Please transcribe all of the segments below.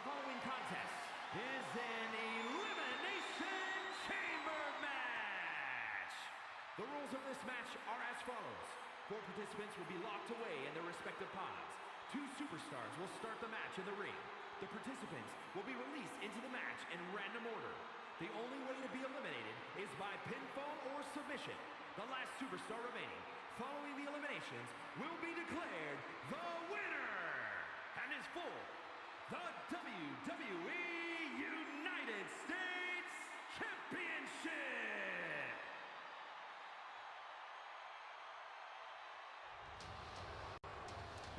following contest is an Elimination Chamber match. The rules of this match are as follows. 4 participants will be locked away in their respective pods. 2 superstars will start the match in the ring. The participants will be released into the match in random order. The only way to be eliminated is by pinfall or submission. The last superstar remaining following the eliminations will be declared the winner and is for the WWE United States Championship.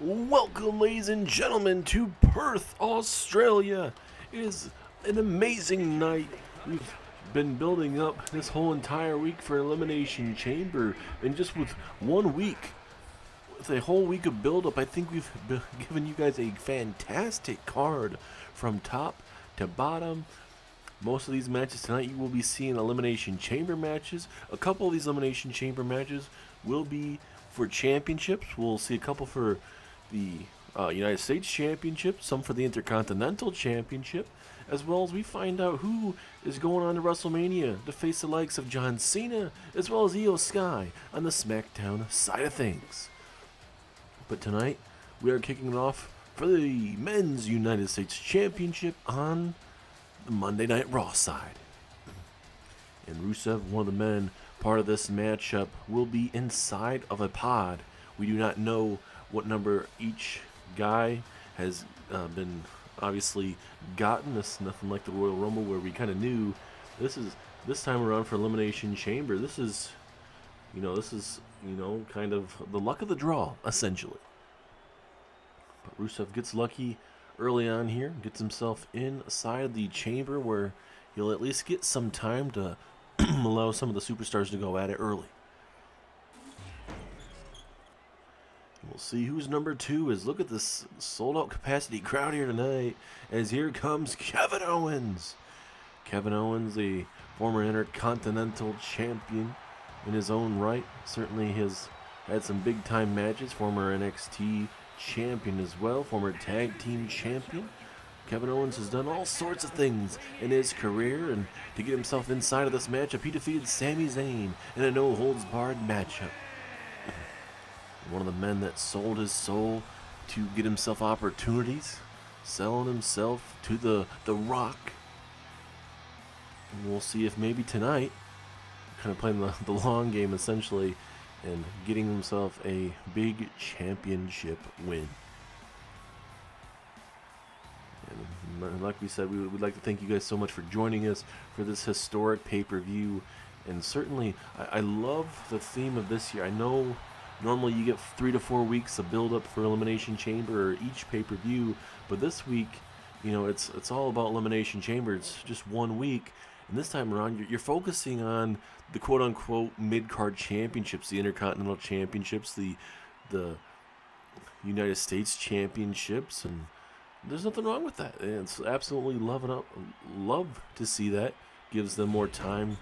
Welcome, ladies and gentlemen, to Perth, Australia. It is an amazing night. We've been building up this whole entire week for Elimination Chamber, and just with 1 week, with a whole week of build-up, I think we've given you guys a fantastic card from top to bottom. Most of these matches tonight, you will be seeing Elimination Chamber matches. A couple of these Elimination Chamber matches will be for championships. We'll see a couple for the United States Championship, some for the Intercontinental Championship, as well as we find out who is going on to Wrestlemania to face the likes of John Cena, as well as Io Sky on the SmackDown side of things. But tonight, we are kicking it off for the Men's United States Championship on the Monday Night Raw side. And Rusev, one of the men, part of this matchup, will be inside of a pod. We do not know what number each guy has been obviously gotten. This is nothing like the Royal Rumble where we kind of knew. This time around for Elimination Chamber, this is kind of the luck of the draw, essentially. But Rusev gets lucky early on here, gets himself inside the chamber where he'll at least get some time to allow some of the superstars to go at it early. We'll see who's number 2 is. Look at this sold-out capacity crowd here tonight, as here comes Kevin Owens. Kevin Owens, a former Intercontinental Champion in his own right, certainly has had some big-time matches. Former NXT Champion as well, former Tag Team Champion. Kevin Owens has done all sorts of things in his career, and to get himself inside of this matchup, he defeated Sami Zayn in a no-holds-barred matchup. One of the men that sold his soul to get himself opportunities, selling himself to the Rock. And we'll see if maybe tonight, kind of playing the long game essentially, and getting himself a big championship win. And like we said, we would like to thank you guys so much for joining us for this historic pay-per-view. And certainly, I love the theme of this year. I know normally you get 3 to 4 weeks of build-up for Elimination Chamber or each pay-per-view, but this week, it's all about Elimination Chamber. It's just 1 week, and this time around, you're focusing on the quote-unquote mid-card championships, the Intercontinental Championships, the United States Championships, and there's nothing wrong with that. And it's absolutely love to see that. Gives them more time,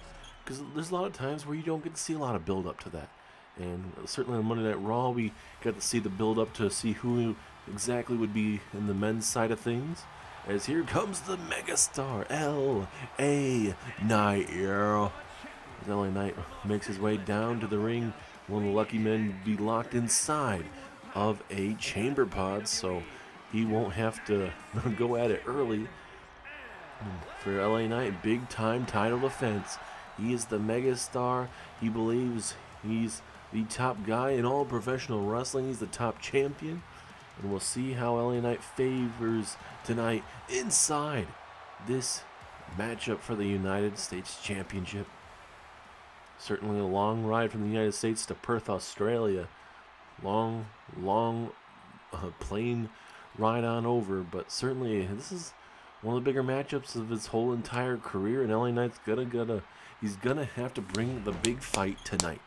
because there's a lot of times where you don't get to see a lot of build-up to that. And certainly on Monday Night Raw, we got to see the build-up to see who exactly would be in the men's side of things. As here comes the megastar, L.A. Knight. As LA Knight makes his way down to the ring, one of the lucky men be locked inside of a chamber pod, so he won't have to go at it early. And for LA Knight, big-time title defense. He is the megastar. He believes he's the top guy in all professional wrestling. He's the top champion. And we'll see how LA Knight favors tonight inside this matchup for the United States Championship. Certainly a long ride from the United States to Perth, Australia. Long plane ride on over. But certainly this is one of the bigger matchups of his whole entire career. And LA Knight's he's gonna have to bring the big fight tonight.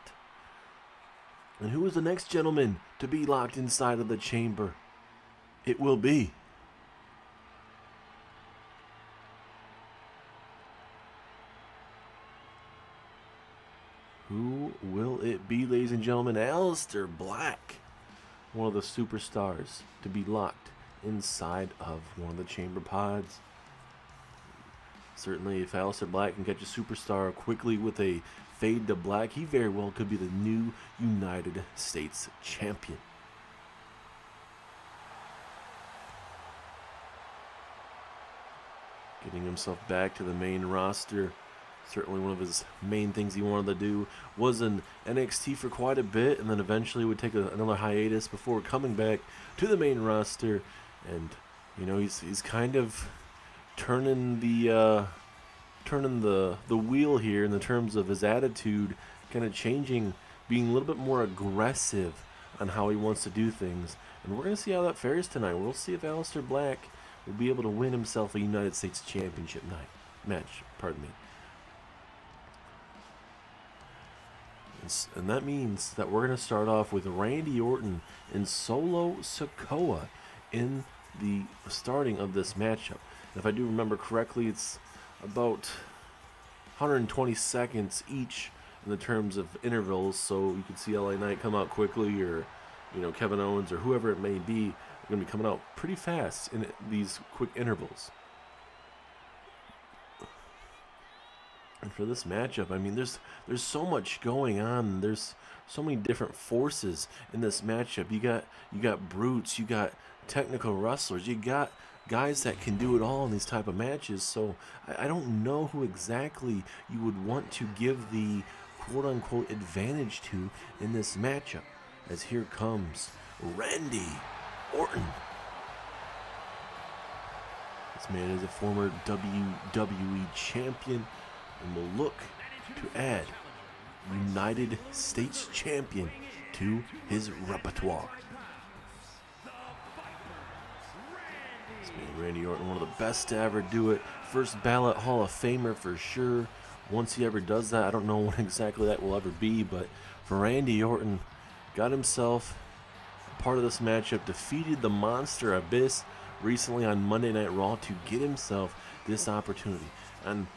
And who is the next gentleman to be locked inside of the chamber? It will be who will it be, ladies and gentlemen? Aleister Black, one of the superstars to be locked inside of one of the chamber pods. Certainly, if Aleister Black can catch a superstar quickly with a fade to black, he very well could be the new United States champion. Getting himself back to the main roster. Certainly one of his main things he wanted to do was in NXT for quite a bit, and then eventually would take another hiatus before coming back to the main roster. And you know, he's kind of turning the wheel here in the terms of his attitude, kind of changing, being a little bit more aggressive on how he wants to do things. And we're going to see how that fares tonight. We'll see if Aleister Black will be able to win himself a United States Championship match. Pardon me. And that means that we're going to start off with Randy Orton and Solo Sikoa in the starting of this matchup. And if I do remember correctly, it's about 120 seconds each in the terms of intervals, so you can see LA Knight come out quickly, or you know, Kevin Owens or whoever it may be, are going to be coming out pretty fast in these quick intervals. And for this matchup, I mean, there's so much going on. There's so many different forces in this matchup. You got brutes, you got technical wrestlers, you got guys that can do it all in these type of matches. So I don't know who exactly you would want to give the quote-unquote advantage to in this matchup. As here comes Randy Orton. This man is a former WWE champion and will look to add United States champion to his repertoire. This man, Randy Orton, one of the best to ever do it. First ballot Hall of Famer for sure. Once he ever does that, I don't know when exactly that will ever be, but for Randy Orton, got himself a part of this matchup, defeated the Monster Abyss recently on Monday Night Raw to get himself this opportunity. And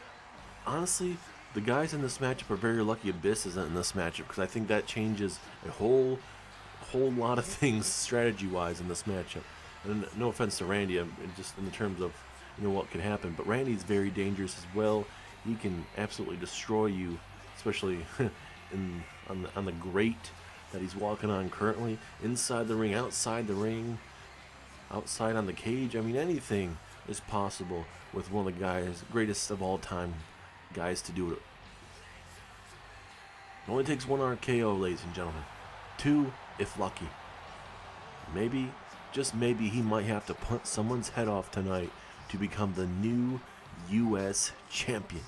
honestly, the guys in this matchup are very lucky Abyss isn't in this matchup, because I think that changes a whole lot of things strategy-wise in this matchup. And no offense to Randy, just in the terms of, you know, what could happen, but Randy's very dangerous as well. He can absolutely destroy you, especially on the grate that he's walking on currently, inside the ring, outside the ring, outside on the cage. I mean, anything is possible with one of the guys, greatest of all time guys to do it. It only takes one RKO, ladies and gentlemen. 2, if lucky. Maybe, just maybe, he might have to punt someone's head off tonight to become the new U.S. champion.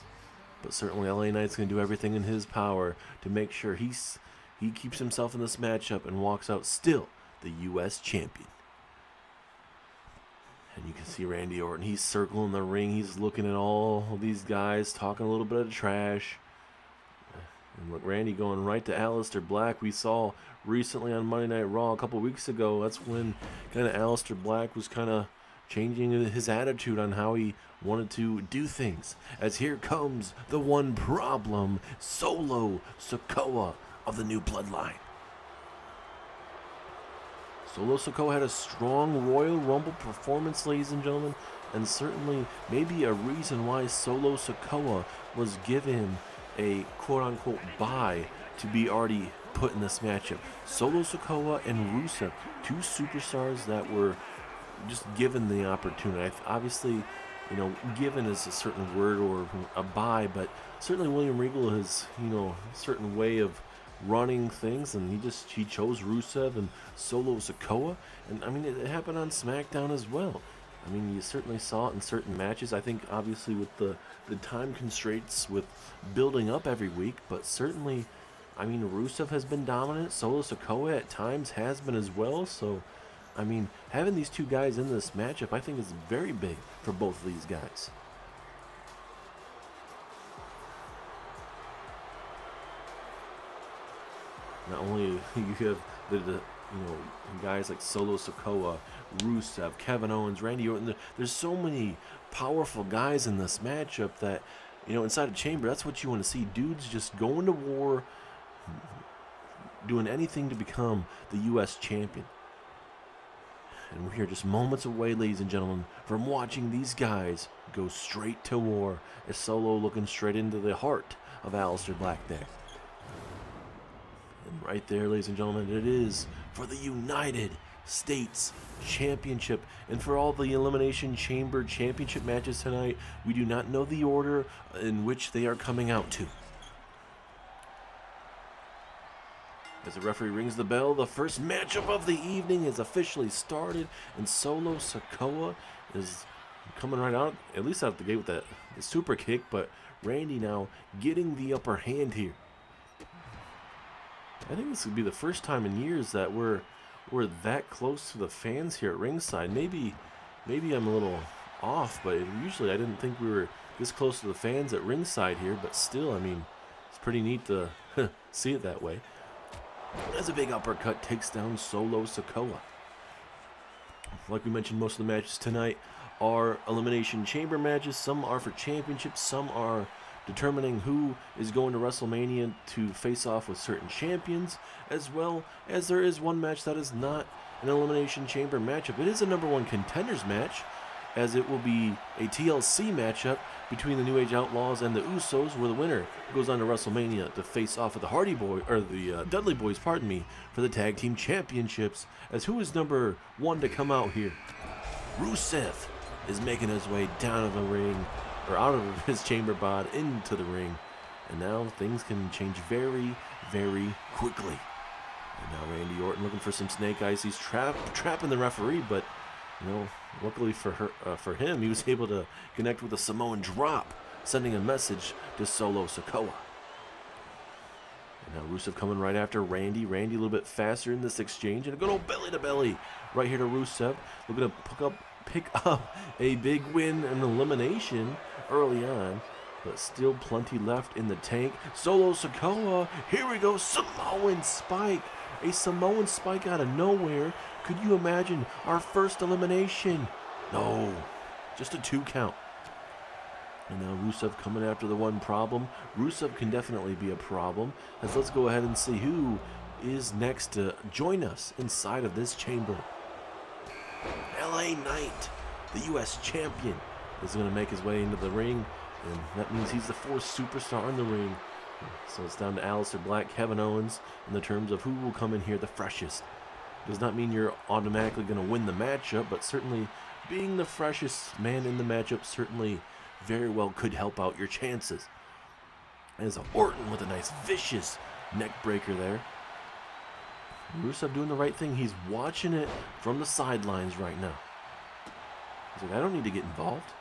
But certainly LA Knight's going to do everything in his power to make sure he keeps himself in this matchup and walks out still the U.S. champion. And you can see Randy Orton, he's circling the ring, he's looking at all these guys, talking a little bit of trash. And look, Randy going right to Aleister Black. We saw recently on Monday Night Raw a couple weeks ago, that's when kind of Aleister Black was kind of changing his attitude on how he wanted to do things. As here comes the one problem, Solo Sikoa of the New Bloodline. Solo Sikoa had a strong Royal Rumble performance, ladies and gentlemen, and certainly maybe a reason why Solo Sikoa was given a quote-unquote bye to be already put in this matchup. Solo Sikoa and Rusev, two superstars that were just given the opportunity. Obviously, you know, given is a certain word or a bye, but certainly William Regal has, you know, a certain way of running things, and he chose Rusev and Solo Sikoa, and I mean it happened on SmackDown as well. I mean, you certainly saw it in certain matches. I think obviously with the time constraints with building up every week, but certainly, I mean, Rusev has been dominant. Solo Sikoa at times has been as well. So, I mean, having these two guys in this matchup, I think is very big for both of these guys. Not only you have the guys like Solo Sikoa, Rusev, Kevin Owens, Randy Orton. There's so many powerful guys in this matchup that, you know, inside a chamber, that's what you want to see. Dudes just going to war, doing anything to become the U.S. champion. And we are just moments away, ladies and gentlemen, from watching these guys go straight to war. As Solo looking straight into the heart of Aleister Black there. And right there, ladies and gentlemen, it is for the United States Championship. And for all the Elimination Chamber Championship matches tonight, we do not know the order in which they are coming out to. As the referee rings the bell, the first matchup of the evening is officially started, and Solo Sikoa is coming right out, at least out the gate with the super kick, but Randy now getting the upper hand here. I think this would be the first time in years that we're that close to the fans here at ringside. Maybe I'm a little off, but usually I didn't think we were this close to the fans at ringside here, but still, I mean, it's pretty neat to see it that way. As a big uppercut takes down Solo Sikoa. Like we mentioned, most of the matches tonight are Elimination Chamber matches. Some are for championships, some are determining who is going to WrestleMania to face off with certain champions, as well as there is one match that is not an Elimination Chamber matchup. It is a #1 contenders match, as it will be a TLC matchup between the New Age Outlaws and the Usos, where the winner goes on to WrestleMania to face off with the Hardy Boy, or the Dudley Boys, pardon me, for the Tag Team Championships. As who is #1 to come out here? Rusev is making his way down to the ring, or out of his chamber bod into the ring, and now things can change very, very quickly. And now Randy Orton looking for some snake eyes. He's trapping the referee, but you know, luckily for him, he was able to connect with a Samoan drop, sending a message to Solo Sikoa. And now Rusev coming right after Randy. Randy a little bit faster in this exchange, and a good old belly to belly right here to Rusev, looking to pick up a big win and elimination early on, but still plenty left in the tank. Solo Sikoa, here we go, Samoan spike. A Samoan spike out of nowhere. Could you imagine our first elimination? No, just a 2 count. And now Rusev coming after the one problem. Rusev can definitely be a problem. As let's go ahead and see who is next to join us inside of this chamber. LA Knight, the U.S. champion, is going to make his way into the ring, and that means he's the 4th superstar in the ring. So it's down to Aleister Black, Kevin Owens, in the terms of who will come in here the freshest. Does not mean you're automatically going to win the matchup, but certainly being the freshest man in the matchup certainly very well could help out your chances. As Orton with a nice vicious neck breaker there. Rusev doing the right thing. He's watching it from the sidelines right now. He's like, I don't need to get involved.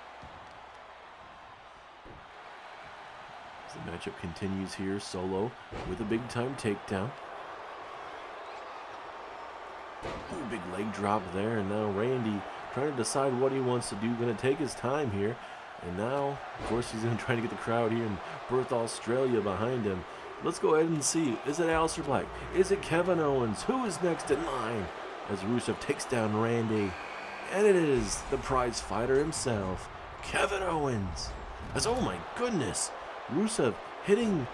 As the matchup continues here, Solo with a big time takedown. Ooh, big leg drop there, and now Randy trying to decide what he wants to do. Going to take his time here. And now, of course, he's going to try to get the crowd here in Perth, Australia behind him. Let's go ahead and see. Is it Aleister Black? Is it Kevin Owens? Who is next in line? As Rusev takes down Randy. And it is the prize fighter himself, Kevin Owens. As, oh my goodness, Rusev hitting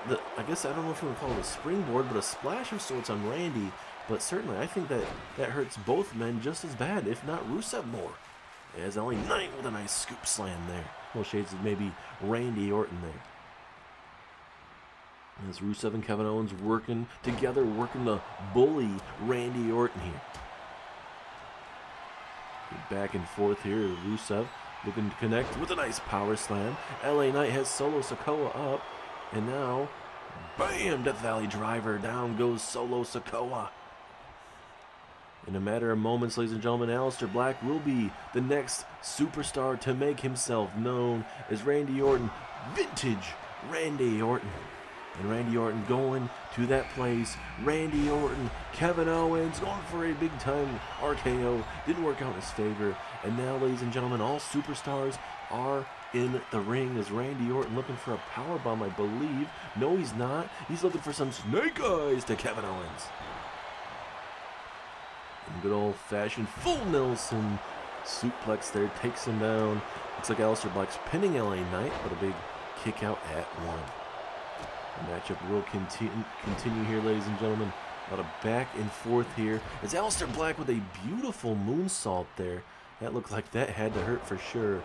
the, I guess I don't know if you want to call it a springboard, but a splash of sorts on Randy. But certainly I think that hurts both men just as bad, if not Rusev more. As LA Knight with a nice scoop slam there. Little shades of maybe Randy Orton there. As Rusev and Kevin Owens working together, working to bully Randy Orton here. Back and forth here, Rusev looking to connect with a nice power slam. LA Knight has Solo Sikoa up, and now, bam, Death Valley driver, down goes Solo Sikoa. In a matter of moments, ladies and gentlemen, Aleister Black will be the next superstar to make himself known as Randy Orton, vintage Randy Orton. And Randy Orton going to that place. Randy Orton, Kevin Owens going for a big time RKO. Didn't work out in his favor. And now, ladies and gentlemen, all superstars are in the ring as Randy Orton looking for a powerbomb, I believe. No, he's not. He's looking for some snake eyes to Kevin Owens. And good old-fashioned full Nelson suplex there takes him down. Looks like Aleister Black's pinning LA Knight, but a big kick out at 1. The matchup will continue here, ladies and gentlemen. A lot of back and forth here. It's Aleister Black with a beautiful moonsault there. That looked like that had to hurt for sure.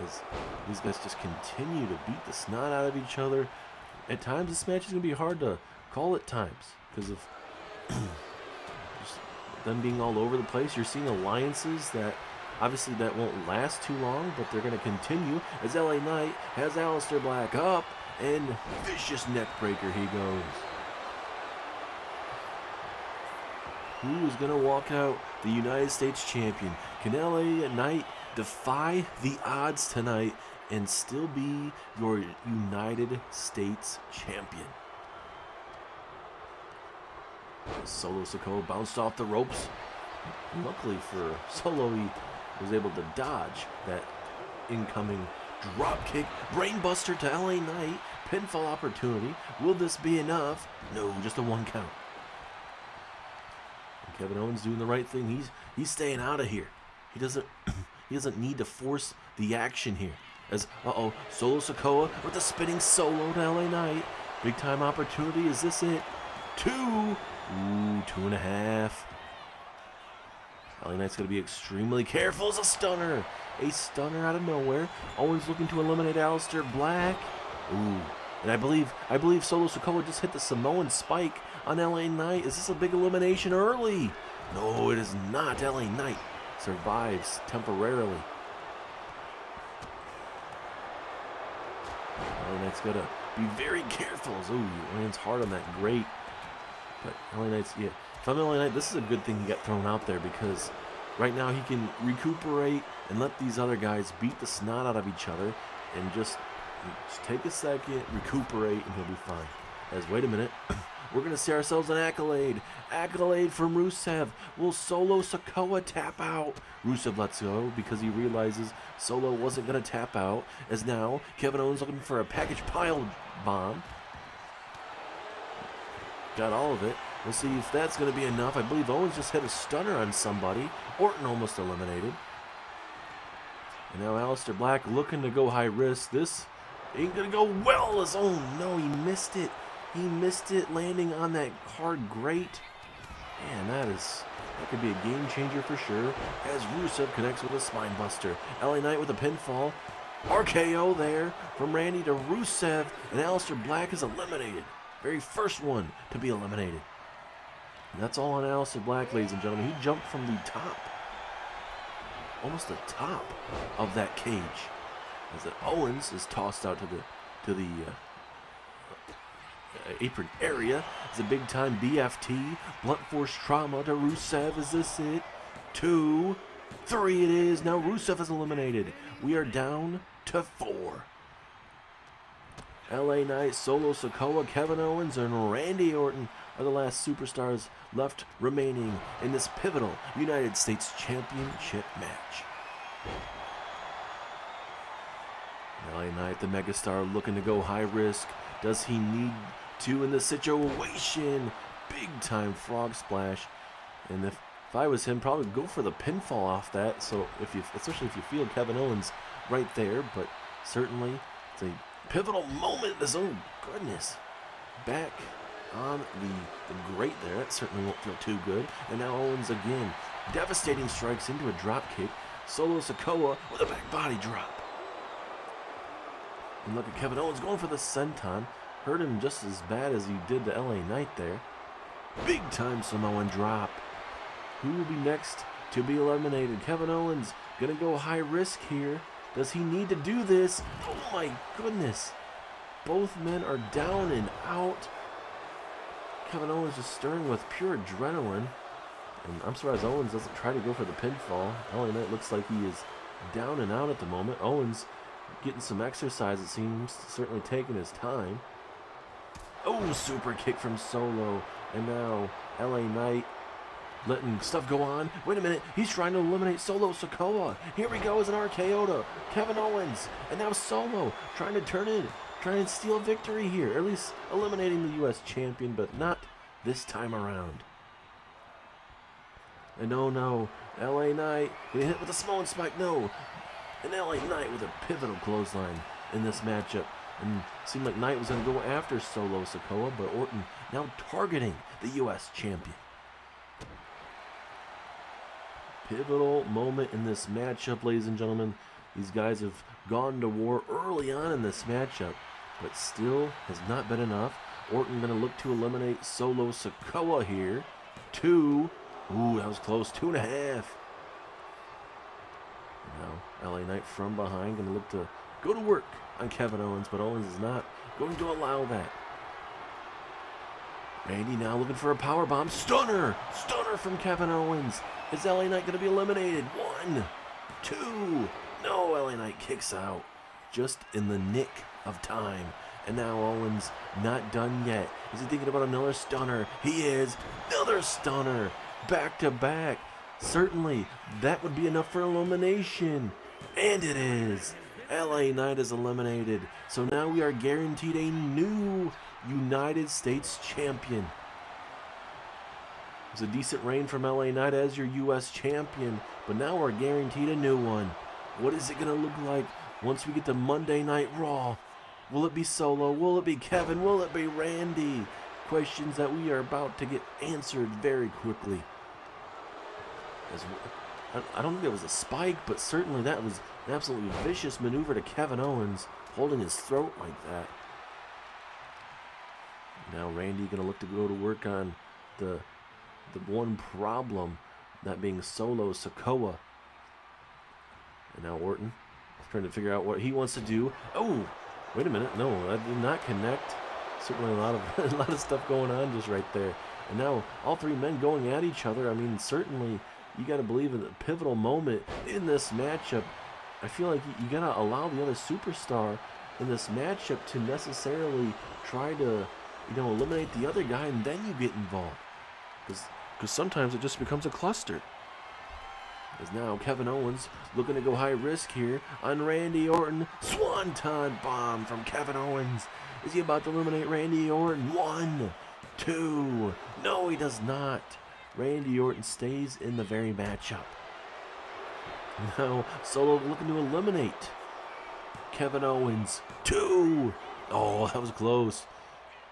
As these guys just continue to beat the snot out of each other. At times, this match is going to be hard to call at times because of just them being all over the place. You're seeing alliances that obviously that won't last too long, but they're going to continue as LA Knight has Aleister Black up and vicious neck breaker he goes. Who is going to walk out the United States champion? Can LA Knight defy the odds tonight and still be your United States champion? Solo Sikoa bounced off the ropes. Luckily for Solo, he was able to dodge that incoming drop kick. Brainbuster to LA Knight. Pinfall opportunity. Will this be enough? No, just a 1 count. And Kevin Owens doing the right thing. He's staying out of here. He doesn't need to force the action here. As Solo Sikoa with a spinning solo to LA Knight. Big time opportunity. Is this it? 2. Ooh, 2.5. LA Knight's going to be extremely careful as a stunner. A stunner out of nowhere. Owens looking to eliminate Aleister Black. Ooh. And I believe Solo Sikoa just hit the Samoan spike on LA Knight. Is this a big elimination early? No, it is not. LA Knight survives temporarily. LA Knight's got to be very careful. Ooh, he lands hard on that grate. But LA Knight's, yeah. If I'm LA Knight, this is a good thing he got thrown out there because right now he can recuperate and let these other guys beat the snot out of each other and just take a second, recuperate, and he'll be fine. As, wait a minute, we're going to see ourselves an accolade. Accolade from Rusev. Will Solo Sikoa tap out? Rusev lets go because he realizes Solo wasn't going to tap out. As now, Kevin Owens looking for a package pile bomb. Got all of it. We'll see if that's going to be enough. I believe Owens just hit a stunner on somebody. Orton almost eliminated. And now Aleister Black looking to go high risk. This ain't going to go well as, oh no, he missed it. He missed it landing on that hard grate. Man, that could be a game changer for sure. As Rusev connects with a spine buster. LA Knight with a pinfall. RKO there from Randy to Rusev. And Aleister Black is eliminated. Very first one to be eliminated. And that's all on Aleister Black, ladies and gentlemen. He jumped from the top. Almost the top of that cage. As that Owens is tossed out to the apron area. It's a big time BFT. Blunt force trauma to Rusev. Is this it? 2, 3 it is. Now Rusev is eliminated. We are down to 4. LA Knight, Solo Sikoa, Kevin Owens, and Randy Orton are the last superstars left remaining in this pivotal United States Championship match. LA Knight, the megastar, looking to go high risk. Does he need to in this situation? Big time frog splash. And if I was him, probably go for the pinfall off that. So especially if you feel Kevin Owens right there, but certainly it's a pivotal moment. Oh goodness. Back on the grate there. That certainly won't feel too good. And now Owens again. Devastating strikes into a drop kick. Solo Sikoa with a back body drop. And look at Kevin Owens going for the senton. Hurt him just as bad as he did to LA Knight there. Big time Samoan drop. Who will be next to be eliminated? Kevin Owens gonna go high risk here. Does he need to do this? Oh my goodness. Both men are down and out. Kevin Owens just stirring with pure adrenaline. And I'm surprised Owens doesn't try to go for the pinfall. LA Knight looks like he is down and out at the moment. Owens getting some exercise, it seems. Certainly taking his time. Oh, super kick from Solo. And now LA Knight letting stuff go on. Wait a minute. He's trying to eliminate Solo Sikoa. Here we go as an RKO to Kevin Owens. And now Solo trying to try and steal victory here. Or at least eliminating the U.S. champion, but not this time around. And oh no, LA Knight getting hit with a Samoan spike. No. And LA Knight with a pivotal clothesline in this matchup. And it seemed like Knight was going to go after Solo Sikoa, but Orton now targeting the U.S. champion. Pivotal moment in this matchup, ladies and gentlemen. These guys have gone to war early on in this matchup, but still has not been enough. Orton going to look to eliminate Solo Sikoa here. 2. Ooh, that was close. 2.5. Now, LA Knight from behind going to look to go to work on Kevin Owens, but Owens is not going to allow that. Randy now looking for a powerbomb. Stunner! Stunner from Kevin Owens. Is LA Knight going to be eliminated? 1, 2. No, LA Knight kicks out just in the nick of time. And now Owens not done yet. Is he thinking about another stunner? He is. Another stunner. Back to back. Certainly, that would be enough for elimination. And it is. LA Knight is eliminated. So now we are guaranteed a new United States champion. It was a decent reign from LA Knight as your U.S. champion, but now we're guaranteed a new one. What is it going to look like once we get to Monday Night Raw? Will it be Solo? Will it be Kevin? Will it be Randy? Questions that we are about to get answered very quickly. I don't think that was a spike, but certainly that was an absolutely vicious maneuver to Kevin Owens, holding his throat like that. Now Randy going to look to go to work on the one problem, that being Solo Sikoa. And now Orton trying to figure out what he wants to do. Oh, wait a minute. No, that did not connect. Certainly a lot of stuff going on just right there. And now all three men going at each other. I mean, certainly you got to believe in the pivotal moment in this matchup. I feel like you got to allow the other superstar in this matchup to necessarily try to, eliminate the other guy, and then you get involved. Because sometimes it just becomes a cluster. As now Kevin Owens looking to go high risk here on Randy Orton. Swanton bomb from Kevin Owens. Is he about to eliminate Randy Orton? 1, 2. No, he does not. Randy Orton stays in the very matchup. Now Solo looking to eliminate Kevin Owens. 2. Oh, that was close.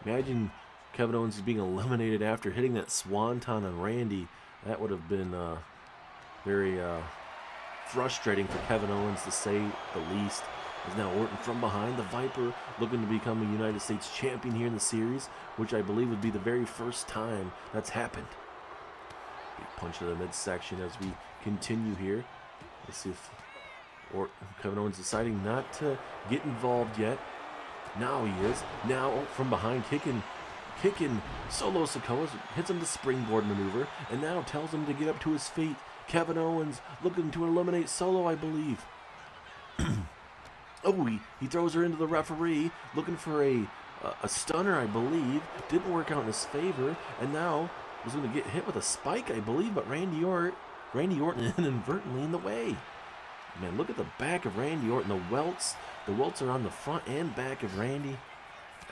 Imagine Kevin Owens is being eliminated after hitting that swanton on Randy. That would have been very frustrating for Kevin Owens, to say the least. As now Orton from behind, the Viper looking to become a United States champion here in the series, which I believe would be the very first time that's happened. Big punch to the midsection as we continue here. Let's see if Kevin Owens deciding not to get involved yet. Now he is. Now from behind, kicking Solo Sikoa, hits him the springboard maneuver, and now tells him to get up to his feet. Kevin Owens looking to eliminate Solo, I believe. Oh, he throws her into the referee, looking for a stunner, I believe. Didn't work out in his favor, and now was going to get hit with a spike, I believe, but Randy Orton inadvertently in the way. Man, look at the back of Randy Orton. The welts are on the front and back of Randy.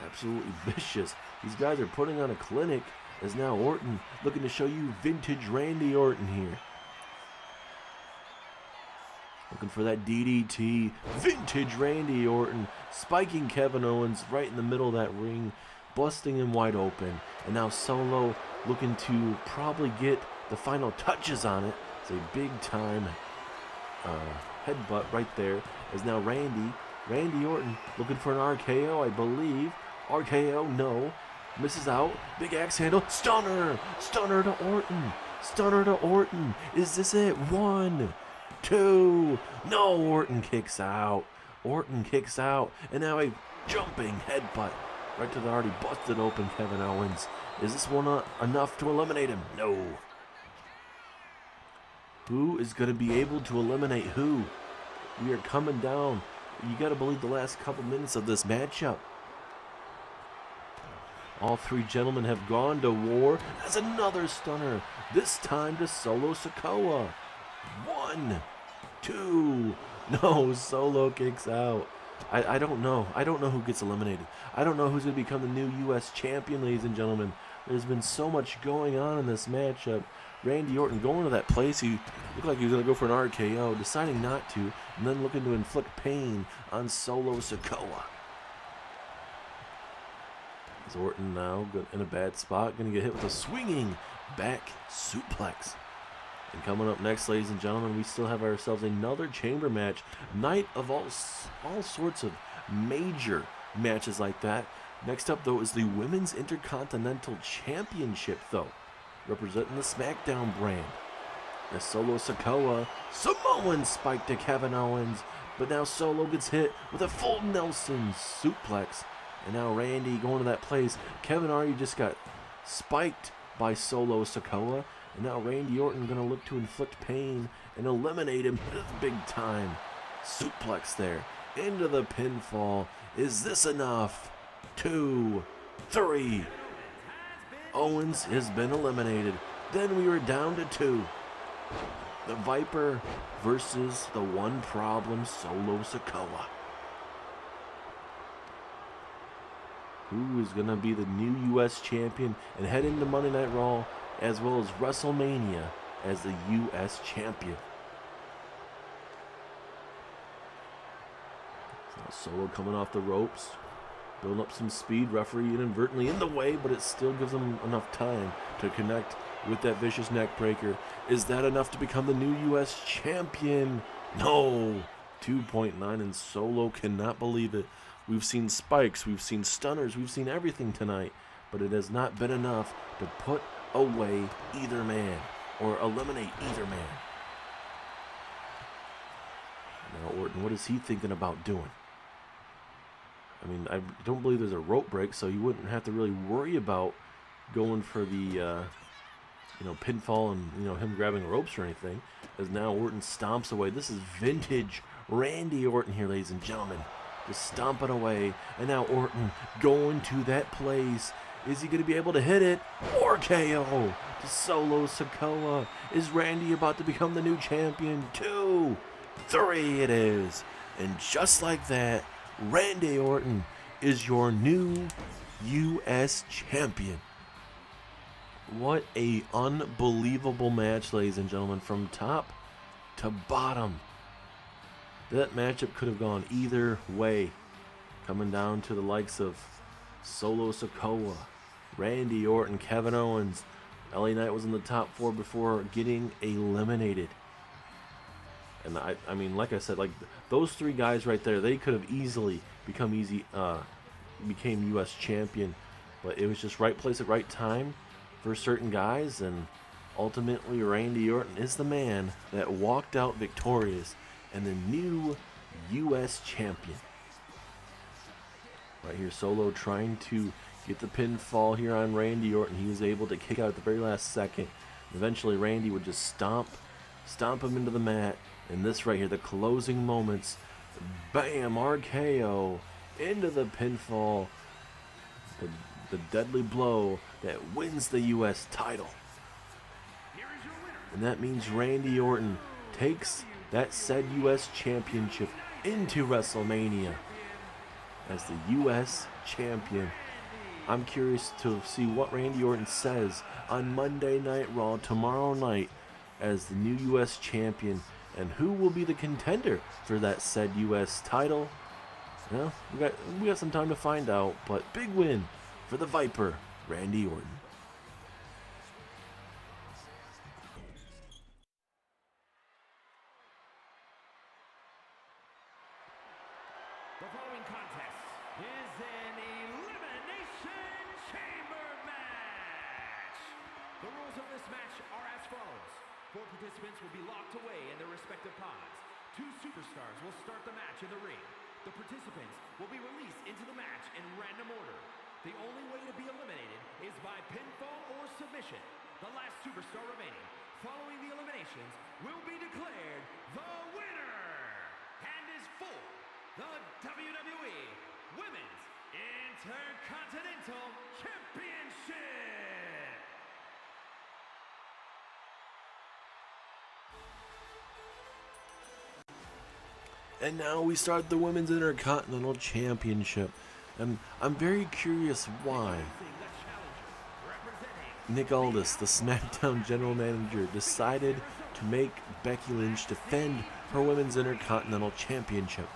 Absolutely vicious. These guys are putting on a clinic, as now Orton looking to show you vintage Randy Orton here. Looking for that DDT. Vintage Randy Orton. Spiking Kevin Owens right in the middle of that ring. Busting him wide open. And now Solo looking to probably get the final touches on it. It's a big time headbutt right there. As now Randy Orton looking for an RKO, I believe. RKO, no. Misses out. Big axe handle. Stunner. Stunner to Orton. Stunner to Orton. Is this it? 1, 2. No, Orton kicks out. Orton kicks out. And now a jumping headbutt right to the already busted open Kevin Owens. Is this one enough to eliminate him? No. Who is going to be able to eliminate who? We are coming down. You got to believe the last couple minutes of this matchup. All three gentlemen have gone to war. That's another stunner. This time to Solo Sikoa. 1, 2. No, Solo kicks out. I don't know. I don't know who gets eliminated. I don't know who's going to become the new U.S. champion, ladies and gentlemen. There's been so much going on in this matchup. Randy Orton going to that place. He looked like he was going to go for an RKO, deciding not to, and then looking to inflict pain on Solo Sikoa. Is Orton now in a bad spot, going to get hit with a swinging back suplex. And coming up next, ladies and gentlemen, we still have ourselves another chamber match. Night of all sorts of major matches like that. Next up, though, is the Women's Intercontinental Championship, though, representing the SmackDown brand. As Solo Sikoa, Samoan spike to Kevin Owens, but now Solo gets hit with a full Nelson suplex. And now Randy going to that place. Kevin already just got spiked by Solo Sikoa. And now Randy Orton going to look to inflict pain and eliminate him big time. Suplex there into the pinfall. Is this enough? 2, 3. Owens has been eliminated. Then we were down to 2. The Viper versus the one problem Solo Sikoa. Who is going to be the new U.S. champion and head into Monday Night Raw as well as WrestleMania as the U.S. champion. So Solo coming off the ropes, building up some speed, referee inadvertently in the way, but it still gives him enough time to connect with that vicious neck breaker. Is that enough to become the new U.S. champion? No! 2.9, and Solo cannot believe it. We've seen spikes, we've seen stunners, we've seen everything tonight, but it has not been enough to put away either man or eliminate either man. Now Orton, what is he thinking about doing? I mean, I don't believe there's a rope break, so you wouldn't have to really worry about going for the pinfall and him grabbing ropes or anything. As now Orton stomps away. This is vintage Randy Orton here, ladies and gentlemen. Just stomping away. And now Orton going to that place. Is he going to be able to hit it? Or KO to Solo Sikoa. Is Randy about to become the new champion? 2, 3 it is. And just like that, Randy Orton is your new U.S. champion. What a unbelievable match, ladies and gentlemen, from top to bottom. That matchup could have gone either way, coming down to the likes of Solo Sikoa, Randy Orton, Kevin Owens. LA Knight was in the top 4 before getting eliminated. And I mean, like I said, like those 3 guys right there, they could have easily became U.S. champion, but it was just right place at right time for certain guys, and ultimately Randy Orton is the man that walked out victorious and the new U.S. champion. Right here, Solo trying to get the pinfall here on Randy Orton. He was able to kick out at the very last second. Eventually, Randy would just stomp him into the mat. And this right here, the closing moments. Bam, RKO into the pinfall. The deadly blow that wins the U.S. title. And that means Randy Orton takes that said U.S. championship into WrestleMania as the U.S. champion. I'm curious to see what Randy Orton says on Monday Night Raw tomorrow night as the new U.S. champion, and who will be the contender for that said U.S. title. Well, we got some time to find out, but big win for the Viper, Randy Orton. The following contest is an Elimination Chamber match. The rules of this match are as follows. 4 participants will be locked away in their respective pods. 2 superstars will start the match in the ring. The participants will be released into the match in random order. The only way to be eliminated is by pinfall or submission. The last superstar remaining following the eliminations will be declared the winner and is for the WWE Women's Intercontinental Championship. And now we start the Women's Intercontinental Championship. And I'm very curious why Nick Aldis, the SmackDown General Manager, decided to make Becky Lynch defend her Women's Intercontinental Championship.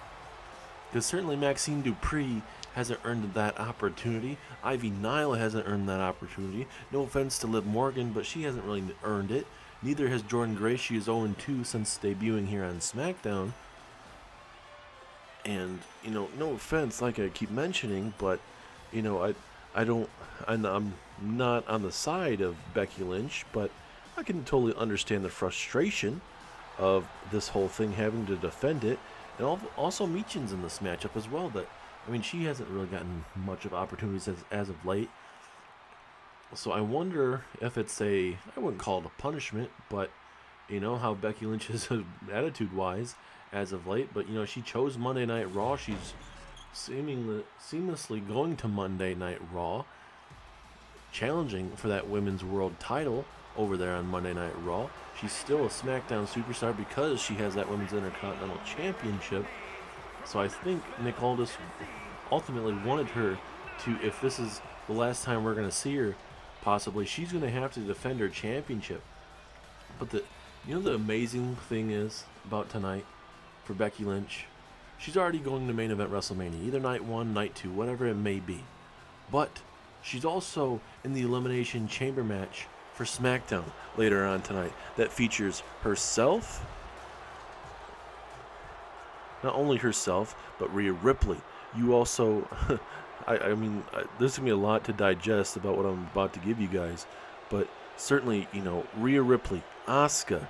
Because certainly Maxine Dupree hasn't earned that opportunity. Ivy Nile hasn't earned that opportunity. No offense to Liv Morgan, but she hasn't really earned it. Neither has Jordynne Grace. She is 0-2 since debuting here on SmackDown. And, no offense, like I keep mentioning, but, I'm not on the side of Becky Lynch, but I can totally understand the frustration of this whole thing, having to defend it. And also Michin's in this matchup as well. She hasn't really gotten much of opportunities as of late. So I wonder if it's I wouldn't call it a punishment, but how Becky Lynch is attitude-wise as of late. But, she chose Monday Night Raw. She's seamlessly going to Monday Night Raw, challenging for that Women's World title over there on Monday Night Raw. She's still a SmackDown superstar because she has that Women's Intercontinental Championship. So I think Nick Aldis ultimately wanted her to, if this is the last time we're going to see her, possibly, she's going to have to defend her championship. But the amazing thing is about tonight for Becky Lynch, she's already going to main event WrestleMania, either night 1, night 2, whatever it may be. But she's also in the Elimination Chamber match for SmackDown later on tonight that features herself, not only herself, but Rhea Ripley. You also, there's going to be a lot to digest about what I'm about to give you guys, but certainly, Rhea Ripley, Asuka,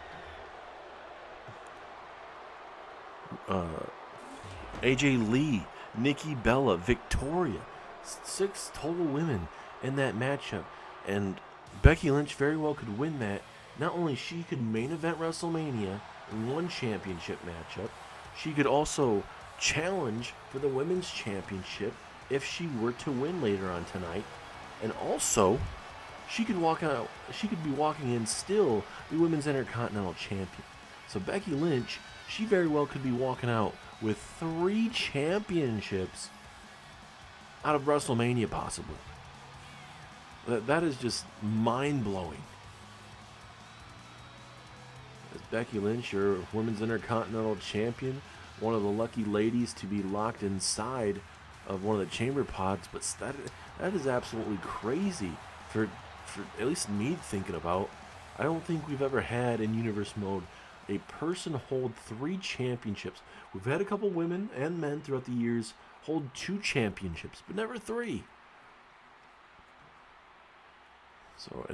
AJ Lee, Nikki Bella, Victoria, 6 total women in that matchup, and Becky Lynch very well could win that. Not only she could main event WrestleMania in one championship matchup, she could also challenge for the women's championship if she were to win later on tonight. And also, she could be walking in still the women's Intercontinental Champion. So Becky Lynch, she very well could be walking out with 3 championships out of WrestleMania possibly. That is just mind-blowing. As Becky Lynch, your Women's Intercontinental Champion, one of the lucky ladies to be locked inside of one of the chamber pods, but that is absolutely crazy for at least me thinking about. I don't think we've ever had in Universe Mode a person hold 3 championships. We've had a couple women and men throughout the years hold 2 championships, but never 3. So,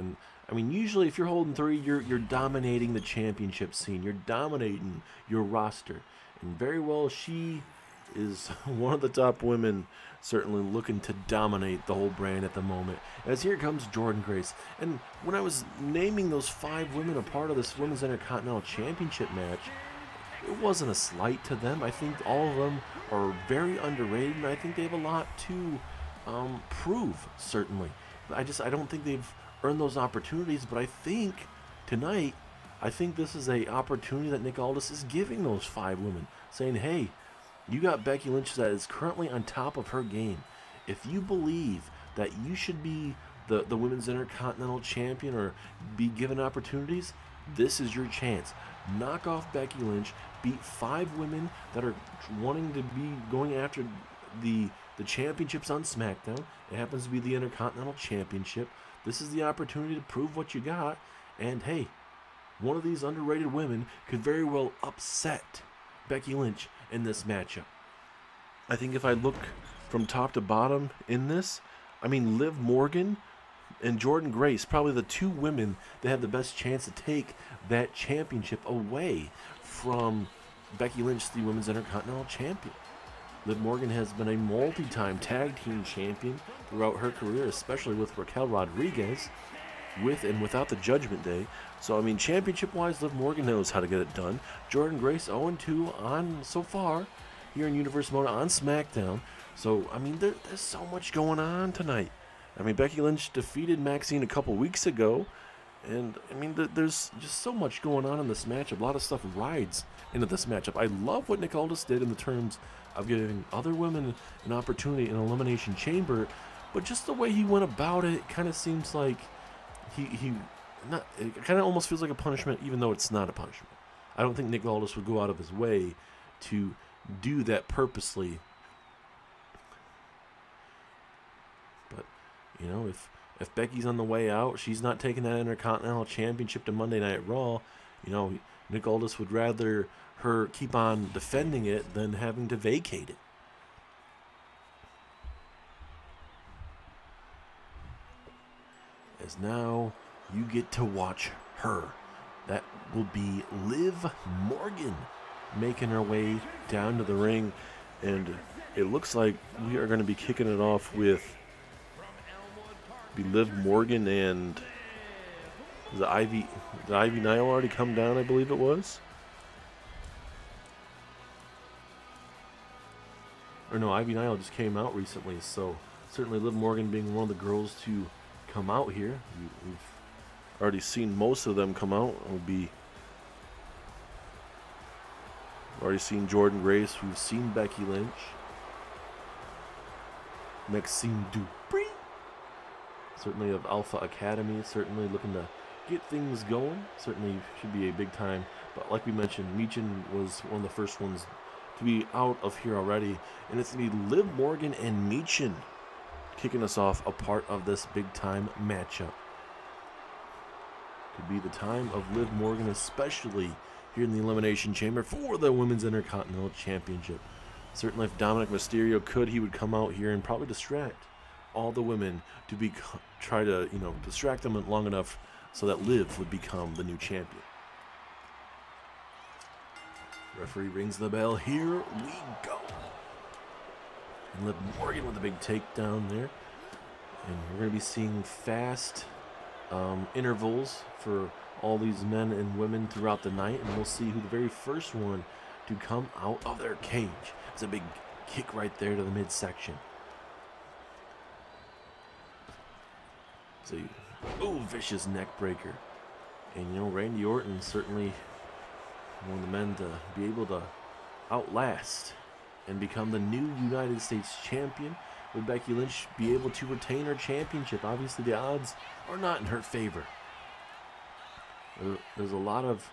usually if you're holding 3, you're dominating the championship scene. You're dominating your roster. And very well, she is one of the top women, certainly looking to dominate the whole brand at the moment. As here comes Jordynne Grace. And when I was naming those 5 women a part of this Women's Intercontinental Championship match, it wasn't a slight to them. I think all of them are very underrated, and I think they have a lot to prove, certainly. I don't think they've earned those opportunities, but I think tonight, this is a opportunity that Nick Aldis is giving those 5 women, saying, hey, you got Becky Lynch that is currently on top of her game. If you believe that you should be the Women's Intercontinental Champion or be given opportunities, this is your chance. Knock off Becky Lynch, beat 5 women that are wanting to be going after the championships on SmackDown. It happens to be the Intercontinental Championship. This is the opportunity to prove what you got. And hey, one of these underrated women could very well upset Becky Lynch in this matchup. I think if I look from top to bottom in this, Liv Morgan and Jordynne Grace, probably the 2 women that have the best chance to take that championship away from Becky Lynch, the Women's Intercontinental Champion. Liv Morgan has been a multi-time tag team champion throughout her career, especially with Raquel Rodriguez, with and without the Judgment Day. So, championship-wise, Liv Morgan knows how to get it done. Jordynne Grace 0-2 on so far here in Universe Mode on SmackDown. So, there's so much going on tonight. Becky Lynch defeated Maxine a couple weeks ago, and there's just so much going on in this matchup. A lot of stuff rides into this matchup. I love what Nick Aldis did in the terms of giving other women an opportunity in Elimination Chamber, but just the way he went about it kind of seems like it kind of almost feels like a punishment, even though it's not a punishment. I don't think Nick Aldis would go out of his way to do that purposely You know, if Becky's on the way out, she's not taking that Intercontinental Championship to Monday Night Raw. You know, Nick Aldis would rather her keep on defending it than having to vacate it. As now you get to watch her. That will be Liv Morgan making her way down to the ring. And it looks like we are going to be kicking it off with Liv Morgan and did Ivy Nile already come down, I believe it was? Or no, Ivy Nile just came out recently, so certainly Liv Morgan being one of the girls to come out here. We've already seen most of them come out. Already seen Jordan Grace. We've seen Becky Lynch. Maxine Dupree. Certainly of Alpha Academy. Certainly looking to get things going. Certainly should be a big time. But like we mentioned, Michin was one of the first ones to be out of here already. And it's going to be Liv Morgan and Michin kicking us off a part of this big time matchup. Could be the time of Liv Morgan, especially here in the Elimination Chamber for the Women's Intercontinental Championship. Certainly if Dominic Mysterio could, he would come out here and probably distract all the women to try to, distract them long enough so that Liv would become the new champion. Referee rings the bell. Here we go. And Liv Morgan with a big takedown there. And we're going to be seeing fast intervals for all these men and women throughout the night. And we'll see who the very first one to come out of their cage. It's a big kick right there to the midsection. So, vicious neck breaker. And Randy Orton certainly one of the men to be able to outlast and become the new United States champion. Would Becky Lynch be able to retain her championship? Obviously, the odds are not in her favor. There's a lot of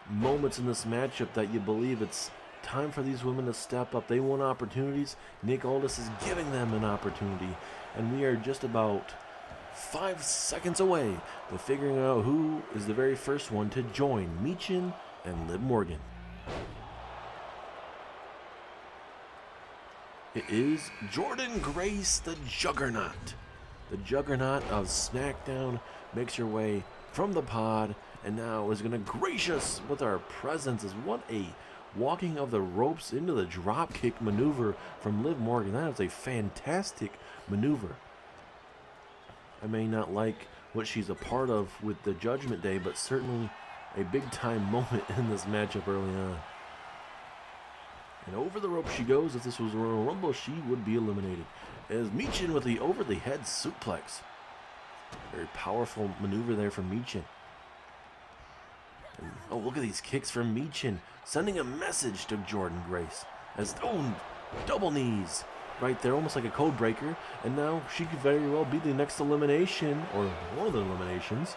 moments in this matchup that you believe it's time for these women to step up. They want opportunities. Nick Aldis is giving them an opportunity. And we are just about 5 seconds away to figuring out who is the very first one to join Michin and Liv Morgan. It is Jordan Grace, the Juggernaut. The Juggernaut of SmackDown makes her way from the pod and now is going to grace us with our presence. As what a walking of the ropes into the drop kick maneuver from Liv Morgan. That is a fantastic maneuver. I may not like what she's a part of with the Judgment Day, but certainly a big time moment in this matchup early on. And over the rope she goes. If this was a Royal Rumble, she would be eliminated. As Michin with the over the head suplex. Very powerful maneuver there from Michin. And, look at these kicks from Michin, sending a message to Jordan Grace. As double knees right there, almost like a code breaker. And now she could very well be the next elimination, or one of the eliminations.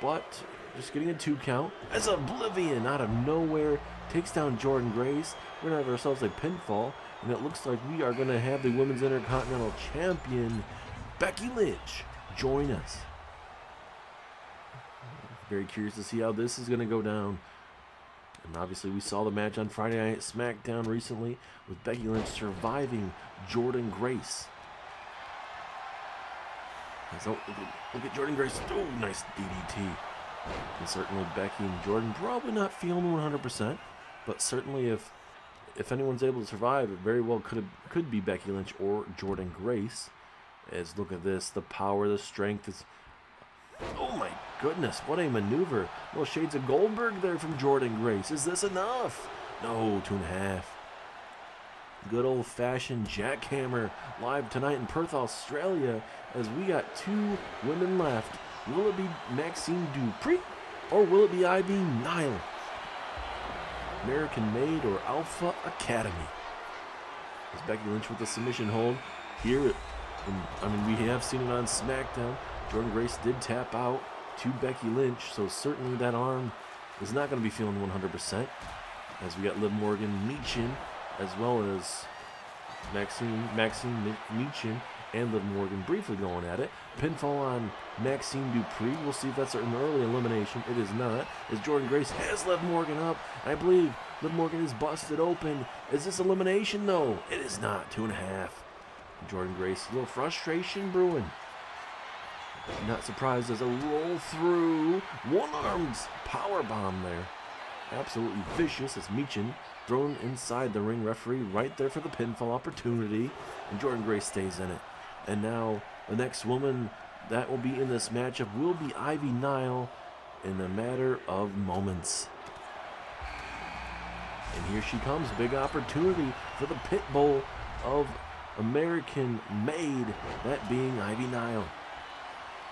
But just getting a 2 count as Oblivion out of nowhere takes down Jordan Grace. We're going to have ourselves a pinfall, and it looks like we are going to have the Women's Intercontinental Champion, Becky Lynch, join us. Very curious to see how this is going to go down. And obviously we saw the match on Friday Night SmackDown recently with Becky Lynch surviving Jordan Grace. So look at Jordan Grace. Oh, nice DDT. And certainly Becky and Jordan probably not feeling 100%, but certainly if anyone's able to survive, it very well could be Becky Lynch or Jordan Grace. As look at this, the power, the strength is. Oh my goodness, what a maneuver! Little shades of Goldberg there from Jordan Grace. Is this enough? No, 2.5. Good old-fashioned jackhammer live tonight in Perth, Australia. As we got 2 women left. Will it be Maxine Dupree or will it be Ivy Nile? American Made or Alpha Academy? As Becky Lynch with the submission hold here. We have seen it on SmackDown. Jordan Grace did tap out to Becky Lynch, so certainly that arm is not going to be feeling 100%. As we got Liv Morgan, Michin, as well as Maxine Michin and Liv Morgan briefly going at it. Pinfall on Maxine Dupree. We'll see if that's an early elimination. It is not, as Jordynne Grace has Liv Morgan up. I believe Liv Morgan is busted open. Is this elimination? No, it is not. 2.5. Jordynne Grace, a little frustration brewing. Not surprised as a roll through. One-arms power bomb there. Absolutely vicious as Michin thrown inside the ring. Referee right there for the pinfall opportunity. And Jordynne Grace stays in it. And now the next woman that will be in this matchup will be Ivy Nile in a matter of moments. And here she comes. Big opportunity for the pit bull of American Made, that being Ivy Nile.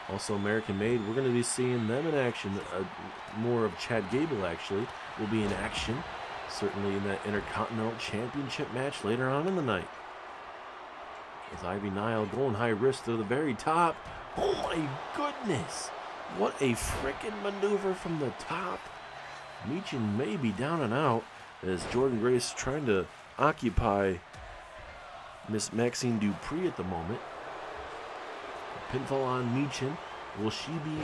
Also American Made, we're going to be seeing them in action. More of Chad Gable actually will be in action, certainly in that Intercontinental Championship match later on in the night. As Ivy Nile going high risk to the very top. Oh my goodness! What a freaking maneuver from the top. Michin may be down and out as Jordynne Grace trying to occupy Miss Maxine Dupree at the moment. Pinfall on Michin. Will she be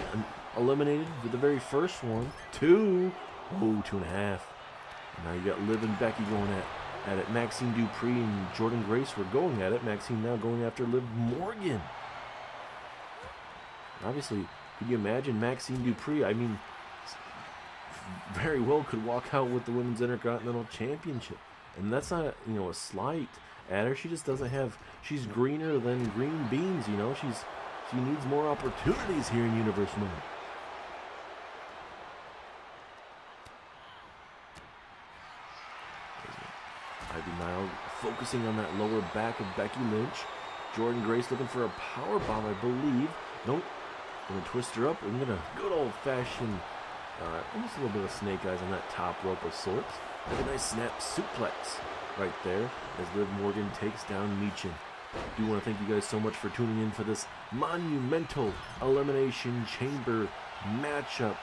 eliminated with the very first one? 2. Oh, 2.5. And now you got Liv and Becky going at it. Maxine Dupree and Jordynne Grace were going at it. Maxine now going after Liv Morgan. Obviously, could you imagine Maxine Dupree? I mean, very well could walk out with the Women's Intercontinental Championship. And that's not, a slight at her. She just doesn't have, she's greener than green beans, She needs more opportunities here in Universe Mode. Ivy Nile focusing on that lower back of Becky Lynch. Jordynne Grace looking for a power bomb, I believe. Nope. Gonna twist her up. I'm gonna good old-fashioned, almost a little bit of snake eyes on that top rope of sorts. Like a nice snap suplex right there as Liv Morgan takes down Michin. I do want to thank you guys so much for tuning in for this monumental Elimination Chamber matchup.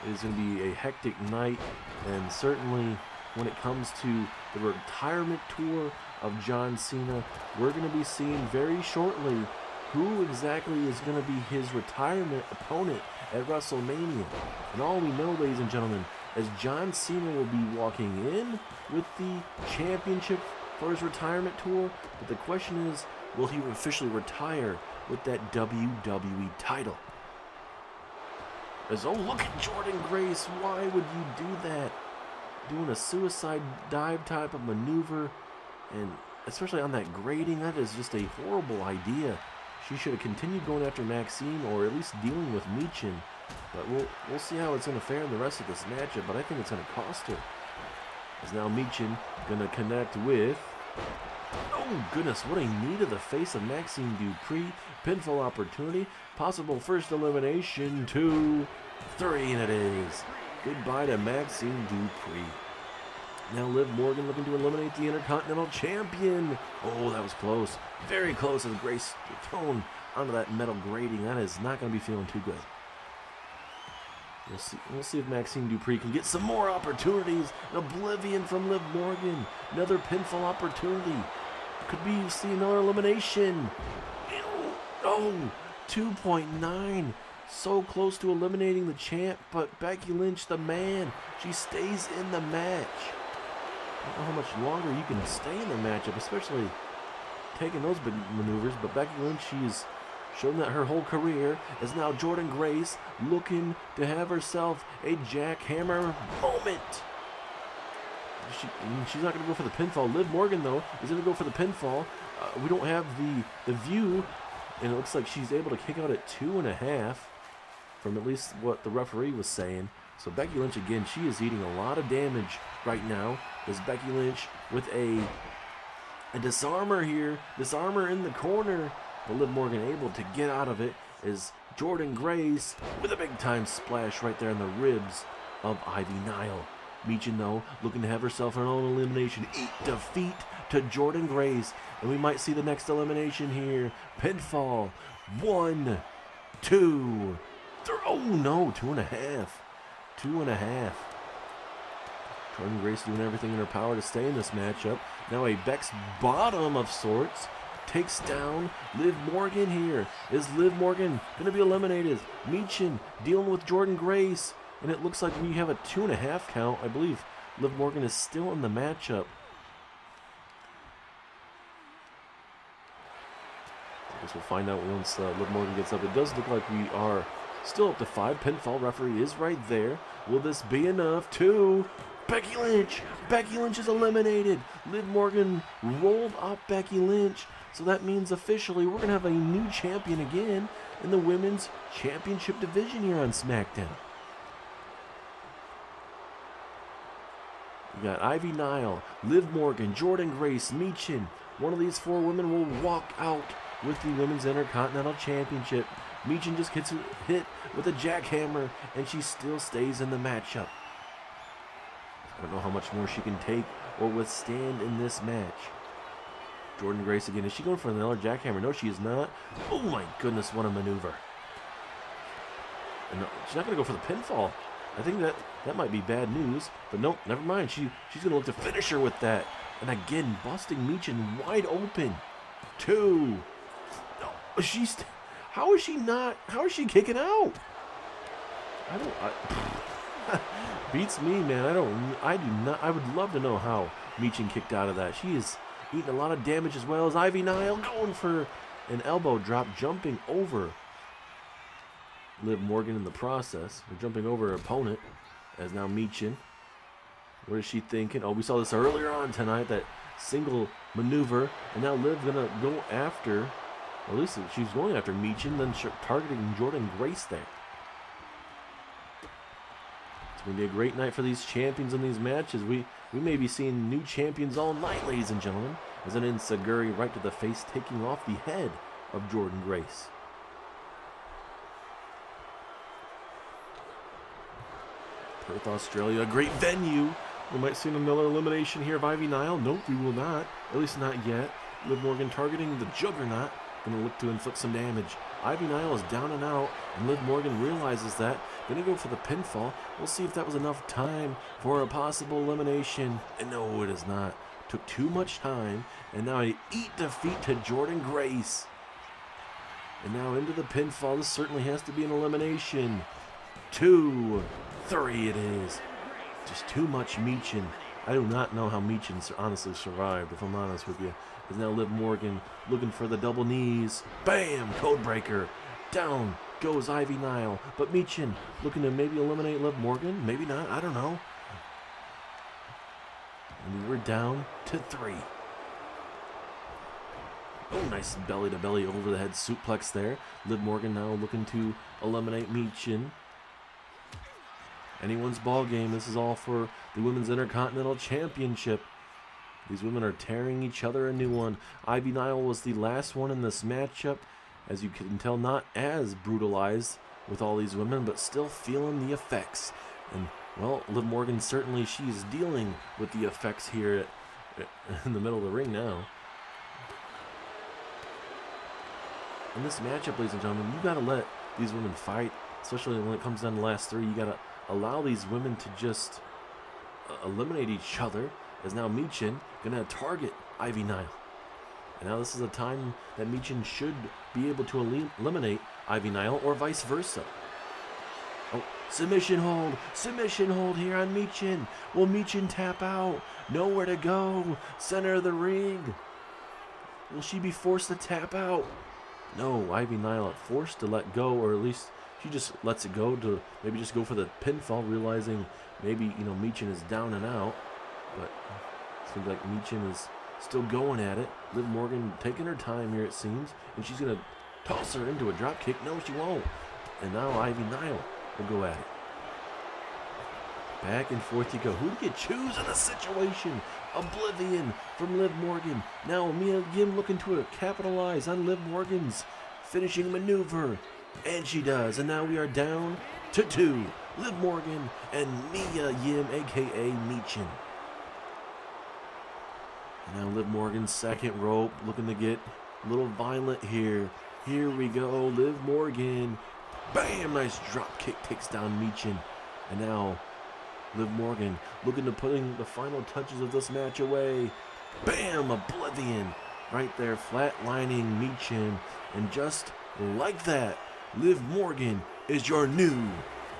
It is going to be a hectic night, and certainly when it comes to the retirement tour of John Cena, we're going to be seeing very shortly who exactly is going to be his retirement opponent at WrestleMania. And all we know, ladies and gentlemen, is John Cena will be walking in with the championship for his retirement tour, but the question is, will he officially retire with that WWE title? Look at Jordynne Grace. Why would you do that? Doing a suicide dive type of maneuver, and especially on that grating, that is just a horrible idea. She should have continued going after Maxine, or at least dealing with Michin. But we'll see how it's going to fare in the rest of this matchup, but I think it's going to cost her. As now Michin going to connect with... Oh goodness, what a knee to the face of Maxine Dupree. Pinfall opportunity. Possible first elimination. 2, 3, and it is. Goodbye to Maxine Dupree. Now Liv Morgan looking to eliminate the Intercontinental Champion. Oh, that was close. Very close as Grace thrown onto that metal grating. That is not going to be feeling too good. We'll see if Maxine Dupree can get some more opportunities. An oblivion from Liv Morgan. Another pinfall opportunity. Could we see another elimination? Oh, 2.9. So close to eliminating the champ, but Becky Lynch, the man, she stays in the match. I don't know how much longer you can stay in the matchup, especially taking those big maneuvers, but Becky Lynch, she's shown that her whole career is now Jordynne Grace looking to have herself a jackhammer moment. She's not going to go for the pinfall. Liv Morgan, though, is going to go for the pinfall. We don't have the view, and it looks like she's able to kick out at 2.5 from at least what the referee was saying. So Becky Lynch, again, she is eating a lot of damage right now. Is Becky Lynch with a disarmer here. Disarmer in the corner. But Liv Morgan able to get out of it is Jordynne Grace with a big-time splash right there in the ribs of Ivy Nile. Michin, though, looking to have herself her own elimination. Defeat to Jordynne Grace. And we might see the next elimination here. Pinfall. 1, 2, 3. Oh, no. 2.5. 2.5. Jordynne Grace doing everything in her power to stay in this matchup. Now a Beck's bottom of sorts. takes down Liv Morgan here. Is Liv Morgan going to be eliminated? Michin dealing with Jordynne Grace. And it looks like we have a 2.5 count. I believe Liv Morgan is still in the matchup. I guess we'll find out once Liv Morgan gets up. It does look like we are still up to 5. Pinfall referee is right there. Will this be enough? 2. Becky Lynch. Becky Lynch is eliminated. Liv Morgan rolled up Becky Lynch. So that means officially we're going to have a new champion again in the Women's Championship division here on SmackDown. We got Ivy Nile, Liv Morgan, Jordynne Grace, Michin. One of these 4 women will walk out with the Women's Intercontinental Championship. Michin just gets hit with a jackhammer, and she still stays in the matchup. I don't know how much more she can take or withstand in this match. Jordynne Grace again. Is she going for another jackhammer? No, she is not. Oh my goodness, what a maneuver. And no, she's not going to go for the pinfall. I think that might be bad news, but nope, never mind. She's going to look to finish her with that. And again, busting Michin wide open. 2. No, how is she kicking out? Beats me, man. I would love to know how Michin kicked out of that. She is eating a lot of damage as well as Ivy Nile going for an elbow drop, jumping over Liv Morgan in the process. They're jumping over her opponent as now Michin. What is she thinking? Oh, we saw this earlier on tonight, that single maneuver. And now Liv gonna go after, or at least she's going after Michin, then targeting Jordynne Grace there. It's gonna be a great night for these champions in these matches. We may be seeing new champions all night, ladies and gentlemen. As an Enziguri right to the face, taking off the head of Jordynne Grace. Perth, Australia, a great venue. We might see another elimination here of Ivy Nile. Nope, we will not. At least not yet. Liv Morgan targeting the Juggernaut. Going to look to inflict some damage. Ivy Nile is down and out, and Liv Morgan realizes that. Going to go for the pinfall. We'll see if that was enough time for a possible elimination. And no, it is not. Took too much time, and now a defeat to Jordynne Grace. And now into the pinfall. This certainly has to be an elimination. 2, 3 it is. Just too much Michin. I do not know how Michin honestly survived, if I'm honest with you. Is now Liv Morgan looking for the double knees. Bam! Codebreaker. Down goes Ivy Nile. But Michin looking to maybe eliminate Liv Morgan. Maybe not. I don't know. And we're down to 3. Oh, nice belly-to-belly over-the-head suplex there. Liv Morgan now looking to eliminate Michin. Anyone's ball game. This is all for the Women's Intercontinental Championship. These women are tearing each other a new one. Ivy Nile was the last one in this matchup. As you can tell, not as brutalized with all these women, but still feeling the effects. And, well, Liv Morgan certainly, she's dealing with the effects here in the middle of the ring now. In this matchup, ladies and gentlemen, you got to let these women fight, especially when it comes down to the last 3. You got to allow these women to just eliminate each other. As now Michin going to target Ivy Nile. And now this is a time that Michin should be able to eliminate Ivy Nile, or vice versa. Oh, submission hold here on Michin. Will Michin tap out? Nowhere to go. Center of the ring. Will she be forced to tap out? No, Ivy Nile forced to let go, or at least she just lets it go to maybe just go for the pinfall, realizing maybe, Michin is down and out. But it seems like Michin is still going at it. Liv Morgan taking her time here, it seems. And she's going to toss her into a drop kick. No, she won't. And now Ivy Nile will go at it. Back and forth you go. Who do you choose in this situation? Oblivion from Liv Morgan. Now Mia Yim looking to capitalize on Liv Morgan's finishing maneuver. And she does. And now we are down to 2. Liv Morgan and Mia Yim, a.k.a. Michin. And now Liv Morgan's second rope, looking to get a little violent here. Here we go, Liv Morgan. Bam! Nice drop kick, takes down Michin. And now Liv Morgan looking to putting the final touches of this match away. Bam! Oblivion right there, flatlining Meechin. And just like that, Liv Morgan is your new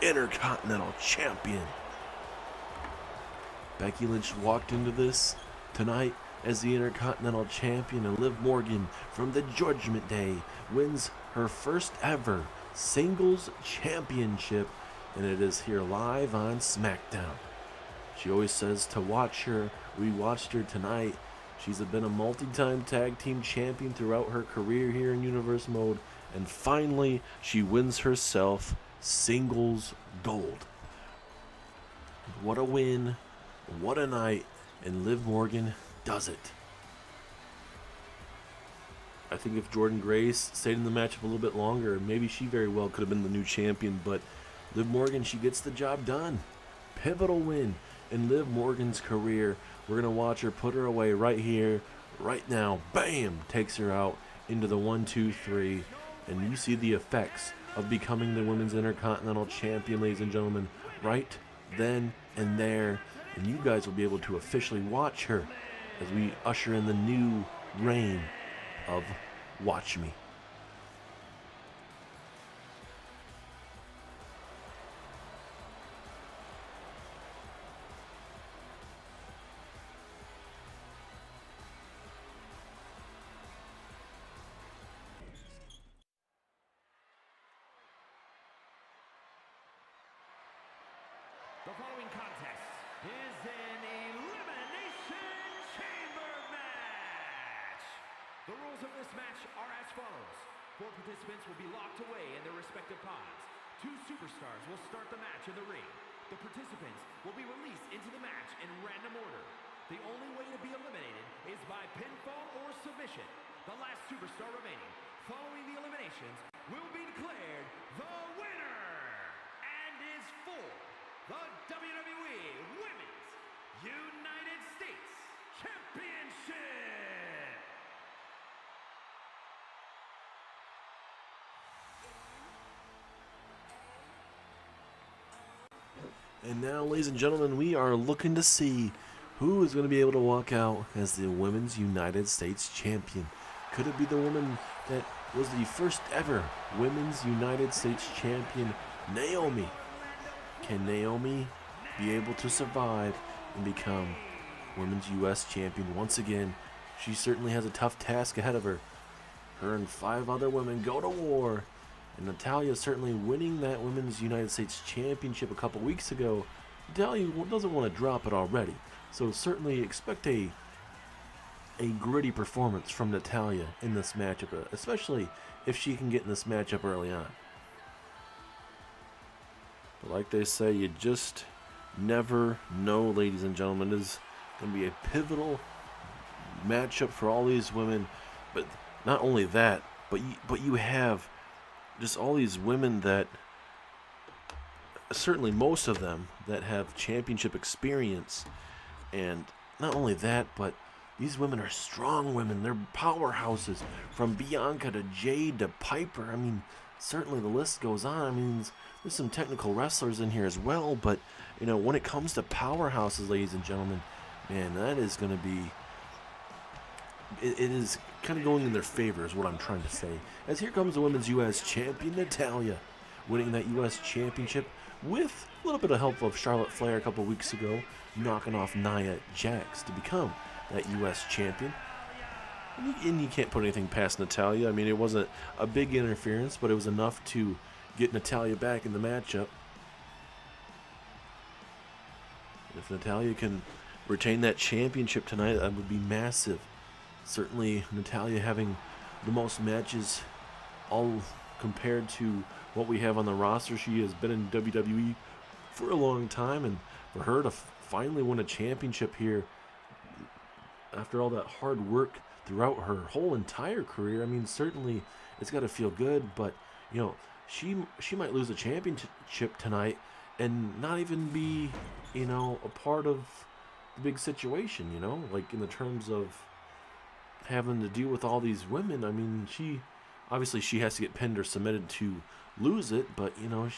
Intercontinental Champion. Becky Lynch walked into this tonight as the Intercontinental Champion, and Liv Morgan from the Judgment Day wins her first ever singles championship, and it is here live on SmackDown. She always says to watch her. We watched her tonight. She's been a multi-time tag team champion throughout her career here in Universe Mode, and finally she wins herself singles gold. What a win, what a night, and Liv Morgan does it. I think if Jordynne Grace stayed in the matchup a little bit longer, maybe she very well could have been the new champion, but Liv Morgan, she gets the job done. Pivotal win in Liv Morgan's career. We're going to watch her put her away right here, right now. Bam! Takes her out into the 1, 2, 3. And you see the effects of becoming the Women's Intercontinental Champion, ladies and gentlemen, right then and there. And you guys will be able to officially watch her as we usher in the new reign of Watch Me. The following contest is an Elimination Chamber match. The rules of this match are as follows. 4 participants will be locked away in their respective pods. 2 superstars will start the match in the ring. The participants will be released into the match in random order. The only way to be eliminated is by pinfall or submission. The last superstar remaining following the eliminations will be declared the winner and is for the WWE Women's United States Championship. And now, ladies and gentlemen, we are looking to see who is going to be able to walk out as the Women's United States Champion. Could it be the woman that was the first ever Women's United States Champion, Naomi? Can Naomi be able to survive and become Women's U.S. Champion once again? She certainly has a tough task ahead of her. Her and 5 other women go to war. And Natalya certainly winning that Women's United States Championship a couple weeks ago. Natalya doesn't want to drop it already. So certainly expect a gritty performance from Natalya in this matchup, especially if she can get in this matchup early on. But like they say, you just never know, ladies and gentlemen. It is going to be a pivotal matchup for all these women. But not only that, but you have just all these women that, certainly most of them, that have championship experience. And not only that, but these women are strong women. They're powerhouses. From Bianca to Jade to Piper. I mean, certainly the list goes on. I mean, there's some technical wrestlers in here as well. But, you know, when it comes to powerhouses, ladies and gentlemen, man, that is going to be... It is kind of going in their favor, is what I'm trying to say. As here comes the Women's U.S. Champion, Natalya, winning that U.S. Championship with a little bit of help of Charlotte Flair a couple weeks ago, knocking off Nia Jax to become that U.S. Champion. And you can't put anything past Natalya. I mean, it wasn't a big interference, but it was enough to get Natalya back in the matchup. If Natalya can retain that championship tonight, that would be massive. Certainly, Natalya having the most matches, all compared to what we have on the roster. She has been in WWE for a long time, and for her to finally win a championship here after all that hard work throughout her whole entire career, I mean, certainly it's got to feel good. But you know, she might lose a championship tonight and not even be, you know, a part of the big situation. You know, like in the terms of having to deal with all these women. I mean, she has to get pinned or submitted to lose it, but you know,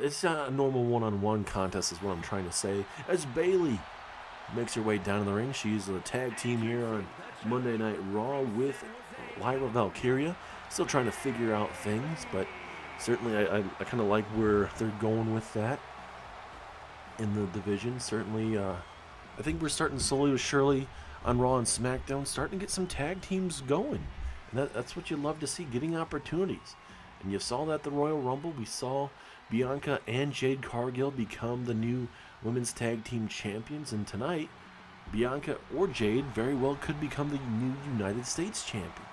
it's not a normal one-on-one contest is what I'm trying to say. As Bayley makes her way down in the ring, she's the tag team here on Monday Night Raw with Lyra Valkyria. Still trying to figure out things, but certainly I kind of like where they're going with that in the division. Certainly, I think we're starting slowly but surely on Raw and SmackDown, starting to get some tag teams going. And that's what you love to see, getting opportunities. And you saw that at the Royal Rumble. We saw Bianca and Jade Cargill become the new women's tag team champions. And tonight, Bianca or Jade very well could become the new United States champion.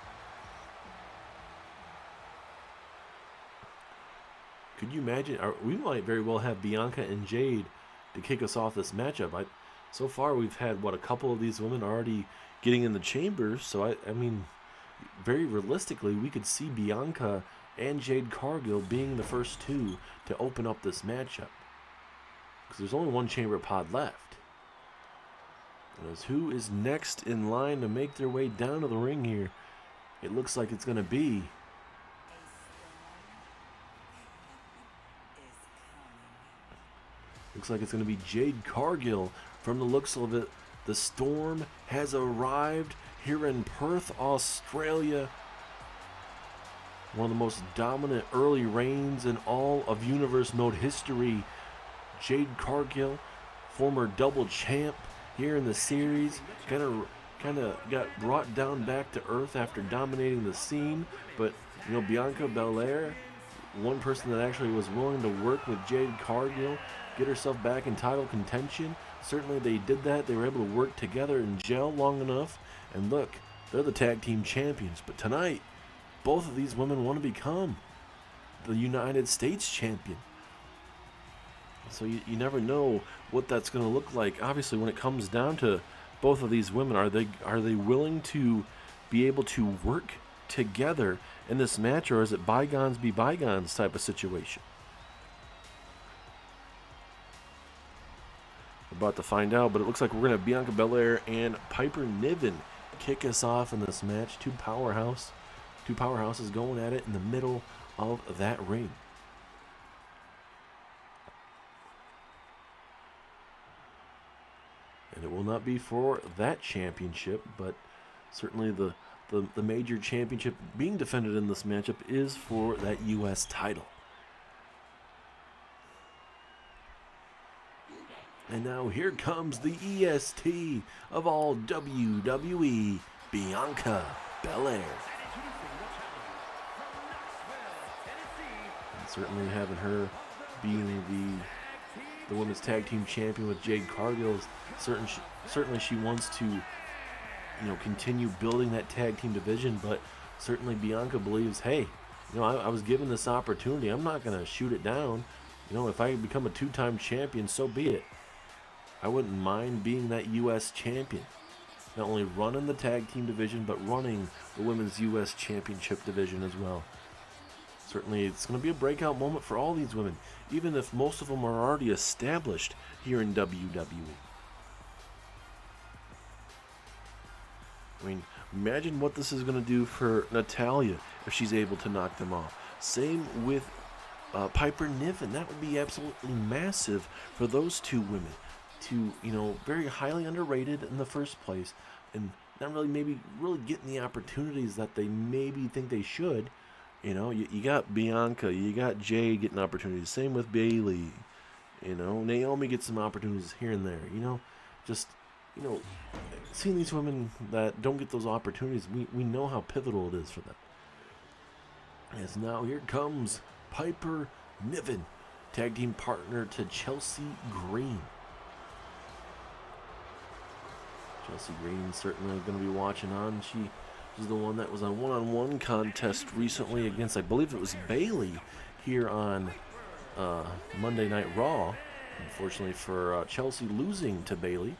Could you imagine? We might very well have Bianca and Jade to kick us off this matchup. So far, we've had, a couple of these women already getting in the chambers. So, I mean, very realistically, we could see Bianca and Jade Cargill being the first two to open up this matchup. Because there's only one chamber pod left. As who is next in line to make their way down to the ring here? It looks like it's going to be Jade Cargill. From the looks of it, the Storm has arrived here in Perth, Australia. One of the most dominant early reigns in all of Universe Mode history. Jade Cargill, former double champ here in the series, kind of got brought down back to earth after dominating the scene. But Bianca Belair, one person that actually was willing to work with Jade Cargill, get herself back in title contention. Certainly they did that. They were able to work together and gel long enough. And look, they're the tag team champions. But tonight, both of these women want to become the United States champion. So you never know what that's going to look like. Obviously, when it comes down to both of these women, are they willing to be able to work together in this match, or is it bygones be bygones type of situation? We're about to find out, but it looks like we're going to have Bianca Belair and Piper Niven kick us off in this match. Two powerhouses going at it in the middle of that ring. And it will not be for that championship, but certainly the major championship being defended in this matchup is for that U.S. title. And now here comes the EST of all WWE, Bianca Belair. And certainly having her being the women's tag team champion with Jade Cargill, certainly she wants to continue building that tag team division, but certainly Bianca believes, hey, I was given this opportunity. I'm not going to shoot it down. If I become a two-time champion, so be it. I wouldn't mind being that U.S. champion. Not only running the tag team division, but running the women's U.S. championship division as well. Certainly, it's going to be a breakout moment for all these women, even if most of them are already established here in WWE. I mean, imagine what this is going to do for Natalya if she's able to knock them off. Same with Piper Niven. That would be absolutely massive for those two women to, very highly underrated in the first place and not really getting the opportunities that they maybe think they should. You got Bianca, you got Jade getting opportunities. Same with Bayley. Naomi gets some opportunities here and there. Seeing these women that don't get those opportunities, we know how pivotal it is for them. As now here comes Piper Niven, tag team partner to Chelsea Green. Chelsea Green certainly going to be watching on. She's the one that was on one-on-one contest recently against, I believe it was Bayley, here on Monday Night Raw. Unfortunately for Chelsea losing to Bayley,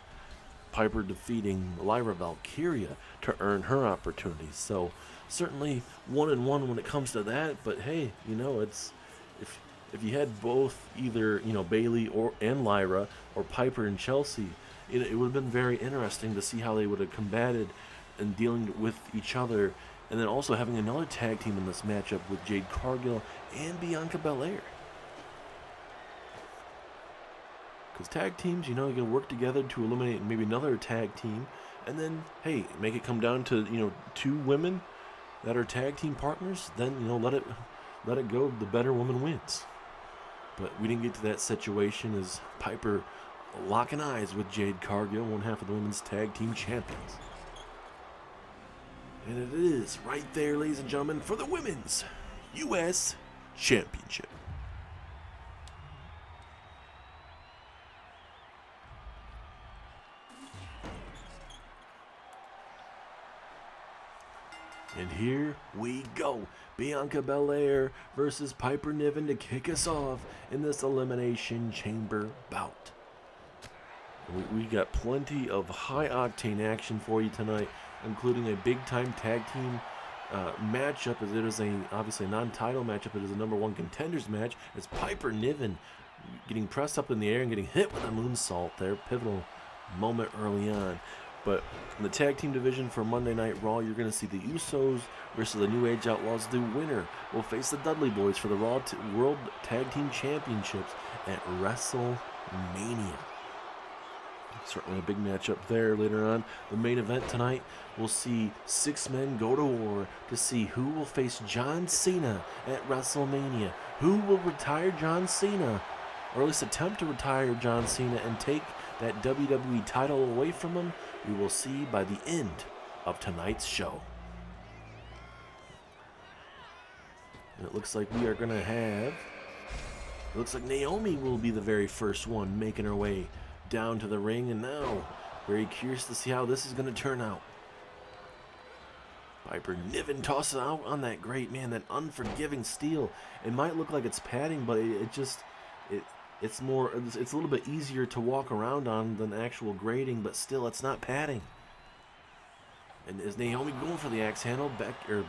Piper defeating Lyra Valkyria to earn her opportunities. So certainly 1-1 when it comes to that. But hey, it's if you had both either Bayley and Lyra or Piper and Chelsea, it would have been very interesting to see how they would have combated and dealing with each other, and then also having another tag team in this matchup with Jade Cargill and Bianca Belair. Because tag teams, you know, you can work together to eliminate maybe another tag team. And then, hey, make it come down to, you know, 2 women that are tag team partners. Then, you know, let it go. The better woman wins. But we didn't get to that situation as Piper locking eyes with Jade Cargill, one half of the women's tag team champions. And it is right there, ladies and gentlemen, for the women's U.S. Championship. And here we go. Bianca Belair versus Piper Niven to kick us off in this Elimination Chamber bout. We got plenty of high-octane action for you tonight, including a big-time tag team matchup, as it is obviously a non-title matchup. It is a #1 contenders match. It's Piper Niven getting pressed up in the air and getting hit with a moonsault there. Pivotal moment early on. But in the tag team division for Monday Night Raw, you're going to see the Usos versus the New Age Outlaws. The winner will face the Dudley Boys for the Raw World Tag Team Championships at Wrestlemania. Certainly a big matchup there later on. The main event tonight, we'll see 6 men go to war to see who will face John Cena at WrestleMania. Who will retire John Cena, or at least attempt to retire John Cena and take that WWE title away from him? We will see by the end of tonight's show. And it looks like we are going to have... It looks like Naomi will be the very first one making her way down to the ring. And now, very curious to see how this is going to turn out. Piper Niven tosses out on that great, man, that unforgiving steel. It might look like it's padding, but it's a little bit easier to walk around on than actual grating, but still, it's not padding. And as Naomi going for the axe handle,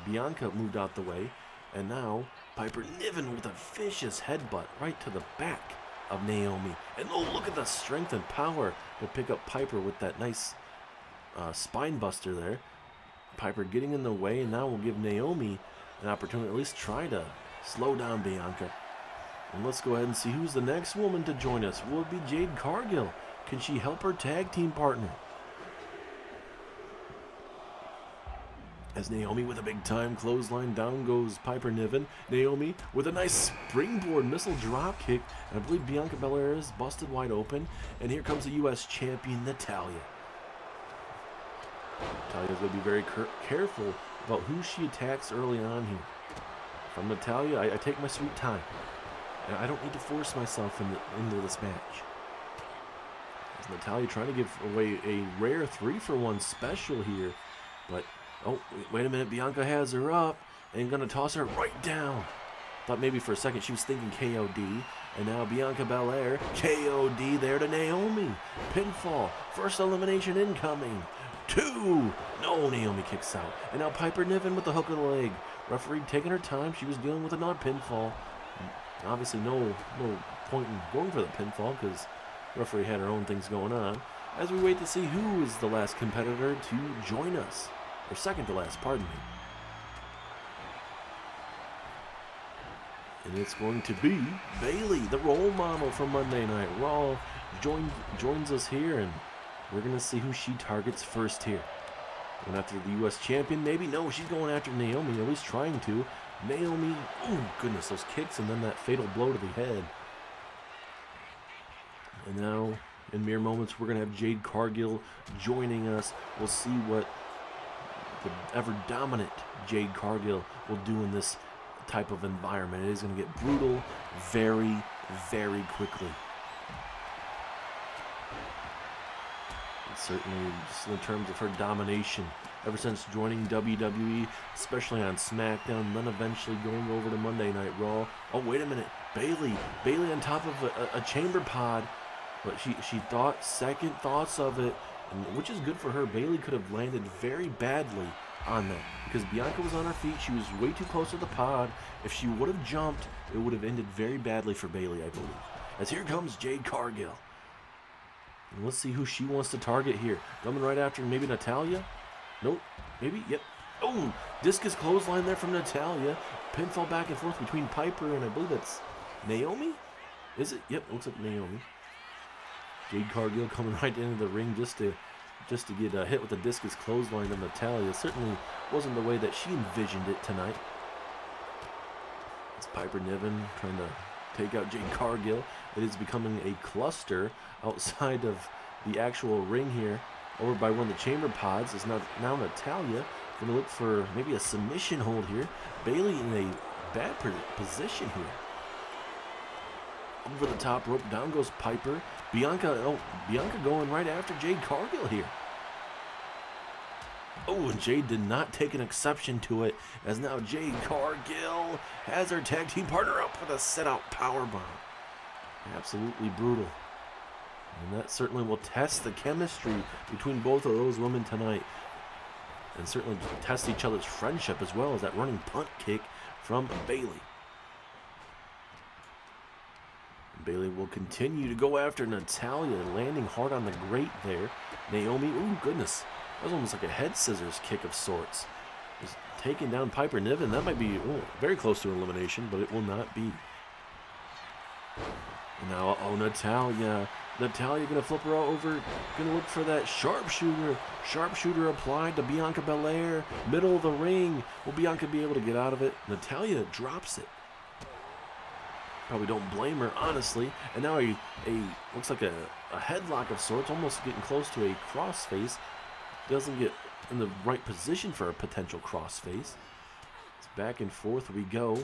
Bianca moved out the way, and now Piper Niven with a vicious headbutt right to the back of Naomi. And oh, look at the strength and power to pick up Piper with that nice spine buster there. Piper getting in the way, and now will give Naomi an opportunity to at least try to slow down Bianca. And let's go ahead and see who's the next woman to join us. Will it be Jade Cargill? Can she help her tag team partner? As Naomi with a big time clothesline, down goes Piper Niven. Naomi with a nice springboard missile drop kick. And I believe Bianca Belair is busted wide open. And here comes the U.S. champion, Natalya. Natalya's going to be very careful about who she attacks early on here. From Natalya, I take my sweet time. And I don't need to force myself into this match. As Natalya trying to give away a rare 3-for-1 special here. But, oh, wait a minute. Bianca has her up and going to toss her right down. Thought maybe for a second she was thinking KOD. And now Bianca Belair, KOD there to Naomi. Pinfall. First elimination incoming. 2. No, Naomi kicks out. And now Piper Niven with the hook of the leg. Referee taking her time. She was dealing with another pinfall. Obviously no point in going for the pinfall because referee had her own things going on. As we wait to see who is the last competitor to join us. Or second to last, pardon me. And it's going to be Bayley, the role model from Monday Night Raw, joins us here, and we're going to see who she targets first here. Going after the U.S. champion, maybe? No, she's going after Naomi, at least trying to. Naomi, oh goodness, those kicks and then that fatal blow to the head. And now, in mere moments, we're going to have Jade Cargill joining us. We'll see what the ever-dominant Jade Cargill will do in this type of environment. It is going to get brutal very, very quickly. And certainly, just in terms of her domination, ever since joining WWE, especially on SmackDown, and then eventually going over to Monday Night Raw. Oh, wait a minute. Bayley on top of a chamber pod. But she thought second thoughts of it, which is good for her. Bayley could have landed very badly on that because Bianca was on her feet. She was way too close to the pod. If she would have jumped, it would have ended very badly for Bayley, I believe. As here comes Jade Cargill. And let's see who she wants to target here. Coming right after maybe Natalya. Nope. Maybe. Yep. Oh, discus clothesline there from Natalya. Pinfall back and forth between Piper and I believe that's Naomi. Is it? Yep. Looks like Naomi. Jade Cargill coming right into the ring just to get hit with the discus clothesline of Natalya. Certainly wasn't the way that she envisioned it tonight. It's Piper Niven trying to take out Jade Cargill. It is becoming a cluster outside of the actual ring here. Over by one of the chamber pods is now Natalya going to look for maybe a submission hold here. Bayley in a bad position here. Over the top rope, down goes Piper. Bianca going right after Jade Cargill here. Oh, and Jade did not take an exception to it, as now Jade Cargill has her tag team partner up with a sit-out powerbomb. Absolutely brutal. And that certainly will test the chemistry between both of those women tonight. And certainly test each other's friendship as well as that running punt kick from Bayley. Bayley will continue to go after Natalya, landing hard on the grate there. Naomi, ooh, goodness. That was almost like a head scissors kick of sorts. Just taking down Piper Niven. That might be very close to elimination, but it will not be. And now, Natalya. Natalya going to flip her over. Going to look for that sharpshooter. Sharpshooter applied to Bianca Belair. Middle of the ring. Will Bianca be able to get out of it? Natalya drops it. Probably don't blame her, honestly. And now a looks like a headlock of sorts, almost getting close to a crossface. Doesn't get in the right position for a potential crossface. It's back and forth we go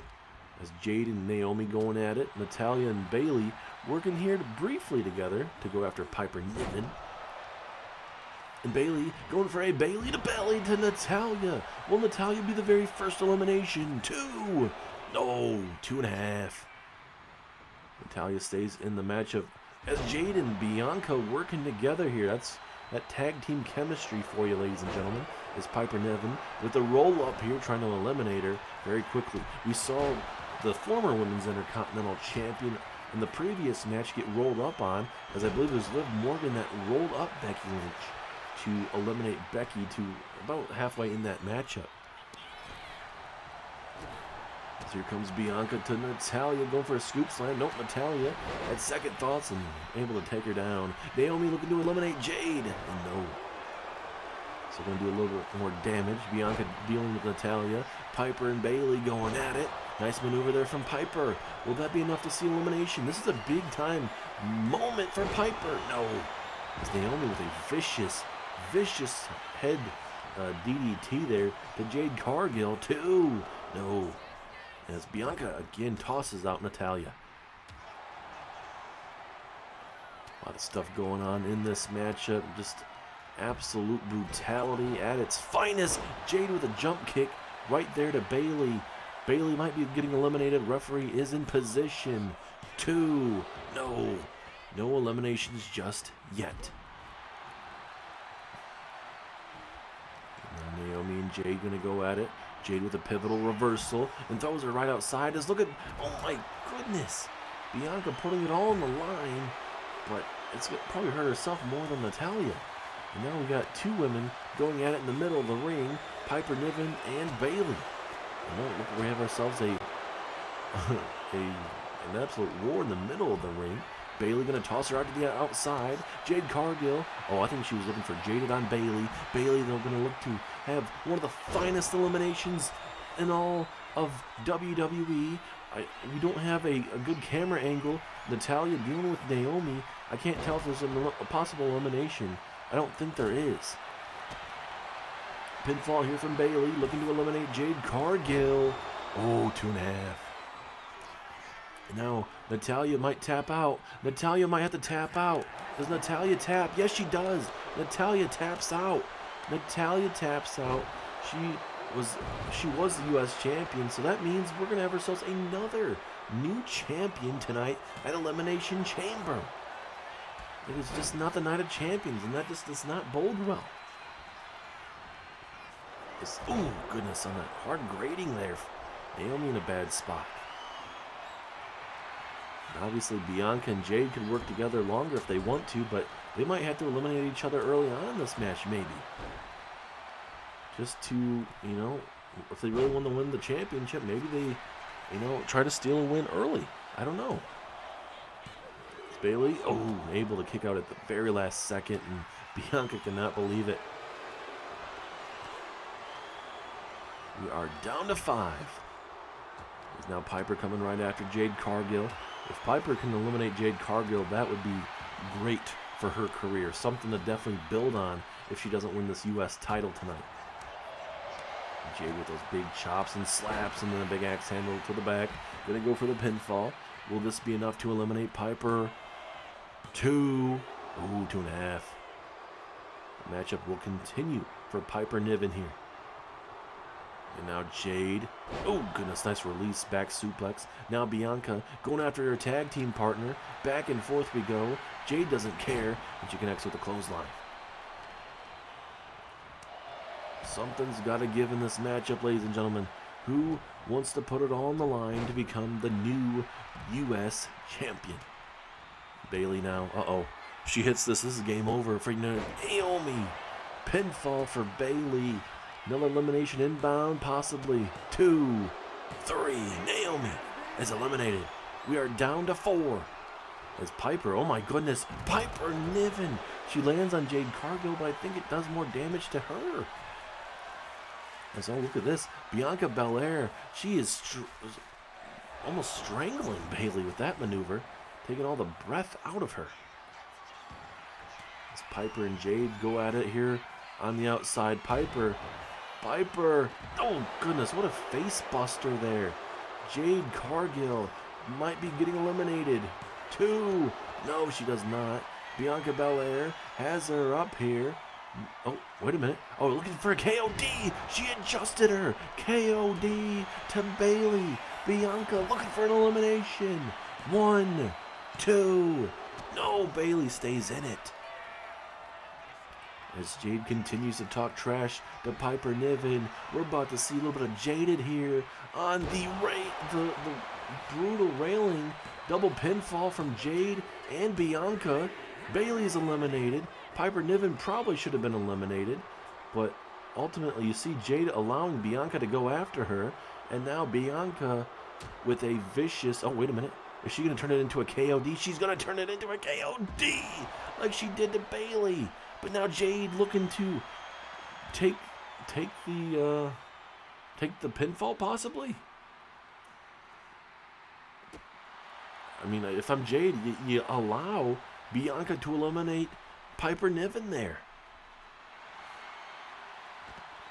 as Jade and Naomi going at it. Natalya and Bayley working here briefly together to go after Piper Niven. And Bayley going for a Bayley to belly to Natalya. Will Natalya be the very first elimination? 2. No, 2.5. Natalya stays in the matchup as Jade and Bianca working together here. That's that tag team chemistry for you, ladies and gentlemen, is Piper Niven with the roll up here trying to eliminate her very quickly. We saw the former Women's Intercontinental Champion in the previous match get rolled up on, as I believe it was Liv Morgan that rolled up Becky Lynch to eliminate Becky to about halfway in that matchup. So here comes Bianca to Natalya, going for a scoop slam. Nope, Natalya had second thoughts and able to take her down. Naomi looking to eliminate Jade, and no. So going to do a little bit more damage. Bianca dealing with Natalya. Piper and Bayley going at it. Nice maneuver there from Piper. Will that be enough to see elimination? This is a big time moment for Piper. No. It's Naomi with a vicious head DDT there to Jade Cargill. 2. No. As Bianca again tosses out Natalya. A lot of stuff going on in this matchup. Just absolute brutality at its finest. Jade with a jump kick right there to Bayley. Bayley might be getting eliminated. Referee is in position. 2. No. No eliminations just yet. Now Naomi and Jade going to go at it. Jade with a pivotal reversal and throws her right outside. Look at, oh my goodness. Bianca putting it all on the line, but it's probably hurt herself more than Natalya. And now we got 2 women going at it in the middle of the ring, Piper Niven and Bayley. And now look, we have ourselves an absolute war in the middle of the ring. Bayley going to toss her out to the outside. Jade Cargill. Oh, I think she was looking for Jaded on Bayley. Bayley, they're going to look to have one of the finest eliminations in all of WWE. We don't have a good camera angle. Natalya dealing with Naomi. I can't tell if there's a possible elimination. I don't think there is. Pinfall here from Bayley, looking to eliminate Jade Cargill. Oh, 2.5. Now, Natalya might tap out. Natalya might have to tap out. Does Natalya tap? Yes, she does. Natalya taps out. Natalya taps out. She was the U.S. champion, so that means we're going to have ourselves another new champion tonight at Elimination Chamber. It is just not the night of champions, and that just does not bode well. Oh, goodness, on that hard grating there. Naomi in a bad spot. Obviously, Bianca and Jade could work together longer if they want to, but they might have to eliminate each other early on in this match, maybe. Just to, if they really want to win the championship, maybe they, try to steal a win early. I don't know. Bayley, oh, able to kick out at the very last second, and Bianca cannot believe it. We are down to 5. There's now Piper coming right after Jade Cargill. If Piper can eliminate Jade Cargill, that would be great for her career. Something to definitely build on if she doesn't win this U.S. title tonight. Jade with those big chops and slaps, and then a big axe handle to the back. Gonna go for the pinfall. Will this be enough to eliminate Piper? 2. Ooh, 2.5. The matchup will continue for Piper Niven here. And now Jade. Oh, goodness, nice release. Back suplex. Now Bianca going after her tag team partner. Back and forth we go. Jade doesn't care, and she connects with the clothesline. Something's got to give in this matchup, ladies and gentlemen. Who wants to put it all on the line to become the new U.S. champion? Bayley now. Uh-oh. If she hits this, this is game over for Naomi. Pinfall for Bayley. Another elimination inbound, possibly. 2, 3. Naomi is eliminated. We are down to 4. As Piper, oh my goodness, Piper Niven. She lands on Jade Cargill, but I think it does more damage to her. As oh, look at this. Bianca Belair, she is almost strangling Bayley with that maneuver, taking all the breath out of her. As Piper and Jade go at it here on the outside. Piper, oh goodness, what a face buster there. Jade Cargill might be getting eliminated. 2, no, she does not. Bianca Belair has her up here. Oh, wait a minute. Oh, looking for a KOD. She adjusted her. KOD to Bayley. Bianca looking for an elimination. 1, 2. No, Bayley stays in it. As Jade continues to talk trash to Piper Niven, we're about to see a little bit of Jaded here on the brutal railing. Double pinfall from Jade and Bianca. Bayley's eliminated. Piper Niven probably should have been eliminated, but ultimately you see Jade allowing Bianca to go after her, and now Bianca with a vicious, oh wait a minute, is she going to turn it into a KOD? She's going to turn it into a KOD like she did to Bayley. But now Jade looking to take the pinfall possibly. I mean, if I'm Jade, you allow Bianca to eliminate Piper Niven there.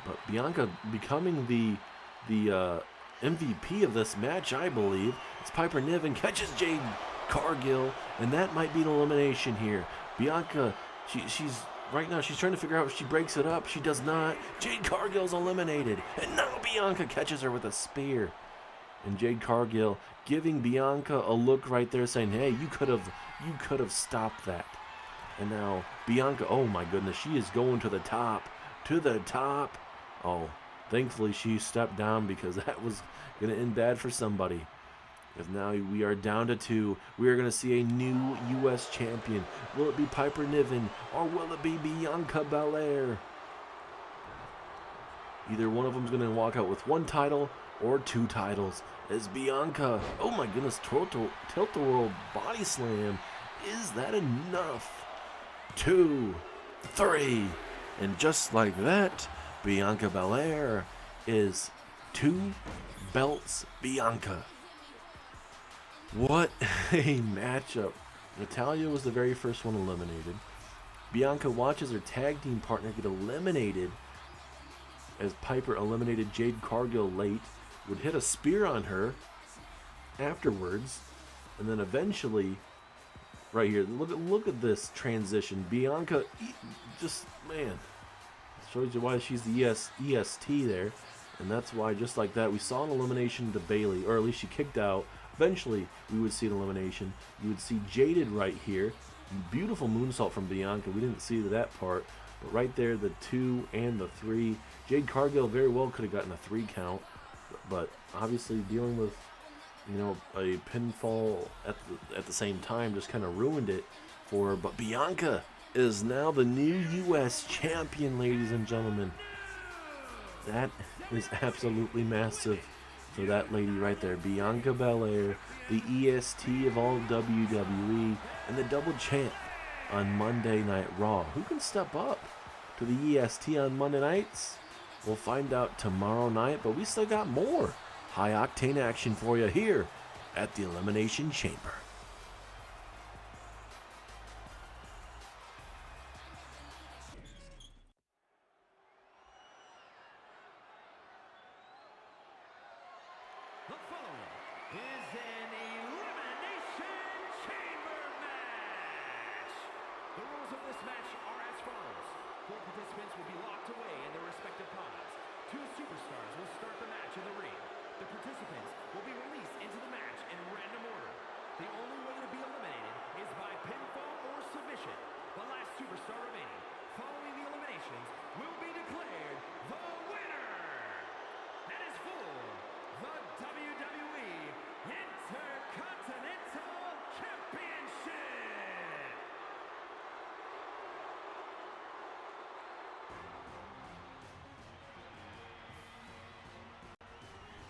But Bianca becoming the MVP of this match, I believe. It's Piper Niven catches Jade Cargill, and that might be an elimination here. Bianca, she's right now she's trying to figure out if she breaks it up. She does not. Jade Cargill's eliminated, and now Bianca catches her with a spear. And Jade Cargill giving Bianca a look right there, saying, "Hey, you could have stopped that." And now Bianca, oh my goodness, she is going to the top. Oh, thankfully she stepped down because that was going to end bad for somebody. Because now we are down to 2. We are going to see a new U.S. champion. Will it be Piper Niven or will it be Bianca Belair? Either one of them is going to walk out with 1 title or 2 titles. As Bianca, oh my goodness, tilt-a-whirl body slam. Is that enough? 2, 3, and just like that, Bianca Belair is 2 belts Bianca. What a matchup. Natalya was the very first one eliminated. Bianca watches her tag team partner get eliminated as Piper eliminated Jade Cargill late, would hit a spear on her afterwards, and then eventually, right here, look at this transition. Bianca, just, man, shows you why she's the EST there, and that's why, just like that, we saw an elimination to Bayley, or at least she kicked out. Eventually, we would see an elimination. You would see Jaded right here. Beautiful moonsault from Bianca. We didn't see that part, but right there, the 2 and the 3. Jade Cargill very well could have gotten a 3 count, but obviously dealing with, a pinfall at the same time just kind of ruined it for her. But Bianca is now the new U.S. champion, ladies and gentlemen. That is absolutely massive So that lady right there, Bianca Belair, the EST of all WWE, and the double champ on Monday Night Raw. Who can step up to the EST on Monday nights? We'll find out tomorrow night, but we still got more high-octane action for you here at the Elimination Chamber. The following is an Elimination Chamber match. The rules of this match are as follows. 4 participants will be locked away in their respective pods. 2 superstars will start the match in the ring. The participants will be released into the match in random order. The only way to be eliminated is by pinfall or submission. The last superstar remaining, following the eliminations, will be declared the winner. That is for the WWE Intercontinental Championship.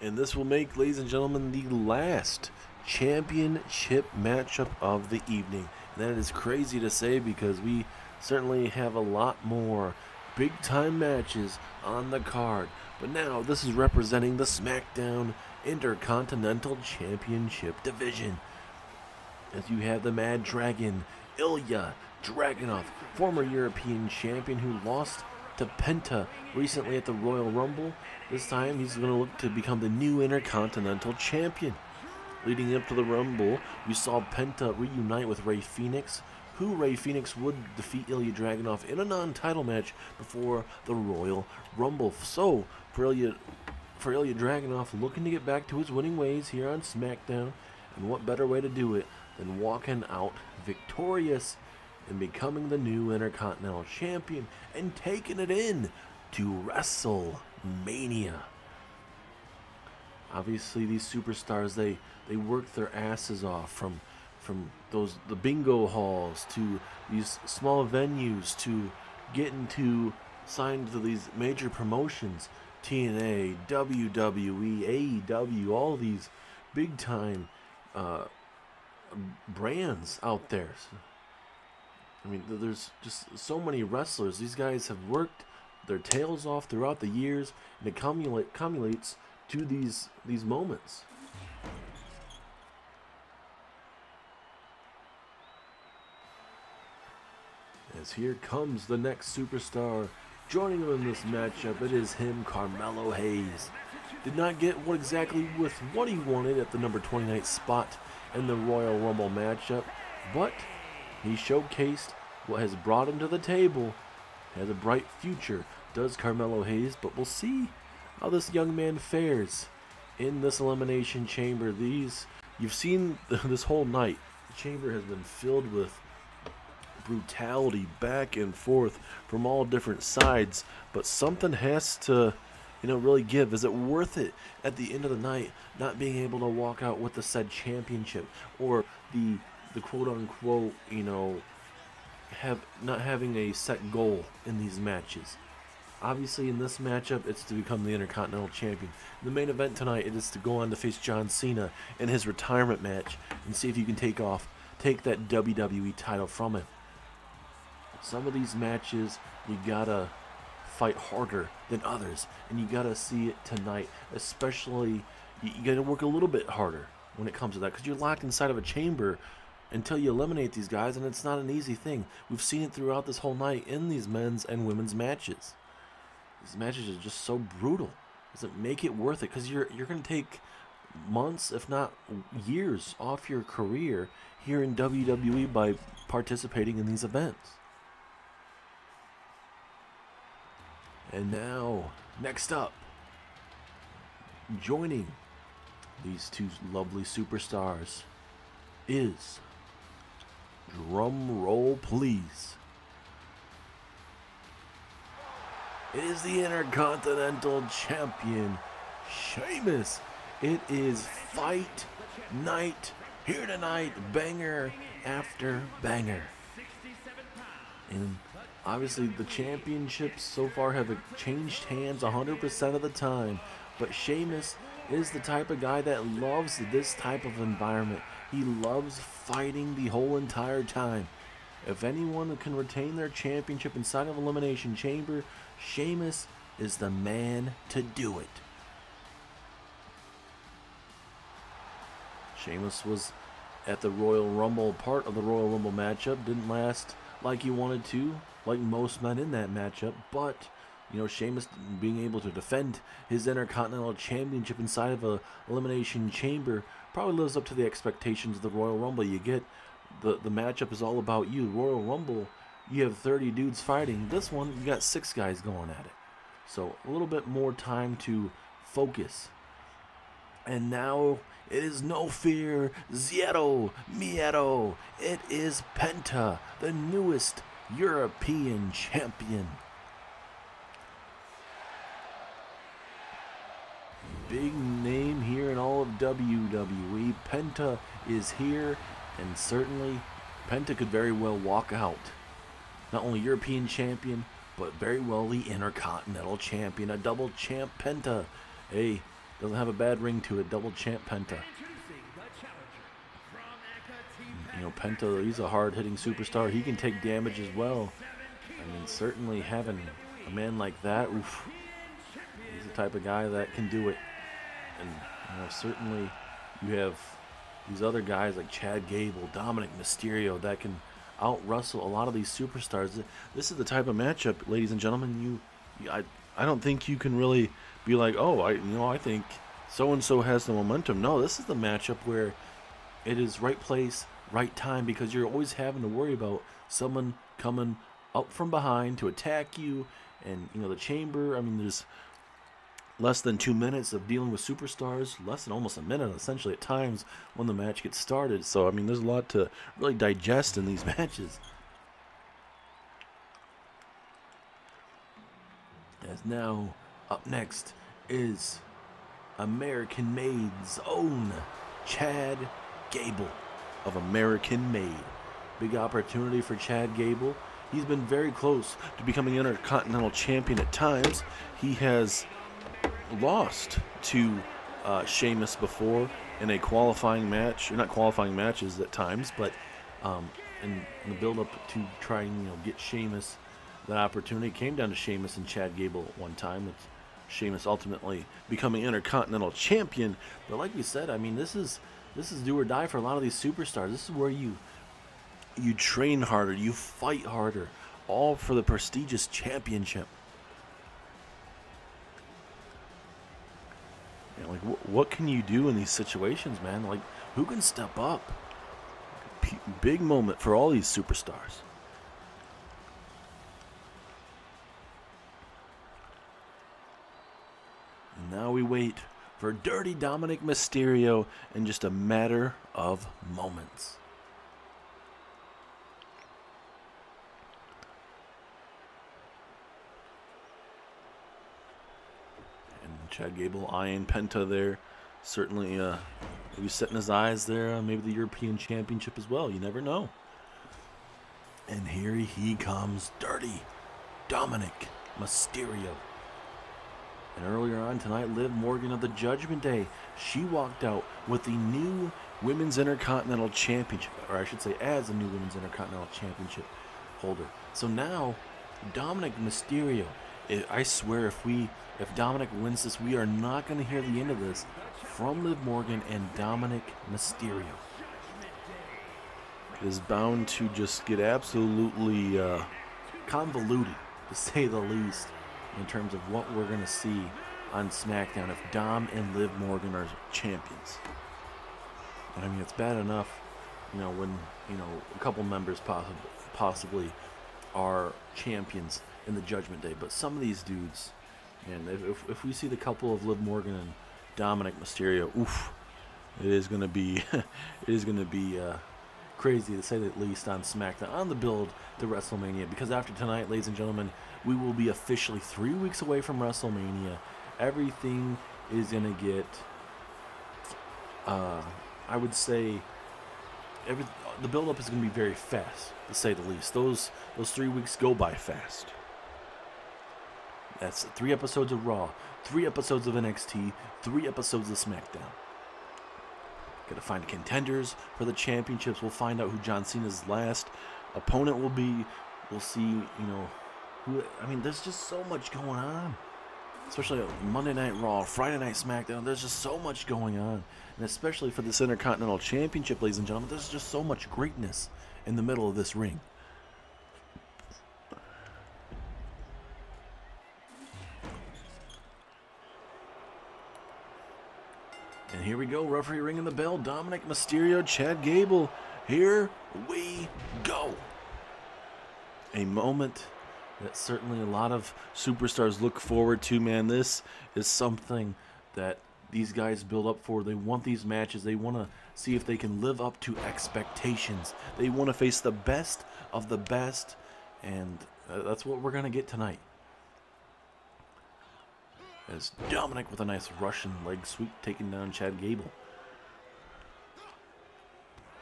And this will make, ladies and gentlemen, the last championship matchup of the evening. And that is crazy to say because we certainly have a lot more big-time matches on the card. But now this is representing the SmackDown Intercontinental Championship division. As you have the Mad Dragon, Ilya Dragunov, former European champion who lost to Penta recently at the Royal Rumble. This time he's going to look to become the new Intercontinental Champion. Leading up to the Rumble, we saw Penta reunite with Rey Fenix, who Rey Fenix would defeat Ilya Dragunov in a non-title match before the Royal Rumble. So, for Ilya Dragunov looking to get back to his winning ways here on SmackDown, and what better way to do it than walking out victorious and becoming the new Intercontinental Champion and taking it in to Wrestlemania. Obviously, these superstars, they work their asses off from the bingo halls to these small venues to getting to signed to these major promotions, TNA, WWE, AEW, all these big time brands out there. I mean, there's just so many wrestlers. These guys have worked their tails off throughout the years, and it accumulates to these moments. As here comes the next superstar. Joining him in this matchup, it is him, Carmelo Hayes. Did not get exactly what he wanted at the number 29 spot in the Royal Rumble matchup, but he showcased what has brought him to the table. Has a bright future, does Carmelo Hayes, but we'll see how this young man fares in this Elimination Chamber. You've seen this whole night. The chamber has been filled with brutality back and forth from all different sides, but something has to really give. Is it worth it at the end of the night not being able to walk out with the said championship, or the quote unquote not having a set goal in these matches? Obviously in this matchup it's to become the Intercontinental Champion. In the main event tonight, it is to go on to face John Cena in his retirement match and see if you can take that WWE title from him. Some of these matches you gotta fight harder than others, and you gotta see it tonight. Especially, you gotta work a little bit harder when it comes to that, because you're locked inside of a chamber until you eliminate these guys, and it's not an easy thing. We've seen it throughout this whole night in these men's and women's matches. These matches are just so brutal. Does it make it worth it? Because you're gonna take months, if not years, off your career here in WWE by participating in these events. And now, next up, joining these two lovely superstars is, drum roll please, it is the Intercontinental Champion, Sheamus. It is fight night here tonight, banger after banger. And obviously the championships so far have changed hands 100% of the time, but Sheamus is the type of guy that loves this type of environment. He loves fighting the whole entire time. If anyone can retain their championship inside of Elimination Chamber, Sheamus is the man to do it. Sheamus was at the Royal Rumble, part of the Royal Rumble matchup. Didn't last like he wanted to, like most men in that matchup. But, you know, Sheamus being able to defend his Intercontinental Championship inside of a Elimination Chamber probably lives up to the expectations of the Royal Rumble. You get the matchup is all about you. Royal Rumble, you have 30 dudes fighting. This one, you got 6 guys going at it. So a little bit more time to focus. And now it is no fear, zero miedo. It is Penta, the newest European champion. Big name here in all of WWE. Penta is here, and certainly Penta could very well walk out. Not only European champion, but very well the Intercontinental champion. A double champ Penta. Hey, doesn't have a bad ring to it. Double champ Penta. You know, Penta, he's a hard-hitting superstar. He can take damage as well. I mean, certainly having a man like that, oof, he's the type of guy that can do it. And, you know, certainly you have these other guys like Chad Gable, Dominic Mysterio that can out-wrestle a lot of these superstars. This is the type of matchup, ladies and gentlemen, I don't think you can really be like, oh, I think so-and-so has the momentum. No, this is the matchup where it is right place, right time, because you're always having to worry about someone coming up from behind to attack you. And, you know, the chamber, I mean, there's less than 2 minutes of dealing with superstars, less than almost a minute, essentially, at times when the match gets started. So, I mean, there's a lot to really digest in these matches. As now, up next is American Made's own Chad Gable of American Made. Big opportunity for Chad Gable. He's been very close to becoming Intercontinental Champion at times. He has lost to Sheamus before in a qualifying match, or not qualifying matches at times, but in the build-up to try and get Sheamus that opportunity. It came down to Sheamus and Chad Gable at one time, with Sheamus ultimately becoming Intercontinental Champion. But like we said, I mean, this is do or die for a lot of these superstars. This is where you train harder, you fight harder, all for the prestigious championship. You know, like, what can you do in these situations, man? Like, who can step up? Big moment for all these superstars. And now we wait for Dirty Dominic Mysterio in just a matter of moments. Chad Gable eyeing Penta there. Certainly maybe setting his eyes there on maybe the European Championship as well. You never know. And here he comes, Dirty Dominic Mysterio. And earlier on tonight, Liv Morgan of the Judgment Day, she walked out with the new Women's Intercontinental Championship, or I should say as a new Women's Intercontinental Championship holder. So now, Dominic Mysterio, I swear if Dominic wins this, we are not going to hear the end of this from Liv Morgan and Dominic Mysterio. It is bound to just get absolutely convoluted, to say the least, in terms of what we're going to see on SmackDown if Dom and Liv Morgan are champions. I mean, it's bad enough, when, a couple members possibly are champions in the Judgment Day, but some of these dudes, and if we see the couple of Liv Morgan and Dominic Mysterio, oof, it is going to be crazy to say the least on SmackDown, on the build to WrestleMania, because after tonight, ladies and gentlemen, we will be officially 3 weeks away from WrestleMania. Everything is going to get, I would say, the build-up is going to be very fast, to say the least. Those 3 weeks go by fast. That's 3 episodes of Raw, 3 episodes of NXT, 3 episodes of SmackDown. Got to find contenders for the championships. We'll find out who John Cena's last opponent will be. We'll see, you know, who. I mean, there's just so much going on. Especially Monday Night Raw, Friday Night SmackDown. There's just so much going on. And especially for this Intercontinental Championship, ladies and gentlemen, there's just so much greatness in the middle of this ring. And here we go, referee ringing the bell. Dominic Mysterio, Chad Gable. Here we go. A moment that certainly a lot of superstars look forward to, man. This is something that these guys build up for. They want these matches. They want to see if they can live up to expectations. They want to face the best of the best, and that's what we're going to get tonight. As Dominic with a nice Russian leg sweep taking down Chad Gable.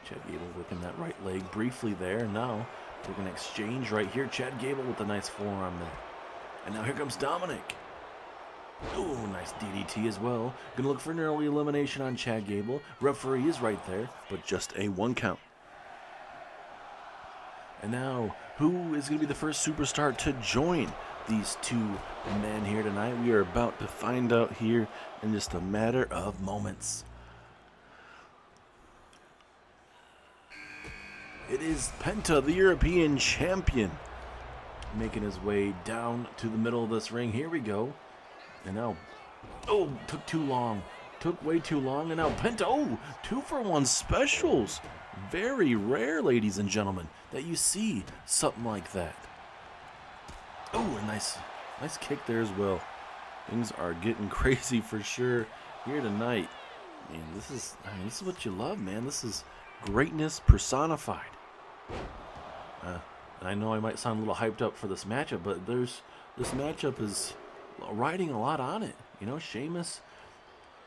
Chad Gable working that right leg briefly there. Now we're going to exchange right here. Chad Gable with a nice forearm there. And now here comes Dominic. Ooh, nice DDT as well. Going to look for an early elimination on Chad Gable. Referee is right there, but just a 1 count. And now, who is going to be the first superstar to join these 2 men here tonight? We are about to find out here in just a matter of moments. It is Penta, the European champion, making his way down to the middle of this ring. Here we go. And now, oh, took too long. Took way too long. And now Penta, oh, 2-for-1 specials. Very rare, ladies and gentlemen, that you see something like that. Oh, a nice kick there as well. Things are getting crazy for sure here tonight. Man, this is what you love, man. This is greatness personified. I know I might sound a little hyped up for this matchup, but this matchup is riding a lot on it. You know, Sheamus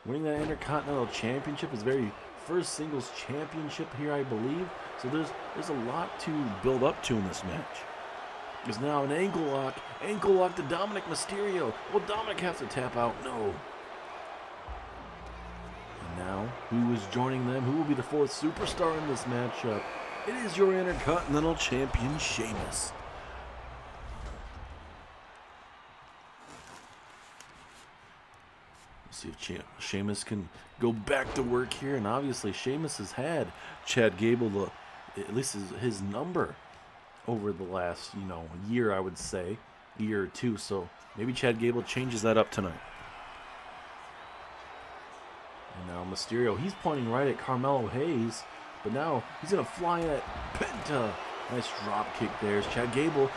winning that Intercontinental Championship, his very first singles championship here, I believe. So there's a lot to build up to in this match. There's now an ankle lock to Dominic Mysterio. Will Dominic have to tap out? No. And now, who is joining them? Who will be the 4th superstar in this matchup? It is your Intercontinental Champion, Sheamus. Let's see if Sheamus can go back to work here. And obviously, Sheamus has had Chad Gable, at least his number, over the last, year, I would say, year or 2. So maybe Chad Gable changes that up tonight. And now Mysterio, he's pointing right at Carmelo Hayes, but now he's going to fly at Penta. Nice drop kick there. It's Chad Gable.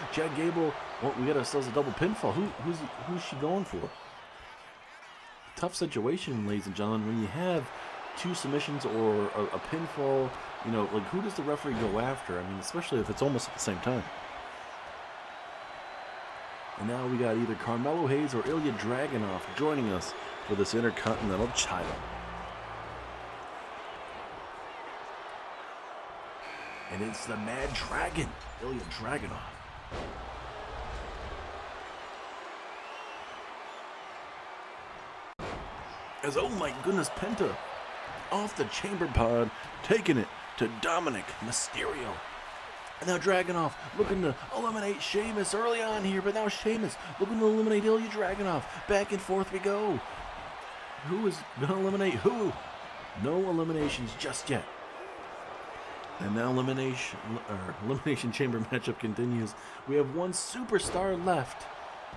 Well, we got ourselves a double pinfall. Who's she going for? Tough situation, ladies and gentlemen, when you have 2 submissions or a pinfall. Like, who does the referee go after? I mean, especially if it's almost at the same time. And now we got either Carmelo Hayes or Ilya Dragunov joining us for this Intercontinental title. And it's the Mad Dragon, Ilya Dragunov. As, oh my goodness, Penta off the chamber pod, taking it to Dominic Mysterio. And now Dragunov looking to eliminate Sheamus early on here, but now Sheamus looking to eliminate Ilya Dragunov. Back and forth we go. Who is going to eliminate who? No eliminations just yet. And now Elimination Chamber matchup continues. We have 1 superstar left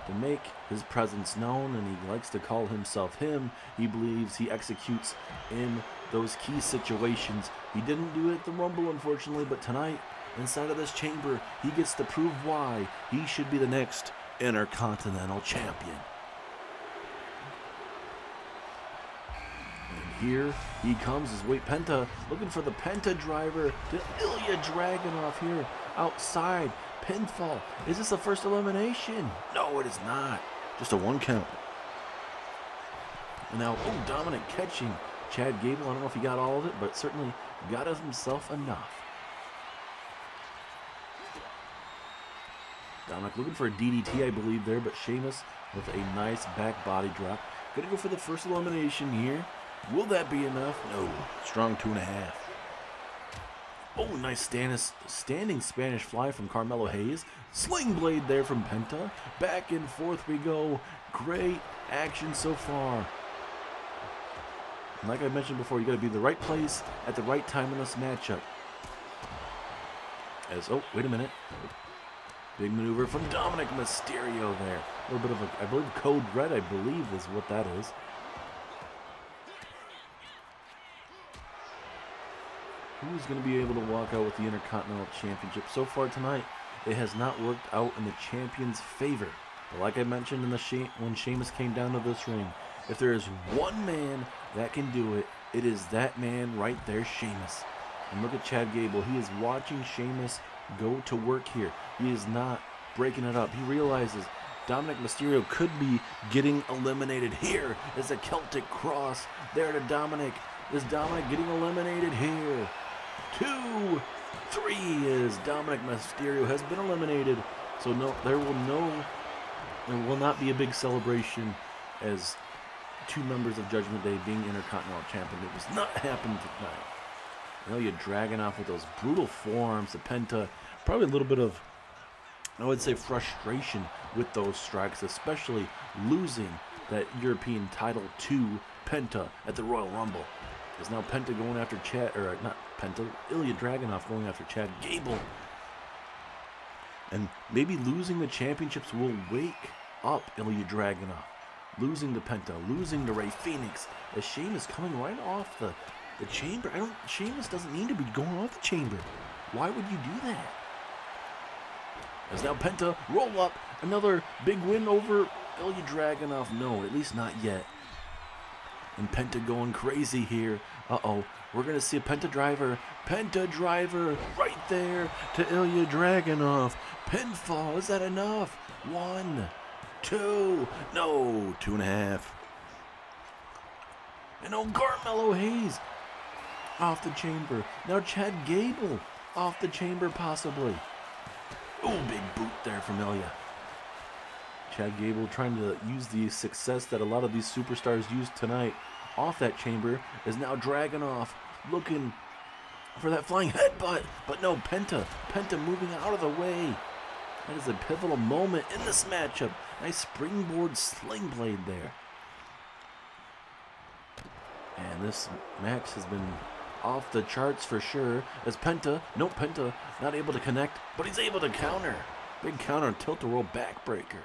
to make his presence known, and he likes to call himself him. He believes he executes in those key situations. He didn't do it at the Rumble, unfortunately, but tonight, inside of this chamber, he gets to prove why he should be the next Intercontinental Champion. And here he comes as Penta looking for the Penta driver to Ilya Dragunov here outside. Pinfall. Is this the first elimination? No, it is not. Just a 1 count. And now, Dominic catching Chad Gable. I don't know if he got all of it, but certainly got himself enough. Dominic looking for a DDT, I believe, there, but Sheamus with a nice back body drop. Gonna go for the first elimination here. Will that be enough? No. Strong 2.5. Oh, nice standing Spanish fly from Carmelo Hayes. Sling blade there from Penta. Back and forth we go. Great action so far. And like I mentioned before, you got to be in the right place at the right time in this matchup. Oh, wait a minute. Big maneuver from Dominic Mysterio there. A little bit of a, I believe, code red, I believe is what that is. Who's going to be able to walk out with the Intercontinental Championship? So far tonight, it has not worked out in the champion's favor. But like I mentioned in the when Sheamus came down to this ring, if there is one man that can do it, it is that man right there, Sheamus. And look at Chad Gable. He is watching Sheamus go to work here. He is not breaking it up. He realizes Dominic Mysterio could be getting eliminated. Here is a Celtic Cross. There to Dominic. Is Dominic getting eliminated here? 2, 3 is Dominic Mysterio has been eliminated. So no, there will not be a big celebration as two members of Judgment Day being Intercontinental Champion. It was not happening tonight. Ilya Dragunov with those brutal forearms. The Penta, probably a little bit of, I would say, frustration with those strikes, especially losing that European title to Penta at the Royal Rumble. Is now Penta going after Ilya Dragunov going after Chad Gable. And maybe losing the championships will wake up Ilya Dragunov. Losing to Penta, losing to Rey Fenix. As Sheamus coming right off the chamber. Sheamus doesn't need to be going off the chamber. Why would you do that? As now Penta roll up. Another big win over Ilya Dragunov. No, at least not yet. And Penta going crazy here. Uh-oh. We're going to see a Penta driver. Penta driver right there to Ilya Dragunov. Pinfall. Is that enough? 1, 2. No. 2.5. And oh, Carmelo Hayes off the chamber. Now Chad Gable off the chamber possibly. Oh, big boot there from Ilya. Chad Gable trying to use the success that a lot of these superstars used tonight off that chamber is now Dragunov looking for that flying headbutt. But no, Penta moving out of the way. That is a pivotal moment in this matchup. Nice springboard sling blade there. And this match has been off the charts for sure. As Penta not able to connect, but he's able to counter. Big counter, tilt-a-roll backbreaker.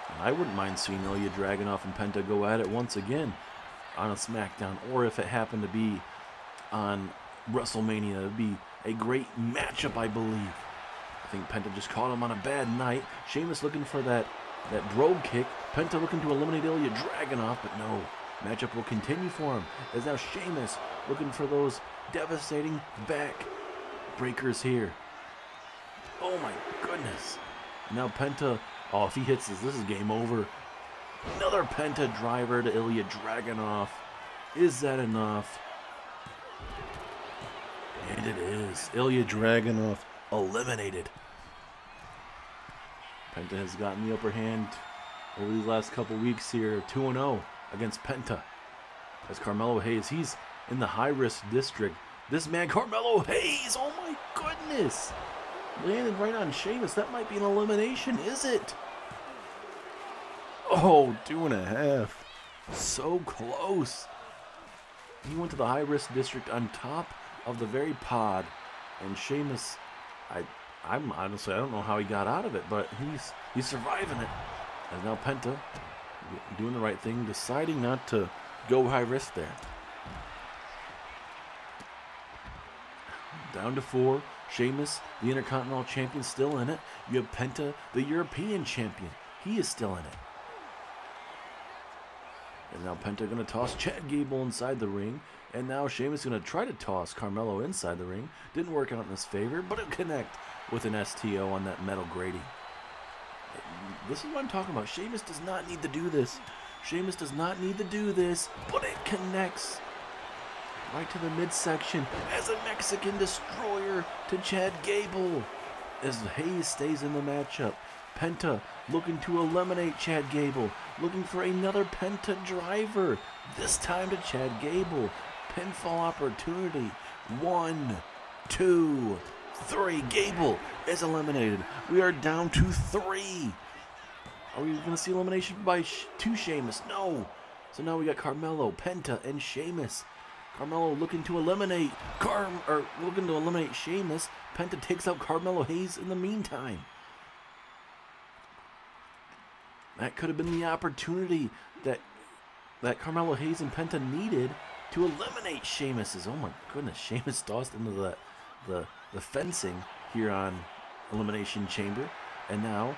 And I wouldn't mind seeing Ilya Dragunov and Penta go at it once again on a SmackDown, or if it happened to be on WrestleMania, it would be a great matchup, I believe. I think Penta just caught him on a bad night. Sheamus looking for that brogue kick. Penta looking to eliminate Ilya Dragunov, but no. Matchup will continue for him. As now Sheamus looking for those devastating back breakers here. Oh my goodness. Now Penta, oh, if he hits this is game over. Another Penta driver to Ilya Dragunov. Is that enough? And it is. Ilya Dragunov eliminated. Penta has gotten the upper hand over these last couple weeks here. 2-0 against Penta. As Carmelo Hayes, he's in the high-risk district. This man, Carmelo Hayes, oh my goodness. Landed right on Sheamus. That might be an elimination, is it? Oh, 2.5. So close. He went to the high-risk district on top of the very pod. And Sheamus, I'm honestly, I don't know how he got out of it, but he's surviving it. And now Penta doing the right thing, deciding not to go high risk there. Down to 4. Sheamus, the Intercontinental Champion, still in it. You have Penta, the European Champion. He is still in it. And now Penta going to toss Chad Gable inside the ring. And now Sheamus going to try to toss Carmelo inside the ring. Didn't work out in his favor, but it'll connect with an STO on that metal grating. This is what I'm talking about. Sheamus does not need to do this. Sheamus does not need to do this, but it connects. right to the midsection as a Mexican destroyer to Chad Gable. As Hayes stays in the matchup, Penta looking to eliminate Chad Gable, looking for another Penta driver, this time to Chad Gable. Pinfall opportunity. 1, 2, 3. Gable is eliminated. We are down to 3. Are we going to see elimination by to Sheamus? No. So now we got Carmelo, Penta, and Sheamus. Carmelo looking to eliminate Sheamus. Penta takes out Carmelo Hayes in the meantime. That could have been the opportunity that Carmelo Hayes and Penta needed to eliminate Sheamus. Oh my goodness, Sheamus tossed into the fencing here on Elimination Chamber. And now,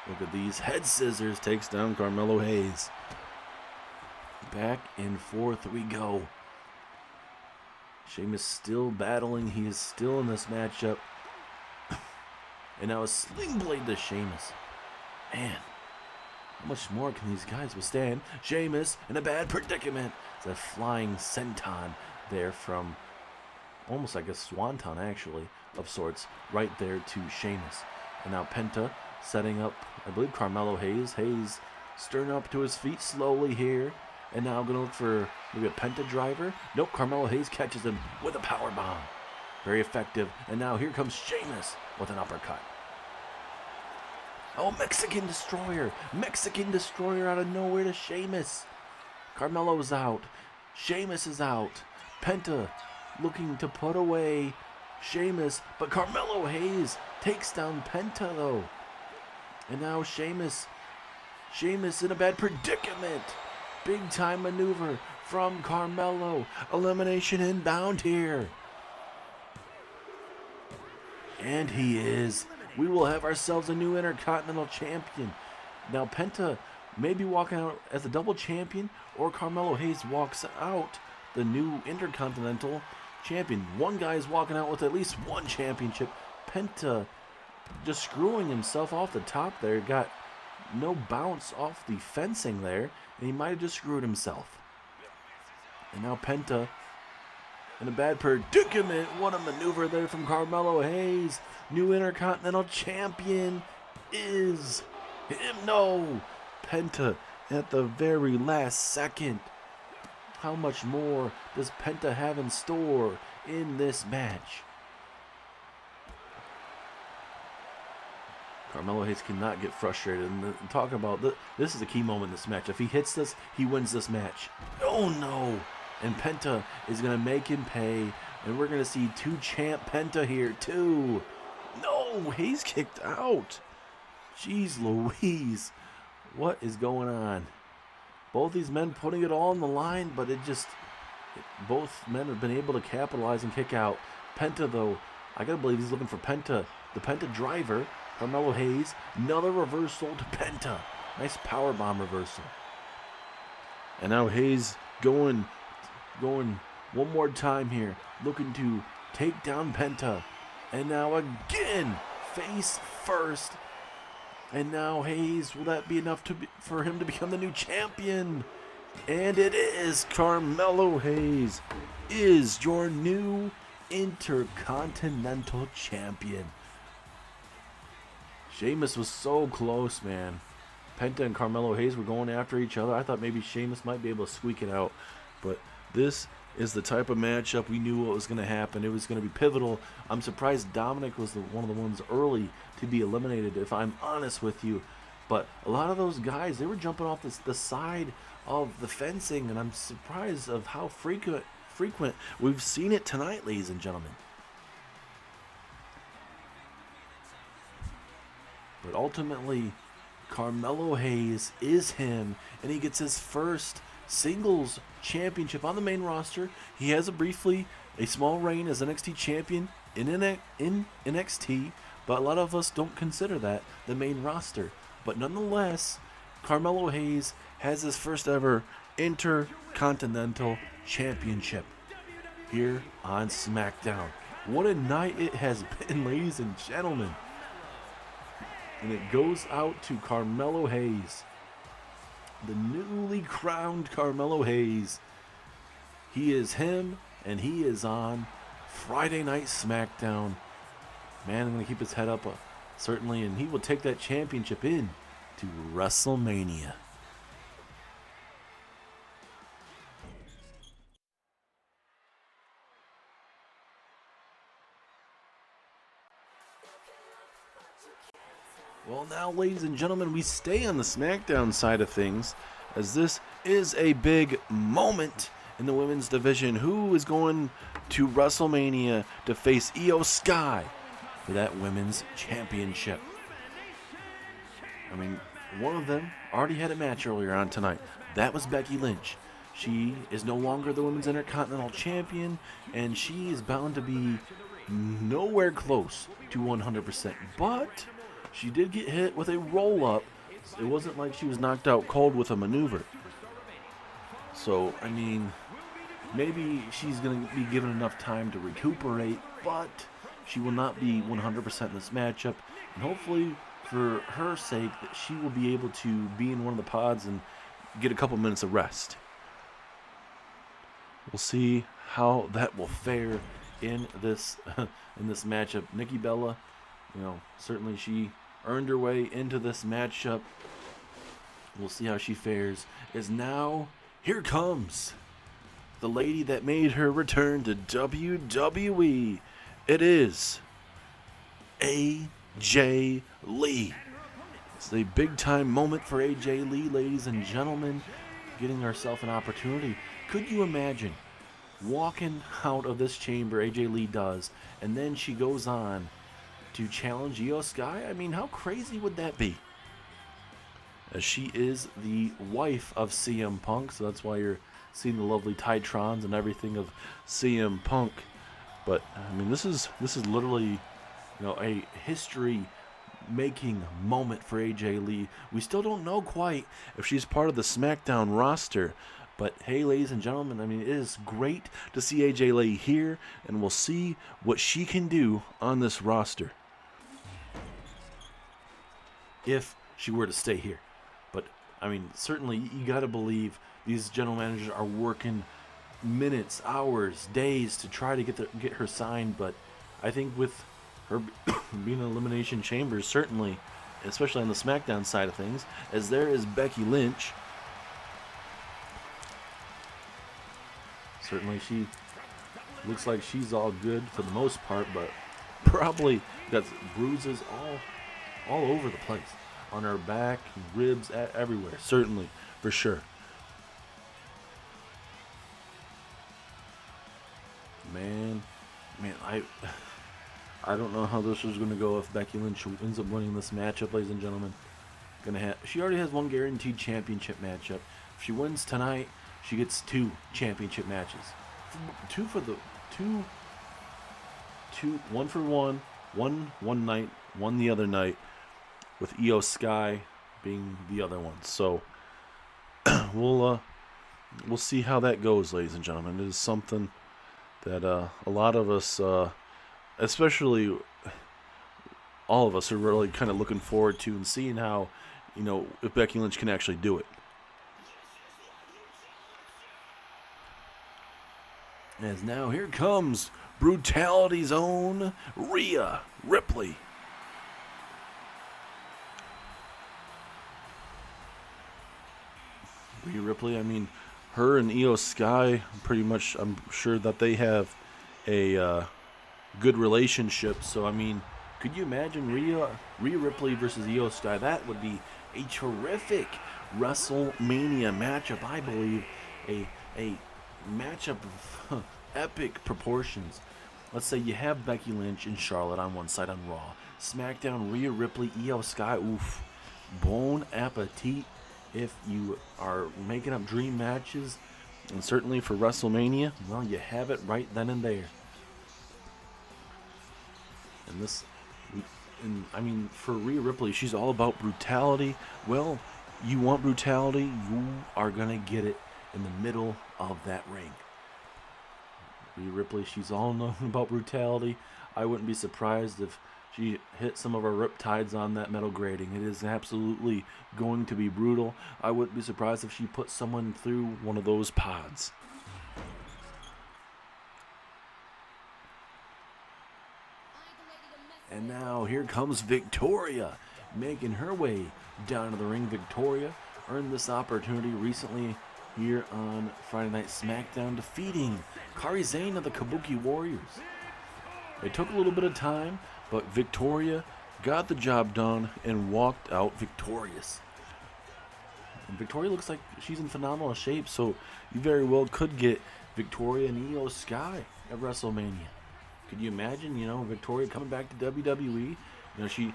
look at these head scissors, takes down Carmelo Hayes. Back and forth we go. Sheamus still battling. He is still in this matchup. And now a sling blade to Sheamus. Man, how much more can these guys withstand? Sheamus in a bad predicament. It's a flying senton there from almost like a swanton, actually, of sorts, right there to Sheamus. And now Penta setting up, I believe, Carmelo Hayes. Hayes stirring up to his feet slowly here. And now going to look for maybe a Penta driver. Nope, Carmelo Hayes catches him with a power bomb. Very effective. And now here comes Sheamus with an uppercut. Oh, Mexican Destroyer. Mexican Destroyer out of nowhere to Sheamus. Carmelo's out. Sheamus is out. Penta looking to put away Sheamus. But Carmelo Hayes takes down Penta, though. And now Sheamus in a bad predicament. Big time maneuver from Carmelo. Elimination inbound here. And he is. We will have ourselves a new Intercontinental Champion. Now Penta may be walking out as a double champion, or Carmelo Hayes walks out the new Intercontinental Champion. One guy is walking out with at least one championship. Penta just screwing himself off the top there. Got no bounce off the fencing there, and he might have just screwed himself. And now Penta in a bad predicament. What a maneuver there from Carmelo Hayes. New Intercontinental Champion is him. No, Penta at the very last second. How much more does Penta have in store in this match? Carmelo Hayes cannot get frustrated. And talk about this is a key moment in this match. If he hits this, he wins this match. Oh no! And Penta is going to make him pay. And we're going to see two-champ Penta here too. No! Hayes kicked out. Jeez Louise. What is going on? Both these men putting it all on the line, but both men have been able to capitalize and kick out. Penta, though, I got to believe he's looking for Penta, the Penta driver. Carmelo Hayes, another reversal to Penta. Nice powerbomb reversal. And now Hayes going one more time here, looking to take down Penta. And now again, face first. And now Hayes, will that be enough for him to become the new champion? And it is. Carmelo Hayes is your new Intercontinental Champion. Sheamus was so close, man. Penta and Carmelo Hayes were going after each other. I thought maybe Sheamus might be able to squeak it out. But this is the type of matchup we knew what was going to happen. It was going to be pivotal. I'm surprised Dominic was one of the ones early to be eliminated, if I'm honest with you. But a lot of those guys, they were jumping off the side of the fencing, and I'm surprised of how frequent we've seen it tonight, ladies and gentlemen. But ultimately, Carmelo Hayes is him, and he gets his first singles championship on the main roster. He has a small reign as NXT champion in NXT, but a lot of us don't consider that the main roster. But nonetheless, Carmelo Hayes has his first ever Intercontinental Championship here on SmackDown. What a night it has been, ladies and gentlemen. And it goes out to Carmelo Hayes, the newly crowned Carmelo Hayes. He is him, and he is on Friday Night SmackDown. Man, I'm going to keep his head up, certainly, and he will take that championship in to WrestleMania. Well, now, ladies and gentlemen, we stay on the SmackDown side of things, as this is a big moment in the women's division. Who is going to WrestleMania to face Io Sky for that women's championship? I mean, one of them already had a match earlier on tonight. That was Becky Lynch. She is no longer the Women's Intercontinental Champion, and she is bound to be nowhere close to 100%. But she did get hit with a roll-up. It wasn't like she was knocked out cold with a maneuver. So, I mean, maybe she's going to be given enough time to recuperate, but she will not be 100% in this matchup. And hopefully, for her sake, that she will be able to be in one of the pods and get a couple minutes of rest. We'll see how that will fare in this matchup. Nikki Bella, certainly she earned her way into this matchup. We'll see how she fares. As now, here comes the lady that made her return to WWE. It is AJ Lee. It's a big-time moment for AJ Lee, ladies and gentlemen, getting herself an opportunity. Could you imagine walking out of this chamber, AJ Lee does, and then she goes on to challenge Io Sky? I mean, how crazy would that be? As she is the wife of CM Punk, so that's why you're seeing the lovely Titrons and everything of CM Punk. But I mean, this is literally, a history-making moment for AJ Lee. We still don't know quite if she's part of the SmackDown roster, but hey, ladies and gentlemen, I mean, it is great to see AJ Lee here, and we'll see what she can do on this roster if she were to stay here. But I mean, certainly you got to believe these general managers are working minutes, hours, days to try to get her signed. But I think with her being an Elimination Chamber, certainly, especially on the SmackDown side of things, as there is Becky Lynch. Certainly she looks like she's all good for the most part, but probably got bruises all over the place. On her back, ribs, everywhere. Certainly, for sure. Man, I don't know how this is going to go if Becky Lynch ends up winning this matchup, ladies and gentlemen. She already has one guaranteed championship matchup. If she wins tonight, she gets 2 championship matches. One for one night, one the other night, with Io Sky being the other one. So we'll see how that goes, ladies and gentlemen. It is something that a lot of us, especially all of us, are really kind of looking forward to and seeing how, if Becky Lynch can actually do it. As now here comes Brutality's own Rhea Ripley. Rhea Ripley, I mean, her and Io Sky, pretty much, I'm sure that they have a good relationship. So, I mean, could you imagine Rhea Ripley versus Io Sky? That would be a terrific WrestleMania matchup, I believe. A matchup of epic proportions. Let's say you have Becky Lynch and Charlotte on one side on Raw. SmackDown, Rhea Ripley, Io Sky. Oof. Bon appetit if you are making up dream matches. And certainly for WrestleMania, well, you have it right then and there. And I mean, for Rhea Ripley, she's all about brutality. Well, you want brutality, you are going to get it in the middle of that ring. Rhea Ripley, she's all known about brutality. I wouldn't be surprised if she hit some of our riptides on that metal grating. It is absolutely going to be brutal. I wouldn't be surprised if she put someone through one of those pods. And now here comes Victoria, making her way down to the ring. Victoria earned this opportunity recently here on Friday Night SmackDown, defeating Kairi Sane of the Kabuki Warriors. It took a little bit of time, but Victoria got the job done and walked out victorious. And Victoria looks like she's in phenomenal shape, so you very well could get Victoria and Io Sky at WrestleMania. Could you imagine, Victoria coming back to WWE? She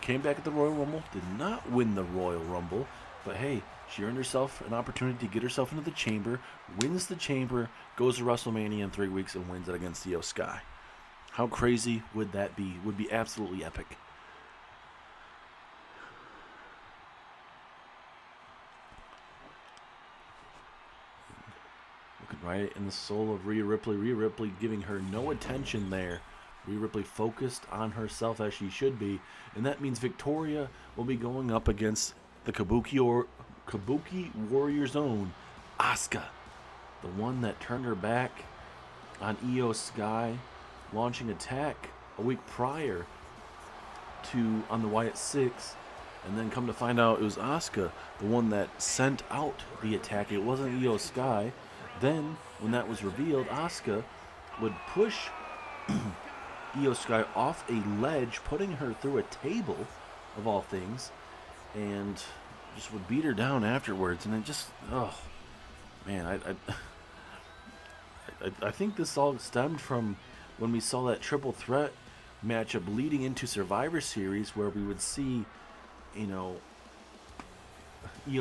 came back at the Royal Rumble, did not win the Royal Rumble, but hey, she earned herself an opportunity to get herself into the Chamber, wins the Chamber, goes to WrestleMania in 3 weeks and wins it against Io Sky. How crazy would that be? Would be absolutely epic. Looking right in the soul of Rhea Ripley. Rhea Ripley giving her no attention there. Rhea Ripley focused on herself as she should be. And that means Victoria will be going up against the Kabuki Warriors' own Asuka. The one that turned her back on Io Sky, launching attack a week prior to on the Wyatt 6. And then come to find out it was Asuka, the one that sent out the attack. It wasn't Io Sky. Then, when that was revealed, Asuka would push Io Sky off a ledge, putting her through a table, of all things, and just would beat her down afterwards. And it just, oh, man, I think this all stemmed from when we saw that triple threat matchup leading into Survivor Series, where we would see, Io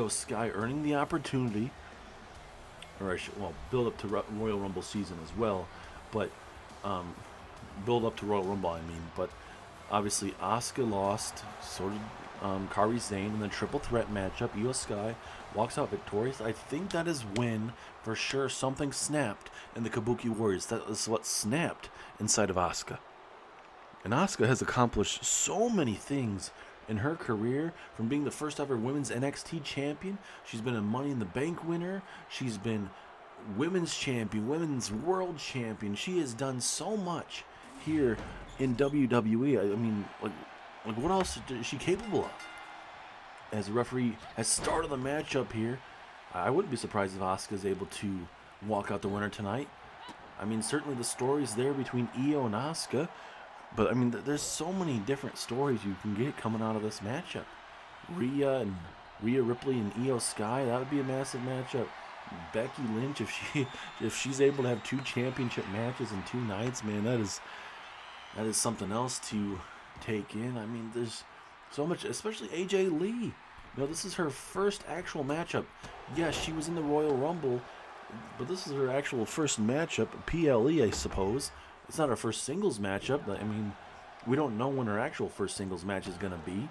Sky earning the opportunity, or build up to Royal Rumble season as well, but build up to Royal Rumble, but obviously Asuka lost, so did Kairi Sane in the triple threat matchup. Io Sky walks out victorious. I think that is when, for sure, something snapped in the Kabuki Warriors. That is what snapped inside of Asuka. And Asuka has accomplished so many things in her career, from being the first ever women's NXT champion. She's been a Money in the Bank winner. She's been women's champion, women's world champion. She has done so much here in WWE. What else is she capable of? As a referee has started the matchup here, I wouldn't be surprised if Asuka is able to walk out the winner tonight. Certainly the stories there between Io and Asuka, but there's so many different stories you can get coming out of this matchup. Rhea Ripley and Io Sky, that would be a massive matchup. Becky Lynch, if she's able to have 2 championship matches in 2 nights, man, that is something else to take in. There's so much, especially AJ Lee. This is her first actual matchup. Yes, she was in the Royal Rumble, but this is her actual first matchup, PLE, I suppose. It's not her first singles matchup. We don't know when her actual first singles match is going to be.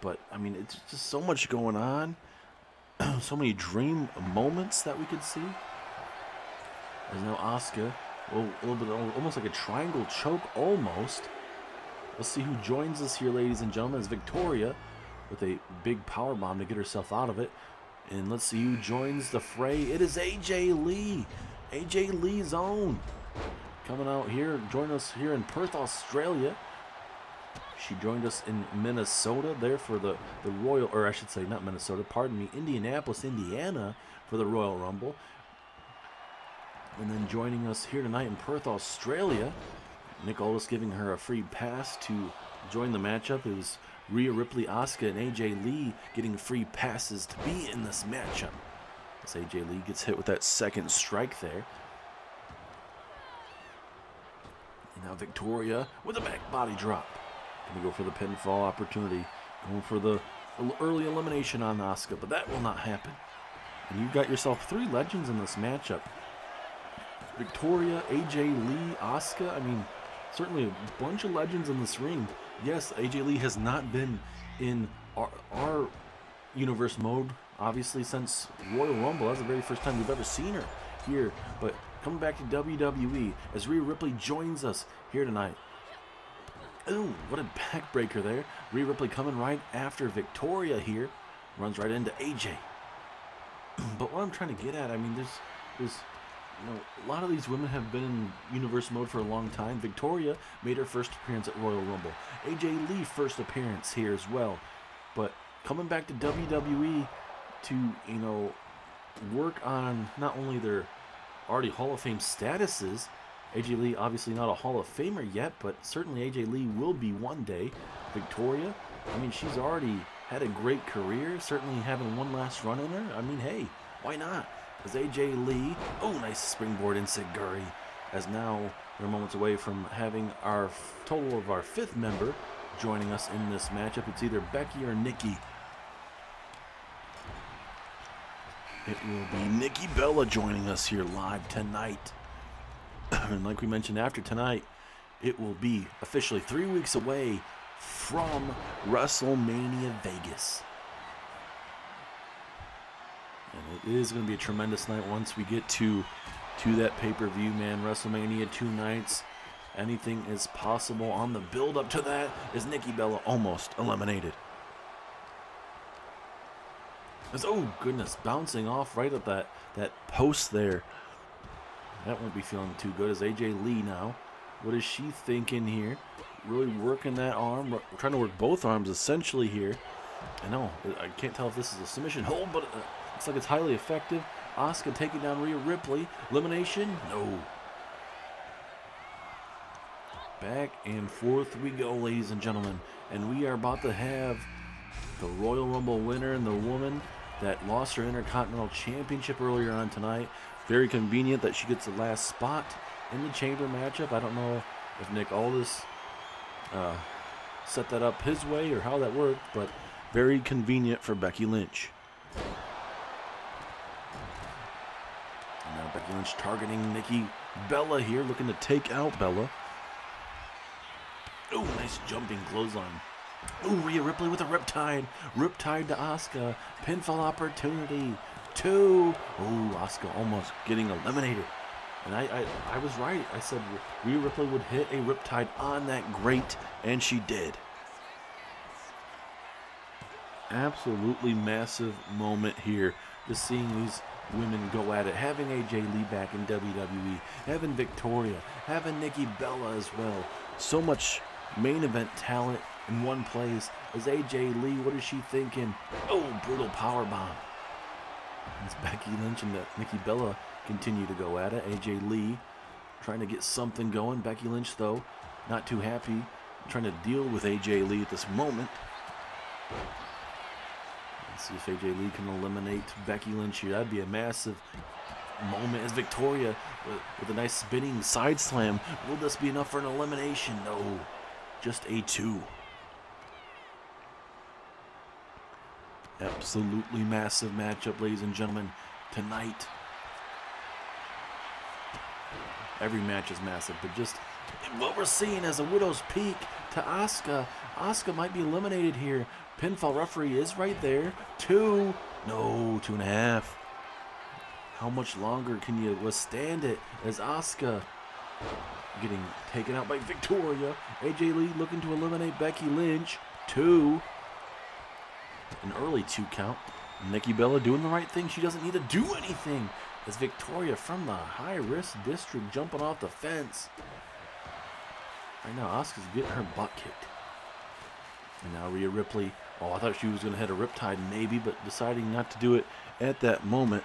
But, it's just so much going on. So many dream moments that we could see. There's now Asuka. A little bit, almost like a triangle choke, almost. Let's see who joins us here, ladies and gentlemen. It's Victoria with a big powerbomb to get herself out of it. And let's see who joins the fray. It is AJ Lee. AJ Lee's own. Coming out here, joining us here in Perth, Australia. She joined us in Minnesota there for the Royal, or I should say not Minnesota, pardon me, Indianapolis, Indiana for the Royal Rumble. And then joining us here tonight in Perth, Australia, Nick Aldis giving her a free pass to join the matchup. It was Rhea Ripley, Asuka, and AJ Lee getting free passes to be in this matchup. As AJ Lee gets hit with that second strike there. And now Victoria with a back body drop. Gonna go for the pinfall opportunity. Going for the early elimination on Asuka, but that will not happen. And you've got yourself 3 legends in this matchup. Victoria, AJ Lee, Asuka. Certainly a bunch of legends in this ring. Yes, AJ Lee has not been in our universe mode, obviously, since Royal Rumble. That's the very first time we've ever seen her here. But coming back to WWE as Rhea Ripley joins us here tonight. Ooh, what a backbreaker there. Rhea Ripley coming right after Victoria here. Runs right into AJ. But what I'm trying to get at, there's a lot of these women have been in universe mode for a long time. Victoria made her first appearance at Royal Rumble. AJ Lee first appearance here as well. But coming back to WWE to, work on not only their already Hall of Fame statuses. AJ Lee obviously not a Hall of Famer yet, but certainly AJ Lee will be one day. Victoria, she's already had a great career, certainly having one last run in her. Hey, why not? As AJ Lee, nice springboard enziguri, as now we're moments away from having our total of our 5th member joining us in this matchup. It's either Becky or Nikki. It will be Nikki Bella joining us here live tonight. And like we mentioned, after tonight, it will be officially 3 weeks away from WrestleMania Vegas. And it is going to be a tremendous night once we get to that pay-per-view, man. WrestleMania 2 nights. Anything is possible. On the build-up to that is Nikki Bella almost eliminated. Oh, goodness. Bouncing off right at that post there. That won't be feeling too good as AJ Lee now. What is she thinking here? Really working that arm. We're trying to work both arms essentially here. I can't tell if this is a submission hold, but looks like it's highly effective. Asuka taking down Rhea Ripley. Elimination? No. Back and forth we go, ladies and gentlemen. And we are about to have the Royal Rumble winner and the woman that lost her Intercontinental Championship earlier on tonight. Very convenient that she gets the last spot in the Chamber matchup. I don't know if Nick Aldis set that up his way or how that worked, but very convenient for Becky Lynch. And now Becky Lynch targeting Nikki Bella here, looking to take out Bella. Oh, nice jumping clothesline. Oh, Rhea Ripley with a riptide. Riptide to Asuka. Pinfall opportunity. 2. Oh, Asuka almost getting eliminated. And I was right. I said Rhea Ripley would hit a riptide on that grate, and she did. Absolutely massive moment here. Just seeing these women go at it. Having AJ Lee back in WWE. Having Victoria. Having Nikki Bella as well. So much main event talent in one place. As AJ Lee, what is she thinking? Oh, brutal powerbomb. As Becky Lynch and Nikki Bella continue to go at it. AJ Lee trying to get something going. Becky Lynch, though, not too happy. Trying to deal with AJ Lee at this moment. Let's see if AJ Lee can eliminate Becky Lynch here. That'd be a massive moment as Victoria with a nice spinning side slam. Will this be enough for an elimination? No. Just a 2. Absolutely massive matchup, ladies and gentlemen, tonight. Every match is massive, but just what we're seeing as a widow's peak to Asuka. Asuka might be eliminated here. Pinfall referee is right there. 2. No, 2.5. How much longer can you withstand it as Asuka getting taken out by Victoria? AJ Lee looking to eliminate Becky Lynch. 2. An early 2 count. Nikki Bella doing the right thing. She doesn't need to do anything. As Victoria from the high-risk district jumping off the fence. Right now, Asuka's getting her butt kicked. And now Rhea Ripley. Oh, I thought she was going to hit a riptide maybe, but deciding not to do it at that moment.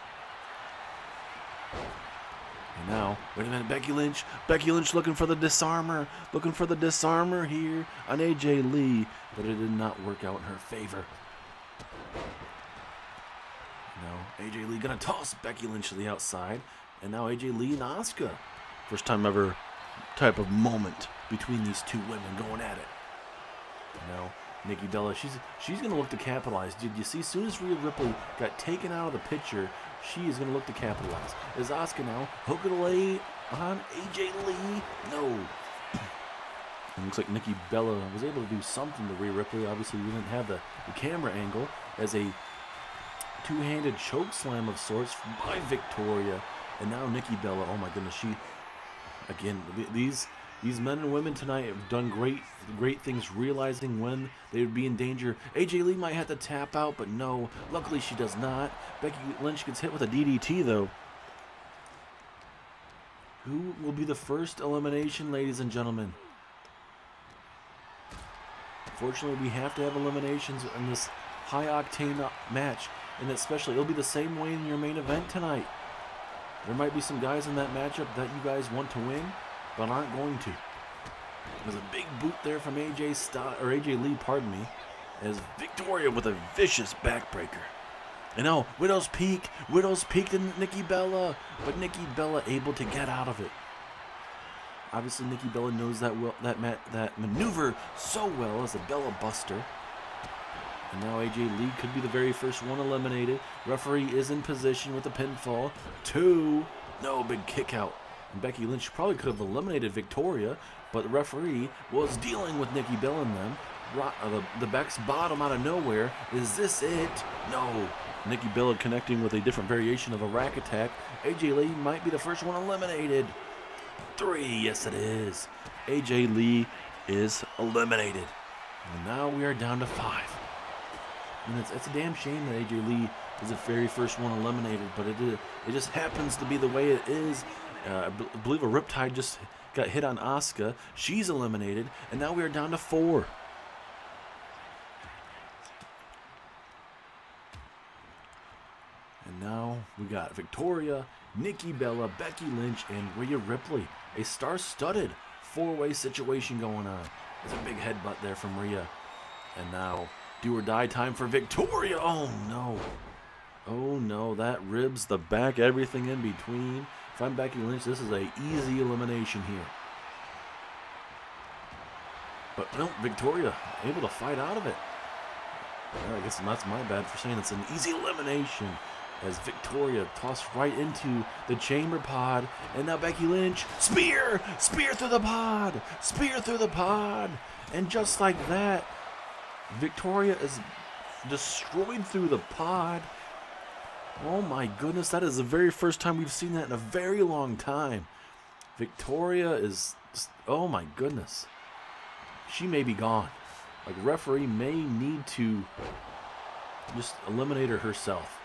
And now, wait a minute, Becky Lynch. Becky Lynch looking for the disarmer. Looking for the disarmer here on AJ Lee. But it did not work out in her favor. Now, AJ Lee going to toss Becky Lynch to the outside. And now AJ Lee and Asuka. First time ever type of moment between these two women going at it. Now, Nikki Bella, she's going to look to capitalize. Did you see, as soon as Rhea Ripley got taken out of the picture, she is going to look to capitalize. Is Asuka now hooking away on AJ Lee? No. It looks like Nikki Bella was able to do something to Rhea Ripley. Obviously, we didn't have the camera angle as a two-handed choke slam of sorts by Victoria. And now Nikki Bella, oh my goodness, she, again, these men and women tonight have done great things, realizing when they would be in danger. AJ Lee might have to tap out, but no, luckily she does not. Becky Lynch gets hit with a DDT, though. Who will be the first elimination, ladies and gentlemen? Fortunately, we have to have eliminations in this high-octane match, and especially it'll be the same way in your main event tonight. There might be some guys in that matchup that you guys want to win, but aren't going to. There's a big boot there from AJ Lee, pardon me, as Victoria with a vicious backbreaker. And now Widow's Peak to Nikki Bella, but Nikki Bella able to get out of it. Obviously, Nikki Bella knows that maneuver so well as a Bella Buster. And now AJ Lee could be the very first one eliminated. Referee is in position with the pinfall. 2. No, big kick out. And Becky Lynch probably could have eliminated Victoria, but the referee was dealing with Nikki Bella and them. The Beck's bottom out of nowhere. Is this it? No. Nikki Bella connecting with a different variation of a rack attack. AJ Lee might be the first one eliminated. 3, yes it is. AJ Lee is eliminated. And now we are down to 5. And it's a damn shame that AJ Lee is the very first one eliminated, but it just happens to be the way it is. I believe a Riptide just got hit on Asuka. She's eliminated, and now we are down to 4. And now we got Victoria, Nikki Bella, Becky Lynch, and Rhea Ripley. A star-studded 4-way situation going on. There's a big headbutt there from Rhea. And now, do or die time for Victoria. Oh no. Oh no, that ribs, the back, everything in between. If I'm Becky Lynch, this is an easy elimination here. But no, Victoria able to fight out of it. Well, I guess that's my bad for saying it's an easy elimination, as Victoria tossed right into the chamber pod. And now Becky Lynch, spear through the pod, and just like that, Victoria is destroyed through the pod. Oh my goodness, that is the very first time we've seen that in a very long time. Victoria is, oh my goodness, she may be gone. Like, referee may need to just eliminate her herself.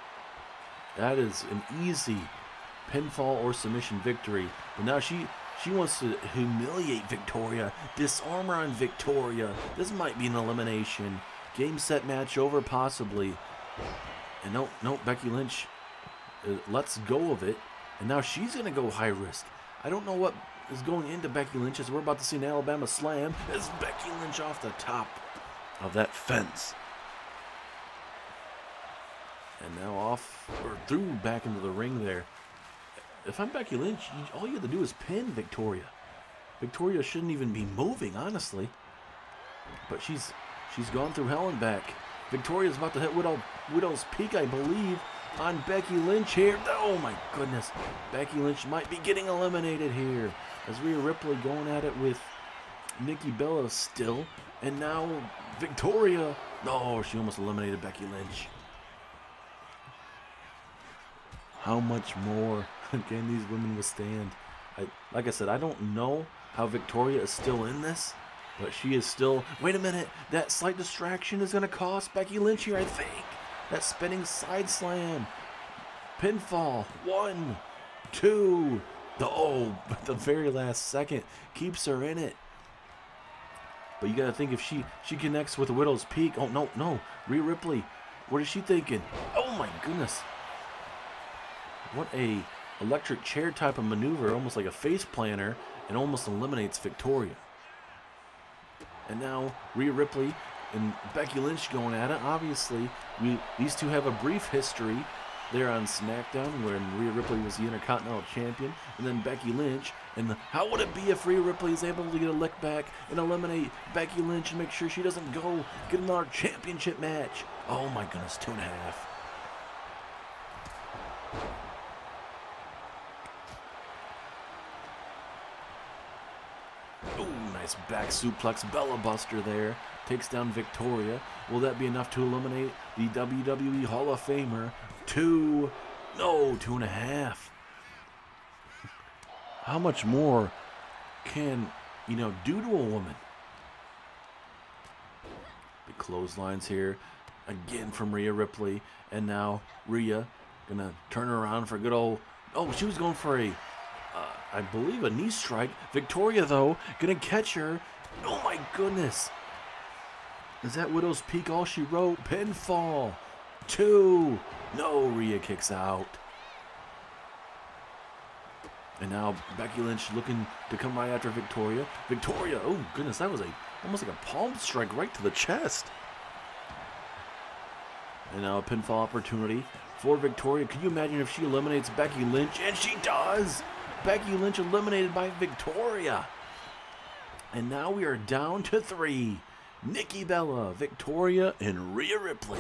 That is an easy pinfall or submission victory. But now she wants to humiliate Victoria, disarm her on Victoria. This might be an elimination. Game, set, match over, possibly. And no, Becky Lynch lets go of it. And now she's going to go high risk. I don't know what is going into Becky Lynch, as we're about to see an Alabama slam as Becky Lynch off the top of that fence. And now off, or through back into the ring there. If I'm Becky Lynch, all you have to do is pin Victoria. Victoria shouldn't even be moving, honestly. But she's gone through hell and back. Victoria's about to hit Widow's Peak, I believe, on Becky Lynch here. Oh my goodness. Becky Lynch might be getting eliminated here, as Rhea Ripley going at it with Nikki Bella still. And now Victoria. No, she almost eliminated Becky Lynch. How much more can these women withstand? Like I said, I don't know how Victoria is still in this, but she is still... Wait a minute. That slight distraction is going to cost Becky Lynch here, I think. That spinning side slam. Pinfall. 1, 2. But the very last second keeps her in it. But you got to think, if she connects with the Widow's Peak... Oh, no. Rhea Ripley. What is she thinking? Oh, my goodness. What a electric chair type of maneuver, almost like a face planter, and almost eliminates Victoria. And now Rhea Ripley and Becky Lynch going at it. Obviously, these two have a brief history there on SmackDown, when Rhea Ripley was the Intercontinental Champion, and then Becky Lynch. And how would it be if Rhea Ripley is able to get a lick back and eliminate Becky Lynch and make sure she doesn't go get another championship match? Oh my goodness, 2.5. Ooh, nice back suplex, Bella Buster there. Takes down Victoria. Will that be enough to eliminate the WWE Hall of Famer? 2. No, 2.5. How much more can, do to a woman? The clotheslines here. Again from Rhea Ripley. And now Rhea gonna turn her around for a good old... Oh, she was going for a I believe, a knee strike. Victoria, though, gonna catch her. Oh my goodness. Is that Widow's Peak all she wrote? Pinfall. 2. No, Rhea kicks out. And now Becky Lynch looking to come right after Victoria. Victoria, oh goodness, that was almost like a palm strike right to the chest. And now a pinfall opportunity for Victoria. Can you imagine if she eliminates Becky Lynch? And she does! Becky Lynch eliminated by Victoria. And now we are down to 3. Nikki Bella, Victoria, and Rhea Ripley.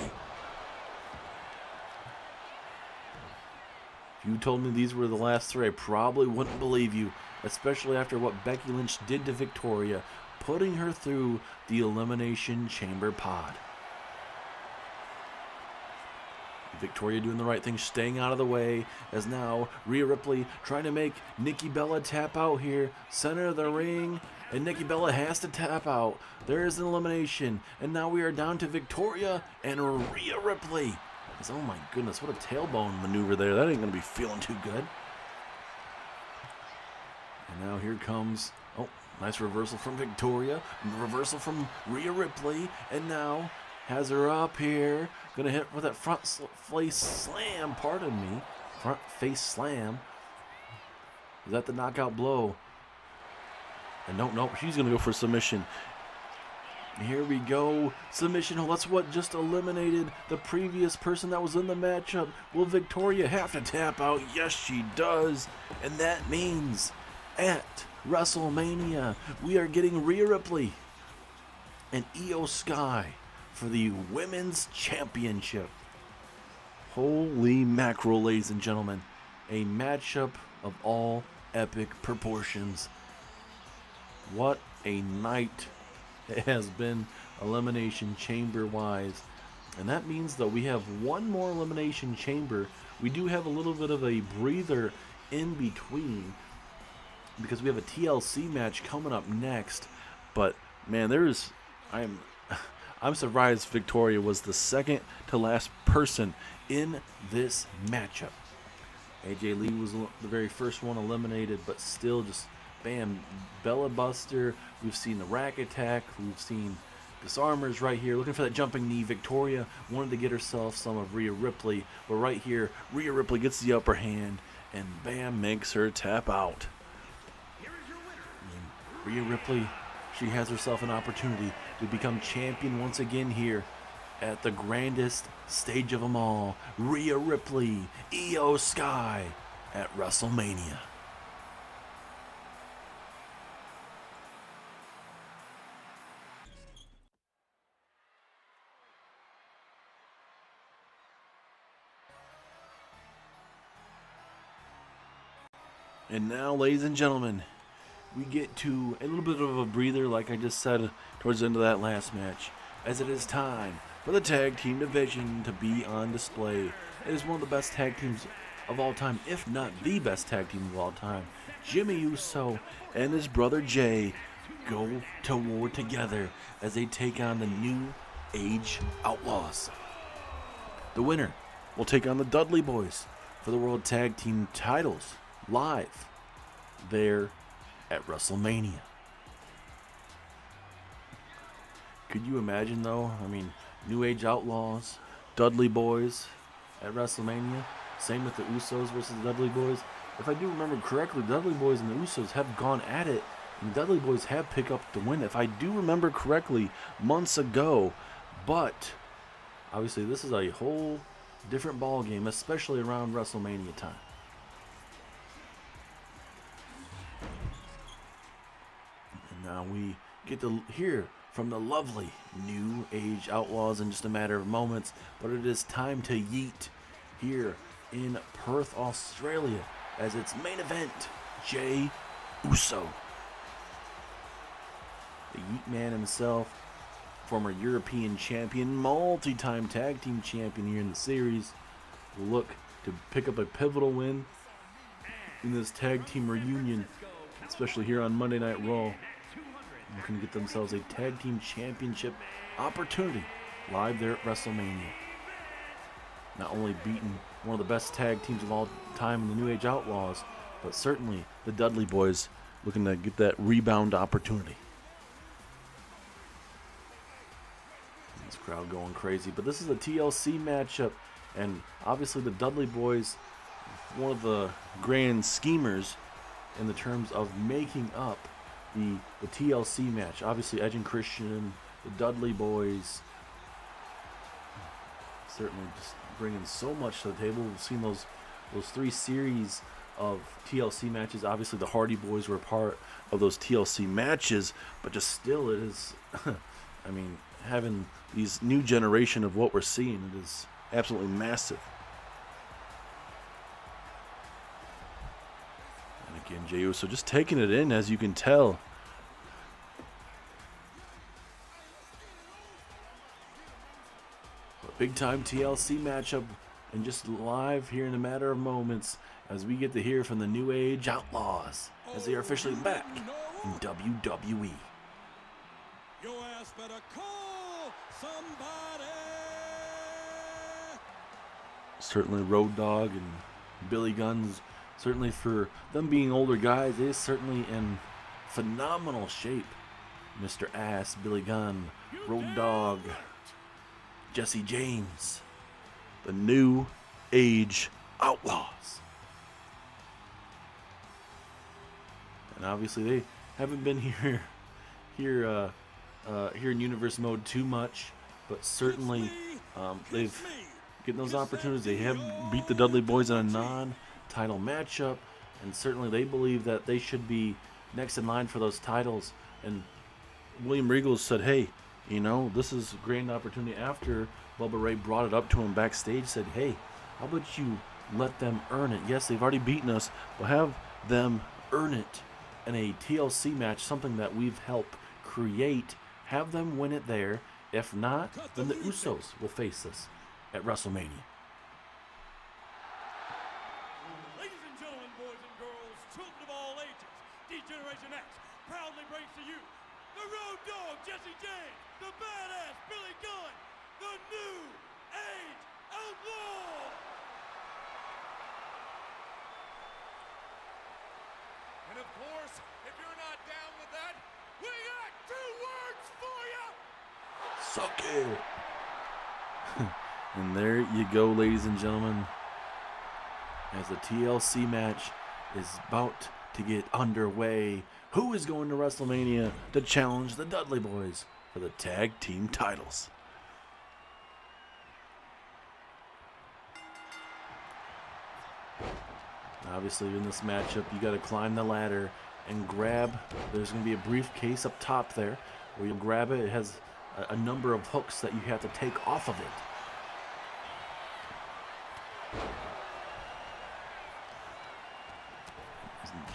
If you told me these were the last 3, I probably wouldn't believe you, especially after what Becky Lynch did to Victoria, putting her through the Elimination Chamber pod. Victoria doing the right thing, staying out of the way, as now Rhea Ripley trying to make Nikki Bella tap out here, center of the ring, and Nikki Bella has to tap out. There is an elimination, and now we are down to Victoria and Rhea Ripley. Oh my goodness, what a tailbone maneuver there. That ain't going to be feeling too good. And now here comes, oh, nice reversal from Victoria, reversal from Rhea Ripley, and now has her up here. Gonna hit with that front face slam, pardon me. Front face slam. Is that the knockout blow? And nope, she's gonna go for submission. Here we go. Submission. Well, that's what just eliminated the previous person that was in the matchup. Will Victoria have to tap out? Yes, she does. And that means at WrestleMania, we are getting Rhea Ripley and Io Sky for the Women's Championship. Holy mackerel, ladies and gentlemen. A matchup of all epic proportions. What a night it has been Elimination Chamber wise. And that means that we have one more Elimination Chamber. We do have a little bit of a breather in between because we have a TLC match coming up next. But man, I'm surprised Victoria was the second to last person in this matchup. AJ Lee was the very first one eliminated, but still just bam, Bella Buster. We've seen the Rack Attack. We've seen Disarmers right here. Looking for that jumping knee. Victoria wanted to get herself some of Rhea Ripley, but right here, Rhea Ripley gets the upper hand and bam, makes her tap out. And Rhea Ripley, she has herself an opportunity to become champion once again here at the grandest stage of them all. Rhea Ripley, Io Sky at WrestleMania. And now, ladies and gentlemen, we get to a little bit of a breather, like I just said towards the end of that last match, as it is time for the tag team division to be on display. It is one of the best tag teams of all time, if not the best tag team of all time. Jimmy Uso and his brother Jay go to war together as they take on the New Age Outlaws. The winner will take on the Dudley Boys for the World Tag Team titles live there at WrestleMania. Could you imagine though? I mean, New Age Outlaws, Dudley Boys at WrestleMania. Same with the Usos versus the Dudley Boys. If I do remember correctly, Dudley Boys and the Usos have gone at it, and Dudley Boys have picked up the win, if I do remember correctly, months ago. But obviously this is a whole different ball game, especially around WrestleMania time. Now we get to hear from the lovely New Age Outlaws in just a matter of moments, but it is time to yeet here in Perth, Australia, as its main event, Jey Uso. The Yeet Man himself, former European champion, multi-time tag team champion here in the series, will look to pick up a pivotal win in this tag team reunion, especially here on Monday Night Raw. Looking to get themselves a tag team championship opportunity live there at WrestleMania. Not only beating one of the best tag teams of all time in the New Age Outlaws, But certainly the Dudley Boys looking to get that rebound opportunity. This crowd going crazy. But this is a TLC matchup. And obviously the Dudley Boys, one of the grand schemers in the terms of making up the TLC match. Obviously Edge and Christian, the Dudley Boys, certainly just bringing so much to the table. We've seen those 3 series of TLC matches. Obviously the Hardy Boys were part of those TLC matches, but just still it is, I mean, having these new generation of what we're seeing, it is absolutely massive. And again, Jey Uso just taking it in, as you can tell. A big time TLC matchup, and just live here in a matter of moments as we get to hear from the New Age Outlaws as they are officially back in WWE. Your ass better call somebody. Certainly Road Dogg and Billy Gunn's, certainly for them being older guys, is certainly in phenomenal shape. Mr. Ass, Billy Gunn, Road Dogg, Jesse James, the New Age Outlaws. And obviously they haven't been here in Universe Mode too much, but certainly they've getting those opportunities. They have beat the Dudley Boys in a non-title matchup, and certainly they believe that they should be next in line for those titles. And William Regal said, hey, you know, this is a grand opportunity. After Bubba Ray brought it up to him backstage, said, hey, how about you let them earn it? Yes, they've already beaten us, but have them earn it in a TLC match, something that we've helped create. Have them win it there. If not, then the Usos will face us at WrestleMania. Ladies and gentlemen, boys and girls, children of all ages, D-Generation X proudly brings to you the Road Dogg Jesse James, the badass Billy Gunn, the New Age Outlaw. And of course, if you're not down with that, we got 2 words for you. Suck it. And there you go, ladies and gentlemen, as the TLC match is about to get underway. Who is going to WrestleMania to challenge the Dudley Boys for the tag team titles? Obviously, in this matchup, you got to climb the ladder and grab. There's going to be a briefcase up top there where you'll grab it. It has a number of hooks that you have to take off of it.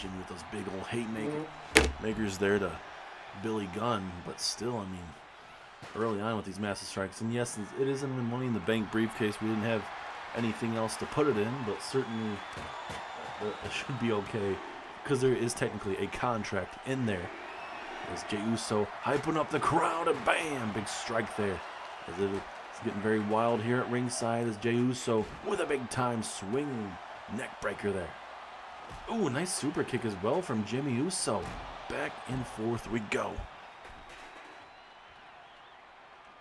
Jimmy with those big old makers there to Billy Gunn, but still, I mean, early on with these massive strikes. And yes, it isn't a Money in the Bank briefcase. We didn't have anything else to put it in, but certainly it should be okay because there is technically a contract in there. As Jey Uso hyping up the crowd, and bam, big strike there. As it's getting very wild here at ringside as Jey Uso with a big time swinging neck breaker there. Ooh, a nice super kick as well from Jimmy Uso. Back and forth we go.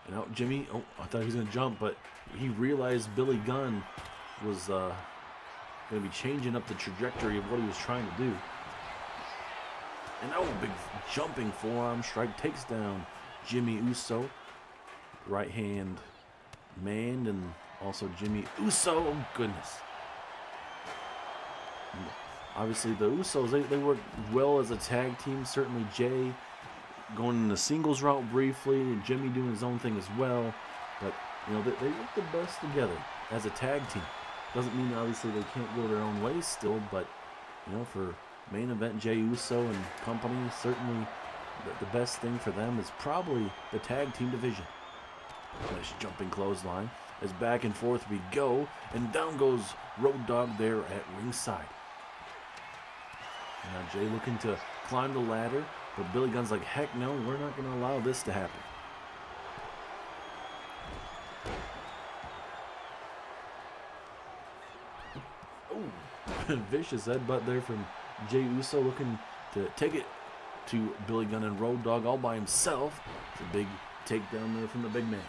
And out Jimmy, oh, I thought he was going to jump, but he realized Billy Gunn was going to be changing up the trajectory of what he was trying to do. And oh, big jumping forearm strike takes down Jimmy Uso. Right hand manned, and also Jimmy Uso, oh goodness. Obviously the Usos, they work well as a tag team. Certainly Jay going in the singles route briefly, and Jimmy doing his own thing as well. But, you know, they work the best together as a tag team. Doesn't mean obviously they can't go their own ways still, but, you know, for main event Jey Uso and company, certainly the best thing for them is probably the tag team division. Nice jumping clothesline. As back and forth we go, and down goes Road Dogg there at ringside. Now Jay looking to climb the ladder, but Billy Gunn's like, heck no, we're not going to allow this to happen. Oh, Vicious headbutt there from Jey Uso, looking to take it to Billy Gunn and Road Dogg all by himself. It's a big takedown there from the big man.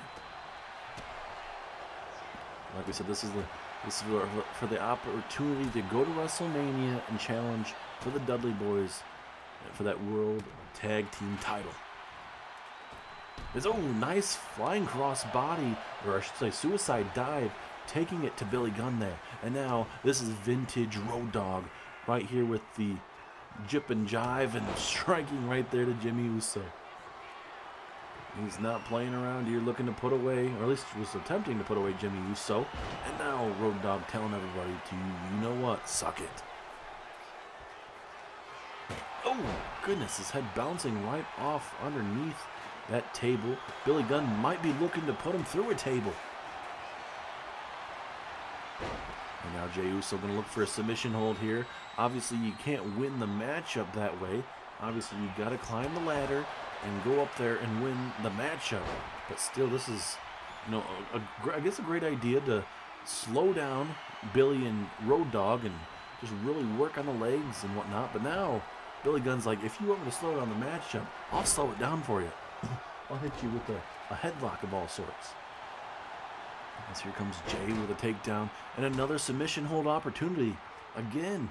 Like we said, this is for the opportunity to go to WrestleMania and challenge for the Dudley Boys for that World Tag Team title. It's nice flying cross body, or I should say suicide dive, taking it to Billy Gunn there. And now this is vintage Road Dogg right here with the jip and jive and striking right there to Jimmy Uso. He's not playing around here, looking to put away, or at least was attempting to put away Jimmy Uso. And now Road Dogg telling everybody to, you know what, suck it. Oh, goodness, his head bouncing right off underneath that table. Billy Gunn might be looking to put him through a table. And now Jey Uso going to look for a submission hold here. Obviously, you can't win the matchup that way. Obviously, you got to climb the ladder and go up there and win the matchup. But still, this is, I guess a great idea to slow down Billy and Road Dogg and just really work on the legs and whatnot. But now, Billy Gunn's like, if you want me to slow down the matchup, I'll slow it down for you. I'll hit you with a headlock of all sorts. As here comes Jey with a takedown and another submission hold opportunity again.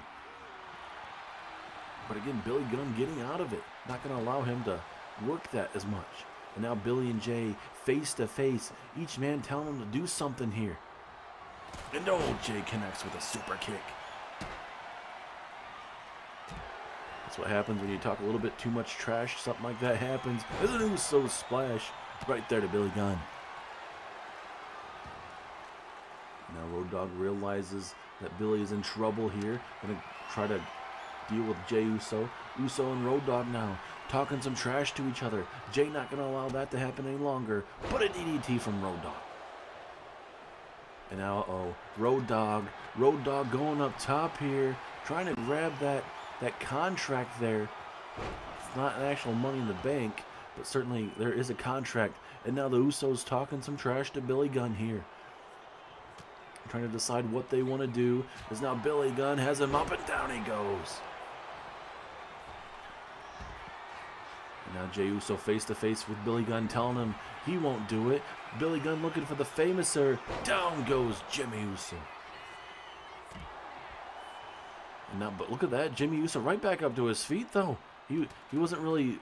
But again, Billy Gunn getting out of it. Not going to allow him to work that as much. And now Billy and Jey face to face. Each man telling him to do something here. And Jey connects with a super kick. That's what happens when you talk a little bit too much trash. Something like that happens. There's an Uso splash right there to Billy Gunn. Now Road Dogg realizes that Billy is in trouble here. Gonna try to deal with Jey Uso. Uso and Road Dogg now talking some trash to each other. Jey not gonna allow that to happen any longer. But a DDT from Road Dogg. And now Road Dogg going up top here, trying to grab that contract there. It's not an actual Money in the Bank, but certainly there is a contract. And now the Usos talking some trash to Billy Gunn here. Trying to decide what they want to do. As now Billy Gunn has him up and down he goes. And now Jey Uso face to face with Billy Gunn, telling him he won't do it. Billy Gunn looking for the famouser. Down goes Jimmy Uso. And now, but look at that, Jimmy Uso right back up to his feet though. He wasn't really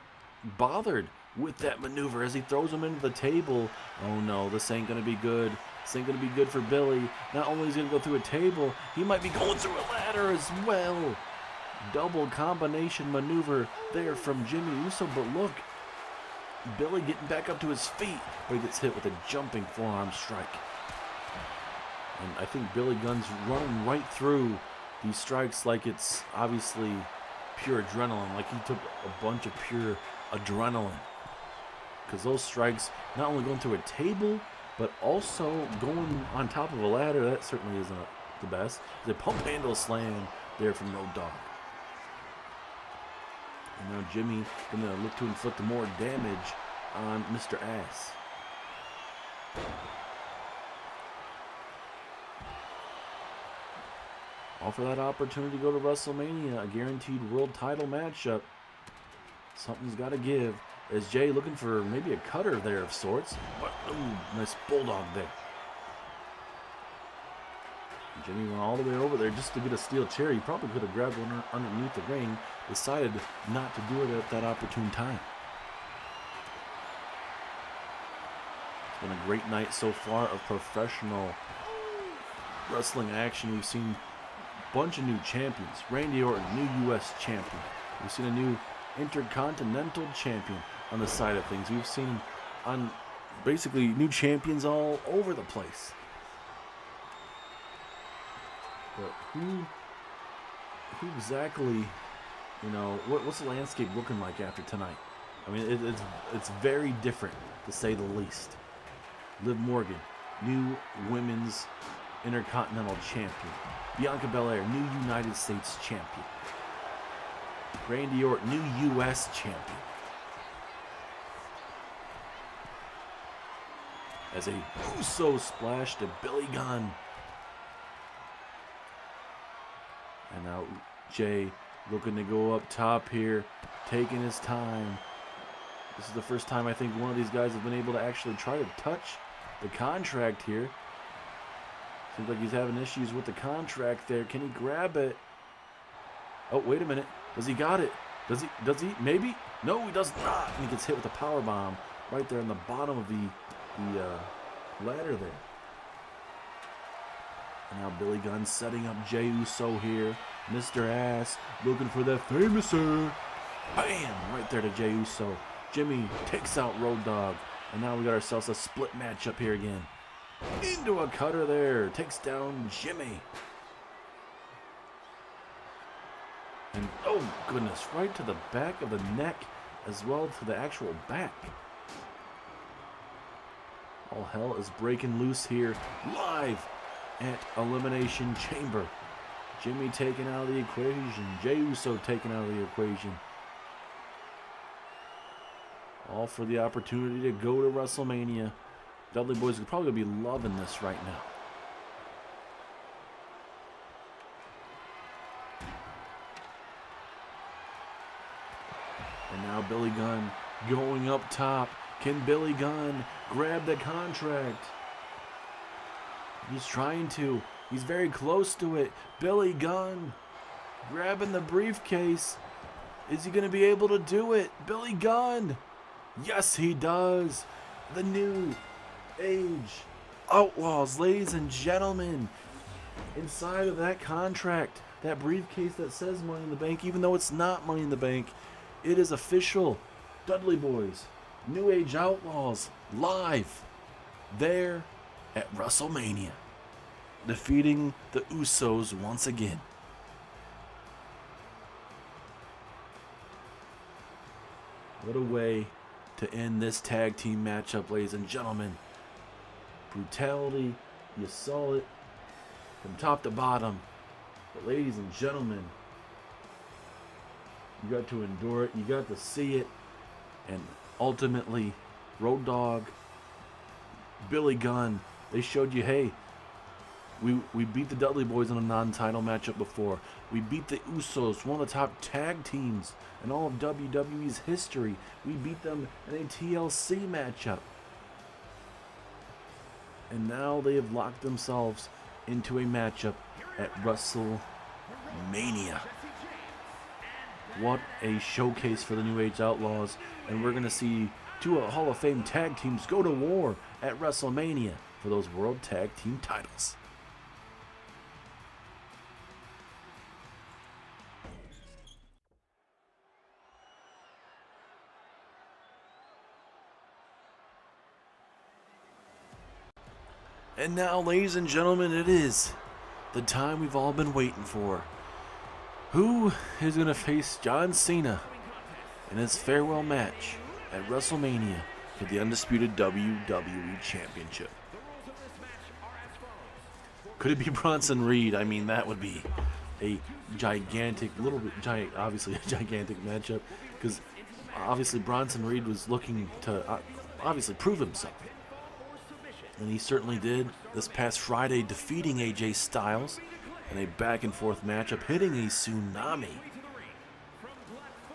bothered with that maneuver as he throws him into the table. Oh no, this ain't gonna be good. This ain't going to be good for Billy. Not only is he going to go through a table, he might be going through a ladder as well. Double combination maneuver there from Jimmy Uso. But look, Billy getting back up to his feet, but he gets hit with a jumping forearm strike. And I think Billy Gunn's running right through these strikes like it's obviously pure adrenaline, like he took a bunch of pure adrenaline. Because those strikes, not only going through a table, but also going on top of a ladder, that certainly isn't the best. The pump handle slam there from Road Dogg. And now Jimmy going to look to inflict more damage on Mr. Ass. All for that opportunity to go to WrestleMania, a guaranteed world title matchup. Something's got to give. As Jey looking for maybe a cutter there of sorts. But, ooh, nice bulldog there. Jimmy went all the way over there just to get a steel chair. He probably could have grabbed one underneath the ring. Decided not to do it at that opportune time. It's been a great night so far of professional wrestling action. We've seen a bunch of new champions. Randy Orton, new U.S. champion. We've seen a new Intercontinental champion on the side of things. We've seen on basically new champions all over the place. But who exactly, what's the landscape looking like after tonight? I mean, it's very different to say the least. Liv Morgan, new women's Intercontinental champion. Bianca Belair, new United States champion. Randy Orton, new U.S. champion. As a Uso splash to Billy Gunn. And now Jay looking to go up top here, taking his time. This is the first time I think one of these guys have been able to actually try to touch the contract here. Seems like he's having issues with the contract there. Can he grab it? Oh, wait a minute. Does he got it? Does he? Maybe? No, he does not. And he gets hit with a power bomb right there in the bottom of the ladder there. And now Billy Gunn setting up Jey Uso here. Mr. Ass looking for that famouser. Bam! Right there to Jey Uso. Jimmy takes out Road Dogg. And now we got ourselves a split matchup here again. Into a cutter there. Takes down Jimmy. And oh goodness, right to the back of the neck as well to the actual back. All hell is breaking loose here live at Elimination Chamber. Jimmy taken out of the equation. Jey Uso taken out of the equation. All for the opportunity to go to WrestleMania. Dudley Boys could probably be loving this right now. And now Billy Gunn going up top. Can Billy Gunn grab the contract? He's trying to. He's very close to it. Billy Gunn grabbing the briefcase. Is he going to be able to do it? Billy Gunn. Yes, he does. The New Age Outlaws, ladies and gentlemen. Inside of that contract, that briefcase that says Money in the Bank, even though it's not Money in the Bank, it is official. Dudley Boys, New Age Outlaws, live there at WrestleMania, defeating the Usos once again. What a way to end this tag team matchup, ladies and gentlemen. Brutality, you saw it from top to bottom. But ladies and gentlemen, you got to endure it, you got to see it, and ultimately, Road Dogg, Billy Gunn, they showed you, hey, we beat the Dudley Boys in a non-title matchup before. We beat the Usos, one of the top tag teams in all of WWE's history. We beat them in a TLC matchup. And now they have locked themselves into a matchup at WrestleMania. What a showcase for the New Age Outlaws. And we're going to see two Hall of Fame tag teams go to war at WrestleMania for those World Tag Team titles. And now, ladies and gentlemen, it is the time we've all been waiting for. Who is going to face John Cena in his farewell match at WrestleMania for the undisputed WWE Championship? Could it be Bronson Reed? I mean, that would be a gigantic, obviously a gigantic matchup, because obviously Bronson Reed was looking to obviously prove himself. And he certainly did this past Friday, defeating AJ Styles in a back-and-forth matchup, hitting a tsunami.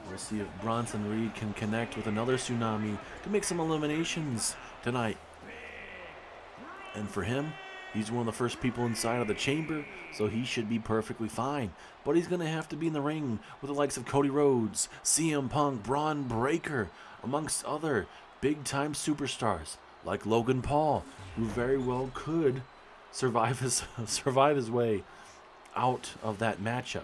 We'll see if Bronson Reed can connect with another tsunami to make some eliminations tonight. And for him, he's one of the first people inside of the chamber, so he should be perfectly fine. But he's going to have to be in the ring with the likes of Cody Rhodes, CM Punk, Braun Breaker, amongst other big-time superstars like Logan Paul, who very well could survive his way out of that matchup.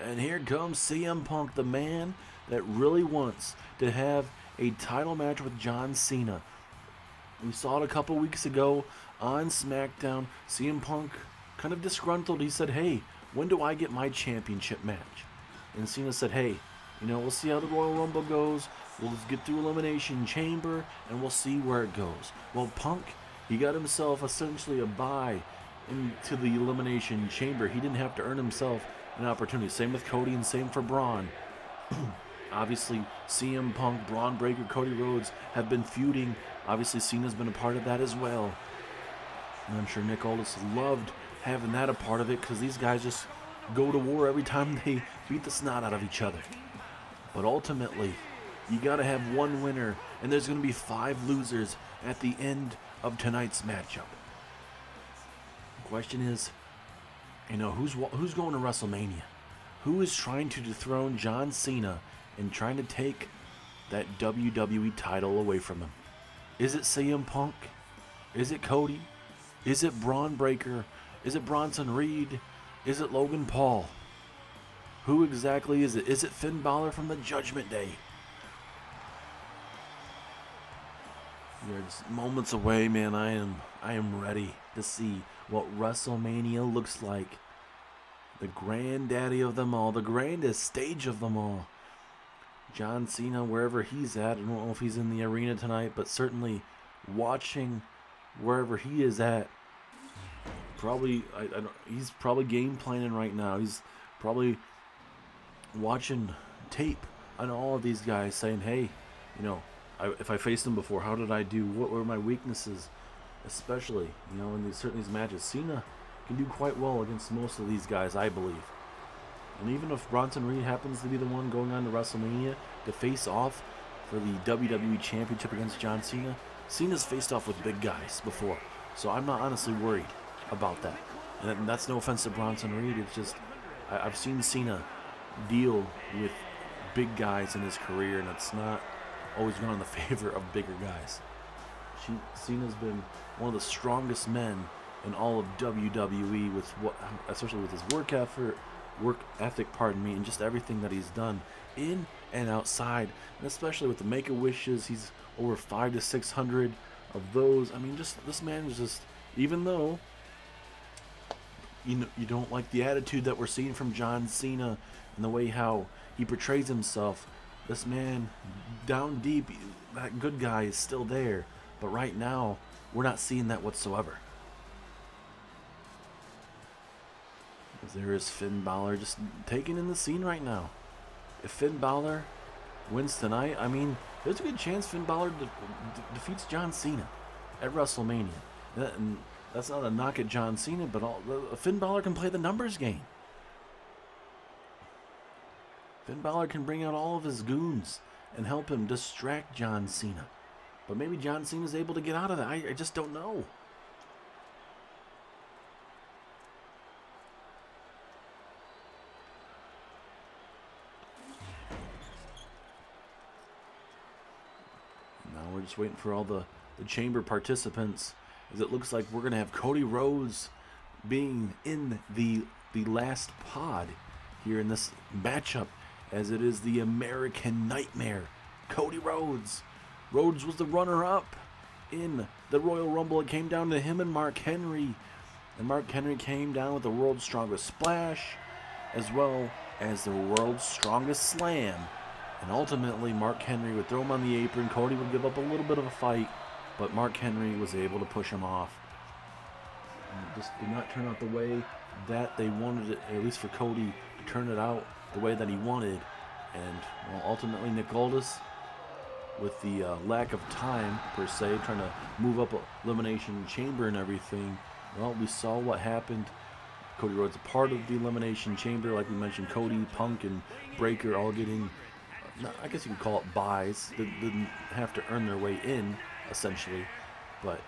And here comes CM Punk, the man that really wants to have a title match with John Cena. We saw it a couple weeks ago on SmackDown. CM Punk kind of disgruntled. He said, hey, when do I get my championship match? And Cena said, hey, we'll see how the Royal Rumble goes. We'll just get through Elimination Chamber, and we'll see where it goes. Well, Punk, he got himself essentially a bye into the Elimination Chamber. He didn't have to earn himself an opportunity. Same with Cody and same for Braun. Obviously, CM Punk, Braun Breaker, Cody Rhodes have been feuding. Obviously, Cena's been a part of that as well. And I'm sure Nick Aldis loved having that a part of it, because these guys just go to war every time they beat the snot out of each other. But ultimately, you got to have one winner, and there's going to be 5 losers at the end of tonight's matchup. The question is, who's going to WrestleMania? Who is trying to dethrone John Cena and trying to take that WWE title away from him? Is it CM Punk? Is it Cody? Is it Braun Breaker? Is it Bronson Reed? Is it Logan Paul? Who exactly is it? Is it Finn Balor from the Judgment Day? We're just moments away, man. I am ready to see what WrestleMania looks like. The granddaddy of them all, the grandest stage of them all. John Cena, wherever he's at, I don't know if he's in the arena tonight, but certainly watching wherever he is at. Probably, he's probably game planning right now. He's probably watching tape on all of these guys, saying, "Hey, if I faced him before, how did I do? What were my weaknesses?" Especially, in these matches, Cena can do quite well against most of these guys, I believe. And even if Bronson Reed happens to be the one going on to WrestleMania to face off for the WWE Championship against John Cena, Cena's faced off with big guys before, so I'm not honestly worried about that. And that's no offense to Bronson Reed. It's just I've seen Cena deal with big guys in his career, and it's not always gone in the favor of bigger guys. Cena's been one of the strongest men in all of WWE, especially with his work ethic, and just everything that he's done in and outside, and especially with the Make-A-Wishes. He's over 500 to 600 of those. I mean, this man is just, even though you don't like the attitude that we're seeing from John Cena and the way how he portrays himself, this man down deep, that good guy is still there. But right now, we're not seeing that whatsoever. There is Finn Balor just taking in the scene right now. If Finn Balor wins tonight, I mean, there's a good chance Finn Balor defeats John Cena at WrestleMania. And that's not a knock at John Cena, but Finn Balor can play the numbers game. Finn Balor can bring out all of his goons and help him distract John Cena. But maybe John Cena's able to get out of that. I just don't know. Now we're just waiting for all the chamber participants, as it looks like we're going to have Cody Rhodes being in the last pod here in this matchup, as it is the American Nightmare, Cody Rhodes. Rhodes was the runner-up in the Royal Rumble. It came down to him and Mark Henry. And Mark Henry came down with the World's Strongest Splash, as well as the World's Strongest Slam. And ultimately, Mark Henry would throw him on the apron. Cody would give up a little bit of a fight, but Mark Henry was able to push him off. And it just did not turn out the way that they wanted it, at least for Cody, to turn it out the way that he wanted. And ultimately, Nick Aldis, with the lack of time, per se, trying to move up Elimination Chamber and everything, well, we saw what happened. Cody Rhodes a part of the Elimination Chamber, like we mentioned. Cody, Punk, and Breaker all getting, I guess you could call it buys. They didn't have to earn their way in, essentially. But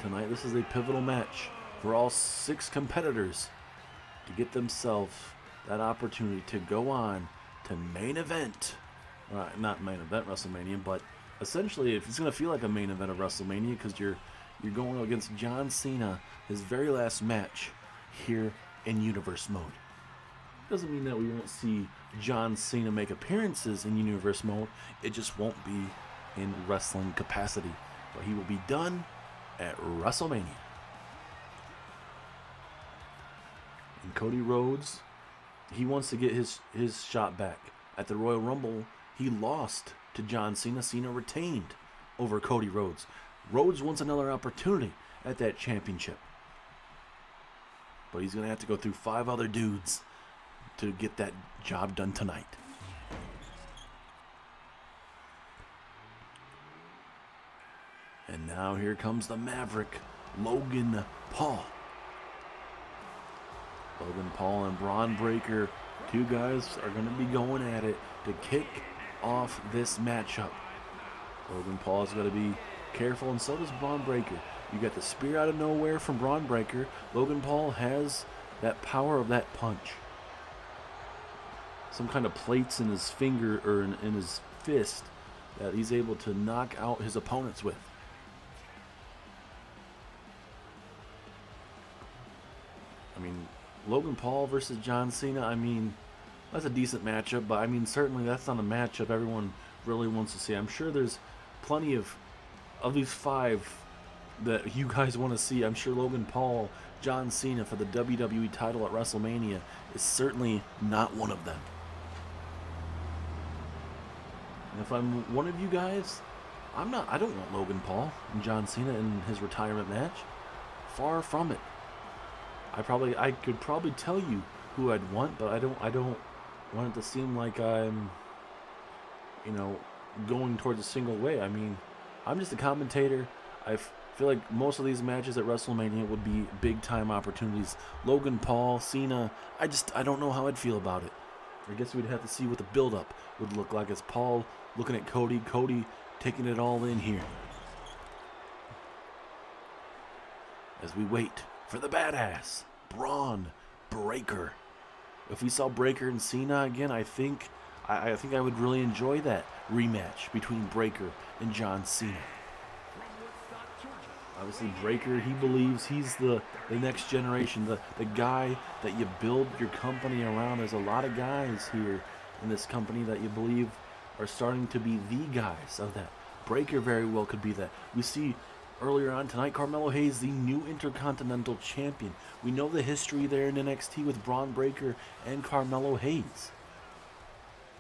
tonight, this is a pivotal match for all 6 competitors to get themselves that opportunity to go on to main event. Not main event WrestleMania, but essentially, if it's going to feel like a main event of WrestleMania, because you're going against John Cena, his very last match here in Universe Mode. Doesn't mean that we won't see John Cena make appearances in Universe Mode. It just won't be in wrestling capacity. But he will be done at WrestleMania. And Cody Rhodes, he wants to get his shot back. At the Royal Rumble, he lost to John Cena. Cena retained over Cody Rhodes. Rhodes wants another opportunity at that championship. But he's going to have to go through 5 other dudes to get that job done tonight. And now here comes the Maverick, Logan Paul. Logan Paul and Braun Breaker, two guys are going to be going at it to kick off this matchup. Logan Paul is going to be careful, and so does Braun Breaker. You got the spear out of nowhere from Braun Breaker. Logan Paul has that power of that punch. Some kind of plates in his finger or in his fist that he's able to knock out his opponents with. I mean, Logan Paul versus John Cena, I mean, that's a decent matchup, but I mean, certainly that's not a matchup everyone really wants to see. I'm sure there's plenty of these five that you guys want to see. I'm sure Logan Paul, John Cena for the WWE title at Wrestlemania is certainly not one of them. And if I'm one of you guys, I don't want Logan Paul and John Cena in his retirement match. Far from it. I could probably tell you who I'd want, but I don't want it to seem like I'm, going towards a single way. I mean, I'm just a commentator. I feel like most of these matches at WrestleMania would be big time opportunities. Logan Paul, Cena, I don't know how I'd feel about it. I guess we'd have to see what the build-up would look like. As Paul looking at Cody taking it all in here. As we wait for the badass, Braun Breaker. If we saw Breaker and Cena again, I think I would really enjoy that rematch between Breaker and John Cena. Obviously, Breaker, he believes he's the next generation, the guy that you build your company around. There's a lot of guys here in this company that you believe are starting to be the guys of that. Breaker very well could be that. We see earlier on tonight, Carmelo Hayes, the new Intercontinental Champion. We know the history there in NXT with Braun Breaker and Carmelo Hayes.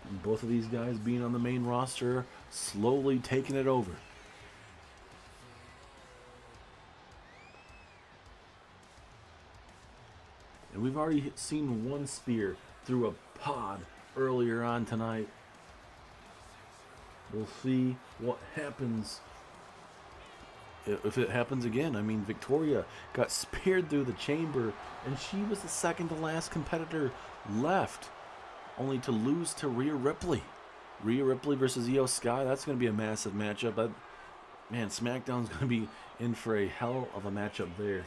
And both of these guys being on the main roster, slowly taking it over. And we've already seen one spear through a pod earlier on tonight. We'll see what happens if it happens again. I mean, Victoria got speared through the chamber, and she was the second to last competitor left, only to lose to Rhea Ripley. Rhea Ripley versus Io Sky, that's going to be a massive matchup. Man, SmackDown's going to be in for a hell of a matchup there.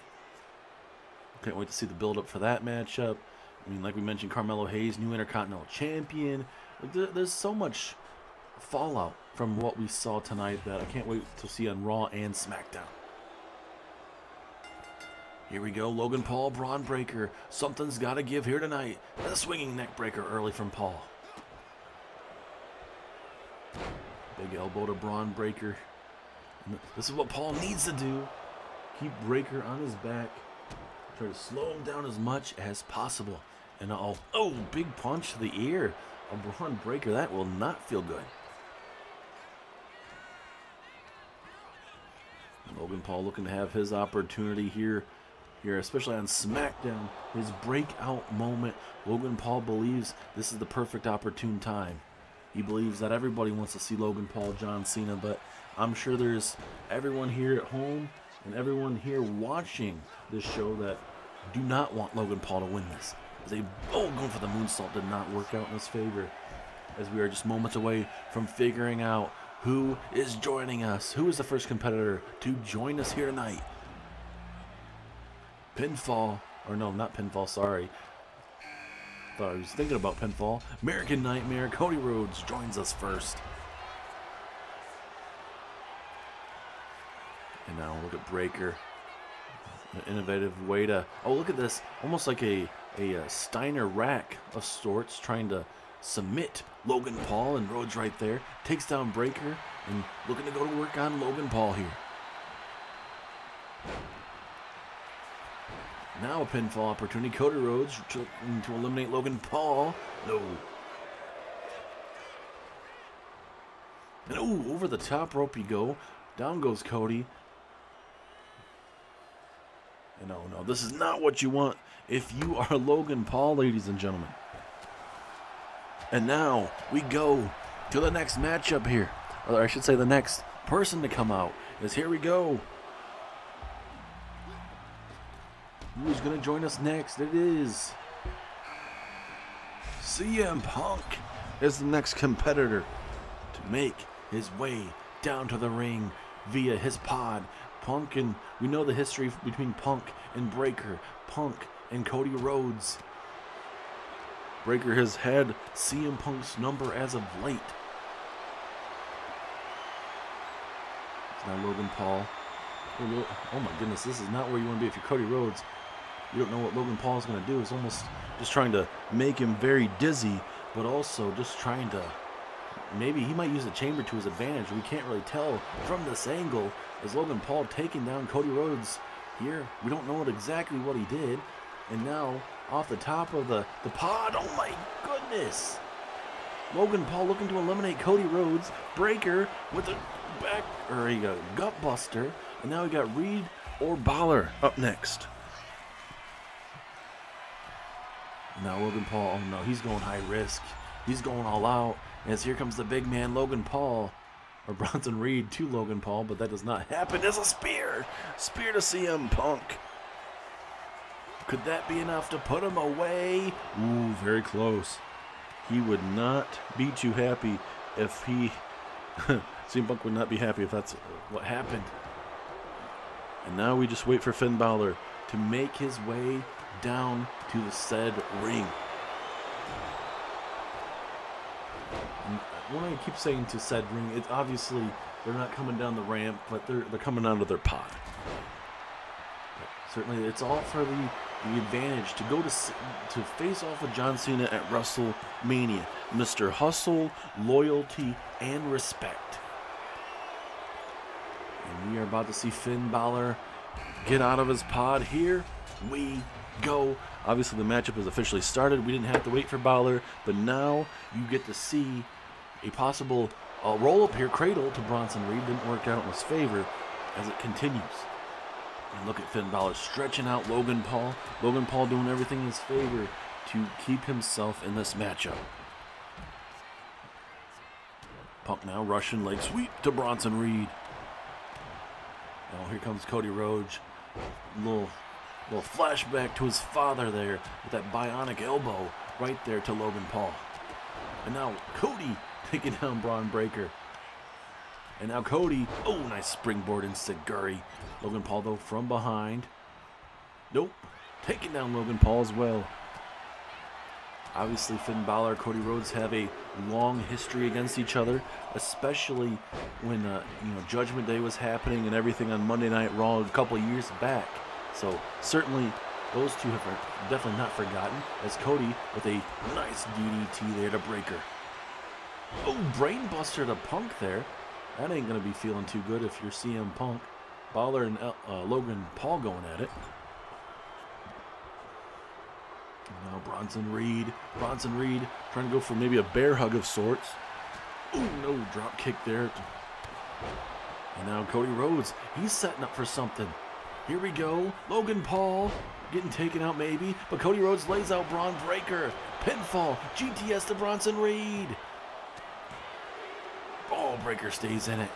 Can't wait to see the build-up for that matchup. I mean, like we mentioned, Carmelo Hayes, new Intercontinental Champion. There's so much fallout from what we saw tonight that I can't wait to see on Raw and SmackDown. Here we go, Logan Paul, Braun Breaker. Something's got to give here tonight. A swinging neck breaker early from Paul. Big elbow to Braun Breaker. And this is what Paul needs to do. Keep Breaker on his back. Try to slow him down as much as possible. And big punch to the ear of Braun Breaker. That will not feel good. Logan Paul looking to have his opportunity here, especially on SmackDown. His breakout moment. Logan Paul believes this is the perfect opportune time. He believes that everybody wants to see Logan Paul, John Cena, but I'm sure there's everyone here at home and everyone here watching this show that do not want Logan Paul to win this. Going for the moonsault did not work out in his favor, as we are just moments away from figuring out who is joining us. Who is the first competitor to join us here tonight? Pinfall, or no, not pinfall, sorry. Thought I was thinking about pinfall. American Nightmare, Cody Rhodes joins us first. And now look at Breaker. An innovative way to... Oh, look at this. Almost like a Steiner rack of sorts, trying to submit Logan Paul, and Rhodes right there. Takes down Breaker and looking to go to work on Logan Paul here. Now a pinfall opportunity. Cody Rhodes looking to eliminate Logan Paul. No. And over the top rope you go. Down goes Cody. And no, this is not what you want if you are Logan Paul, ladies and gentlemen. And now we go to the next matchup here. Or I should say the next person to come out. Here we go. Who's going to join us next? It is CM Punk is the next competitor to make his way down to the ring via his pod. Punk, and we know the history between Punk and Breaker, Punk and Cody Rhodes. Breaker has had CM Punk's number as of late. It's now Logan Paul. Oh my goodness, this is not where you want to be if you're Cody Rhodes. You don't know what Logan Paul is going to do. It's almost just trying to make him very dizzy, but also just trying to, maybe he might use the chamber to his advantage. We can't really tell from this angle. Is Logan Paul taking down Cody Rhodes here? We don't know exactly what he did. And now, off the top of the pod, oh my goodness! Logan Paul looking to eliminate Cody Rhodes. Breaker with a gut buster. And now we got Reed or Balor up next. Now Logan Paul, oh no, he's going high risk. He's going all out. As here comes the big man, Logan Paul. Or Bronson Reed to Logan Paul, but that does not happen. There's a spear. Spear to CM Punk. Could that be enough to put him away? Ooh, very close. He would not be too happy if he... CM Punk would not be happy if that's what happened. And now we just wait for Finn Balor to make his way down to the said ring. And when I keep saying to said ring, it's obviously they're not coming down the ramp, but they're coming out of their pod. But certainly, it's all for the advantage to go to face off with John Cena at WrestleMania. Mr. Hustle, loyalty, and respect. And we are about to see Finn Balor get out of his pod. Here we go. Obviously, the matchup has officially started. We didn't have to wait for Balor, but now you get to see a possible roll-up here, cradle to Bronson Reed. Didn't work out in his favor as it continues. And look at Finn Balor stretching out Logan Paul. Logan Paul doing everything in his favor to keep himself in this matchup. Punk now Russian leg sweep to Bronson Reed. Now here comes Cody Rhodes. Little flashback to his father there with that bionic elbow right there to Logan Paul. And now Cody taking down Braun Breaker. And now Cody, oh, nice springboard enziguri. Logan Paul, though, from behind. Nope, taking down Logan Paul as well. Obviously, Finn Balor, Cody Rhodes have a long history against each other, especially when Judgment Day was happening and everything on Monday Night Raw a couple years back. So certainly those two have definitely not forgotten, as Cody with a nice DDT there to Breaker. Oh, brainbuster to Punk there. That ain't going to be feeling too good if you're CM Punk. Balor and Logan Paul going at it. Now Bronson Reed trying to go for maybe a bear hug of sorts. Ooh, no, drop kick there. And now Cody Rhodes, he's setting up for something. Here we go. Logan Paul getting taken out maybe, but Cody Rhodes lays out Braun Breaker. Pinfall, GTS to Bronson Reed. Oh, Breaker stays in it.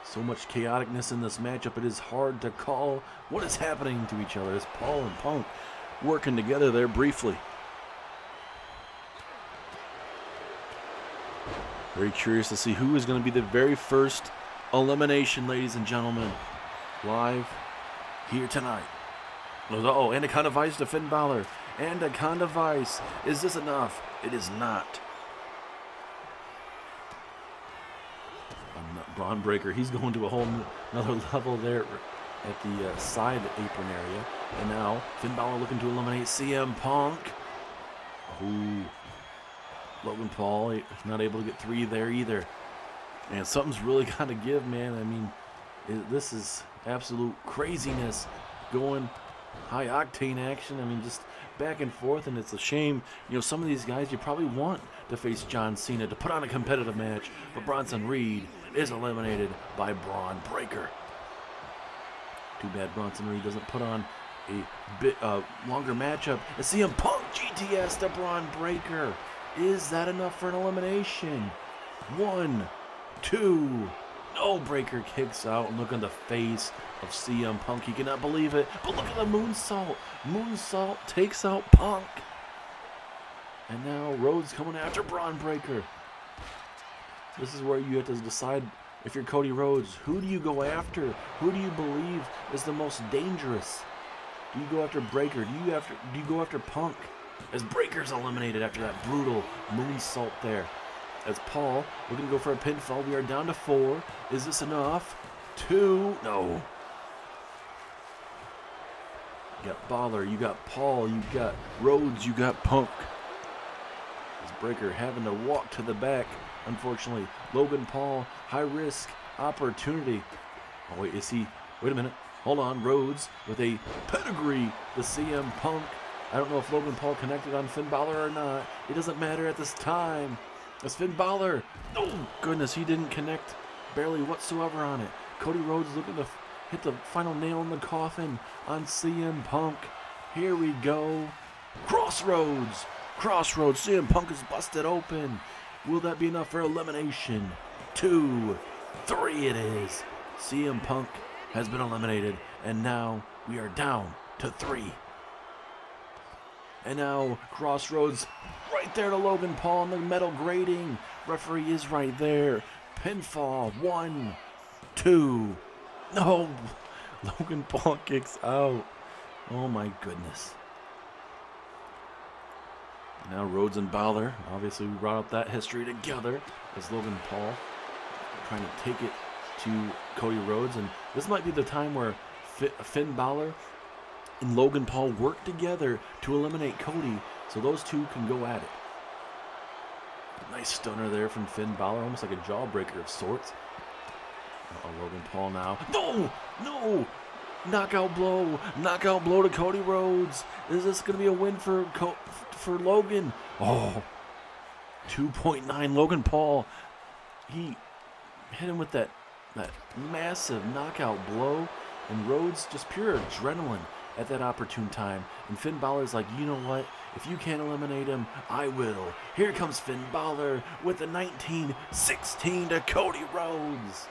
So much chaoticness in this matchup, it is hard to call what is happening to each other as Paul and Punk working together there briefly. Very curious to see who is going to be the very first elimination, ladies and gentlemen. Live here tonight. Oh, Anaconda Vice to Finn Balor. Anaconda Vice. Is this enough? It is not. Braun Breaker, he's going to a whole another level there at the side apron area. And now Finn Balor looking to eliminate CM Punk. Ooh. Logan Paul not able to get 3 there either. Man, something's really got to give, man. I mean, this is absolute craziness going high octane action. I mean, just back and forth, and it's a shame. Some of these guys you probably want to face John Cena to put on a competitive match, but Bronson Reed is eliminated by Braun Breaker. Too bad Bronson Reed doesn't put on a bit longer matchup. And CM Punk GTS to Braun Breaker. Is that enough for an elimination? 1, 2. No, Breaker kicks out, and look on the face of CM Punk. He cannot believe it. But look at the moonsault. Moonsault takes out Punk. And now Rhodes coming after Braun Breaker. This is where you have to decide, if you're Cody Rhodes, who do you go after? Who do you believe is the most dangerous? Do you go after Breaker? Do you go after Punk? As Breaker's eliminated after that brutal moonsault there. As Paul, we're going to go for a pinfall. We are down to 4. Is this enough? 2. No. You got Balor. You got Paul. You got Rhodes. You got Punk. As Breaker having to walk to the back. Unfortunately, Logan Paul, high risk opportunity. Oh, wait, is he? Wait a minute. Hold on. Rhodes with a pedigree to CM Punk. I don't know if Logan Paul connected on Finn Balor or not. It doesn't matter at this time. It's Finn Balor. Oh, goodness, he didn't connect barely whatsoever on it. Cody Rhodes is looking to hit the final nail in the coffin on CM Punk. Here we go. Crossroads. Crossroads. CM Punk is busted open. Will that be enough for elimination? 2, 3 it is. CM Punk has been eliminated, and now we are down to 3. And now Crossroads right there to Logan Paul on the metal grating. Referee is right there. Pinfall. 1, 2. No. Logan Paul kicks out. Oh my goodness. Now Rhodes and Balor. Obviously we brought up that history together as Logan Paul trying to take it to Cody Rhodes. And this might be the time where Finn Balor and Logan Paul work together to eliminate Cody, so those two can go at it. Nice stunner there from Finn Balor, almost like a jawbreaker of sorts. Logan Paul now. No! No! Knockout blow to Cody Rhodes. Is this going to be a win for Logan? Oh, 2.9 Logan Paul. He hit him with that massive knockout blow, and Rhodes just pure adrenaline at that opportune time. And Finn Balor's like, you know what? If you can't eliminate him, I will. Here comes Finn Balor with the 19-16 to Cody Rhodes.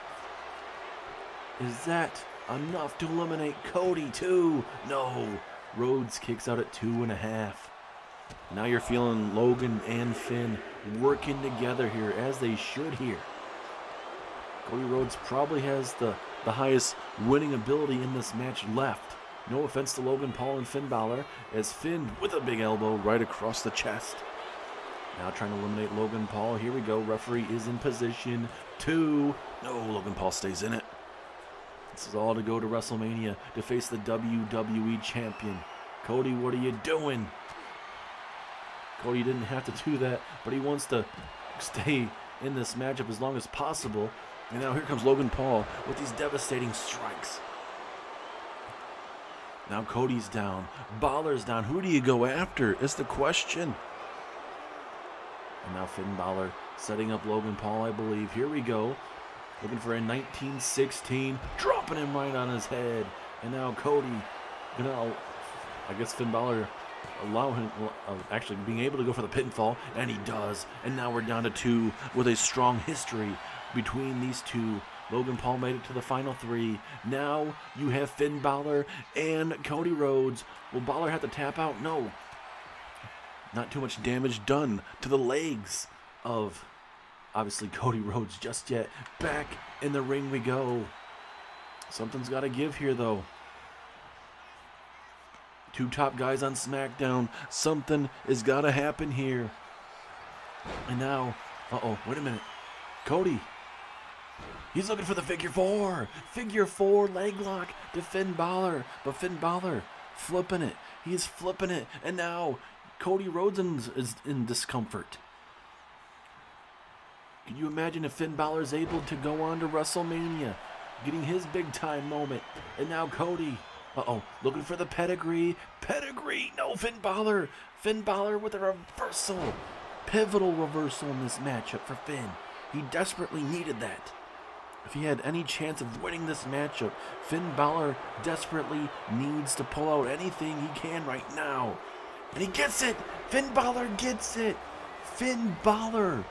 Is that enough to eliminate Cody too? No. Rhodes kicks out at 2.5. Now you're feeling Logan and Finn working together here, as they should here. Cody Rhodes probably has the highest winning ability in this match left. No offense to Logan Paul and Finn Balor, as Finn with a big elbow right across the chest. Now trying to eliminate Logan Paul. Here we go. Referee is in position. 2. No, Logan Paul stays in it. This is all to go to WrestleMania to face the WWE Champion. Cody, what are you doing? Cody didn't have to do that, but he wants to stay in this matchup as long as possible. And now here comes Logan Paul with these devastating strikes. Now Cody's down. Balor's down. Who do you go after is the question. And now Finn Balor setting up Logan Paul, I believe. Here we go. Looking for a 19-16. Dropping him right on his head. And now Cody gonna, I guess Finn Balor allow him, actually being able to go for the pinfall. And he does. And now we're down to 2 with a strong history between these two. Logan Paul made it to the final 3. Now you have Finn Balor and Cody Rhodes. Will Balor have to tap out? No. Not too much damage done to the legs of, obviously, Cody Rhodes just yet. Back in the ring we go. Something's got to give here, though. 2 top guys on SmackDown. Something has got to happen here. And now, wait a minute. Cody. He's looking for the figure 4. Figure 4 leg lock to Finn Balor. But Finn Balor flipping it. He's flipping it. And now Cody Rhodes is in discomfort. Can you imagine if Finn Balor is able to go on to WrestleMania, getting his big time moment? And now Cody. Looking for the pedigree. Pedigree. No, Finn Balor. Finn Balor with a reversal. Pivotal reversal in this matchup for Finn. He desperately needed that. If he had any chance of winning this matchup, Finn Balor desperately needs to pull out anything he can right now. And he gets it! Finn Balor gets it! Finn Balor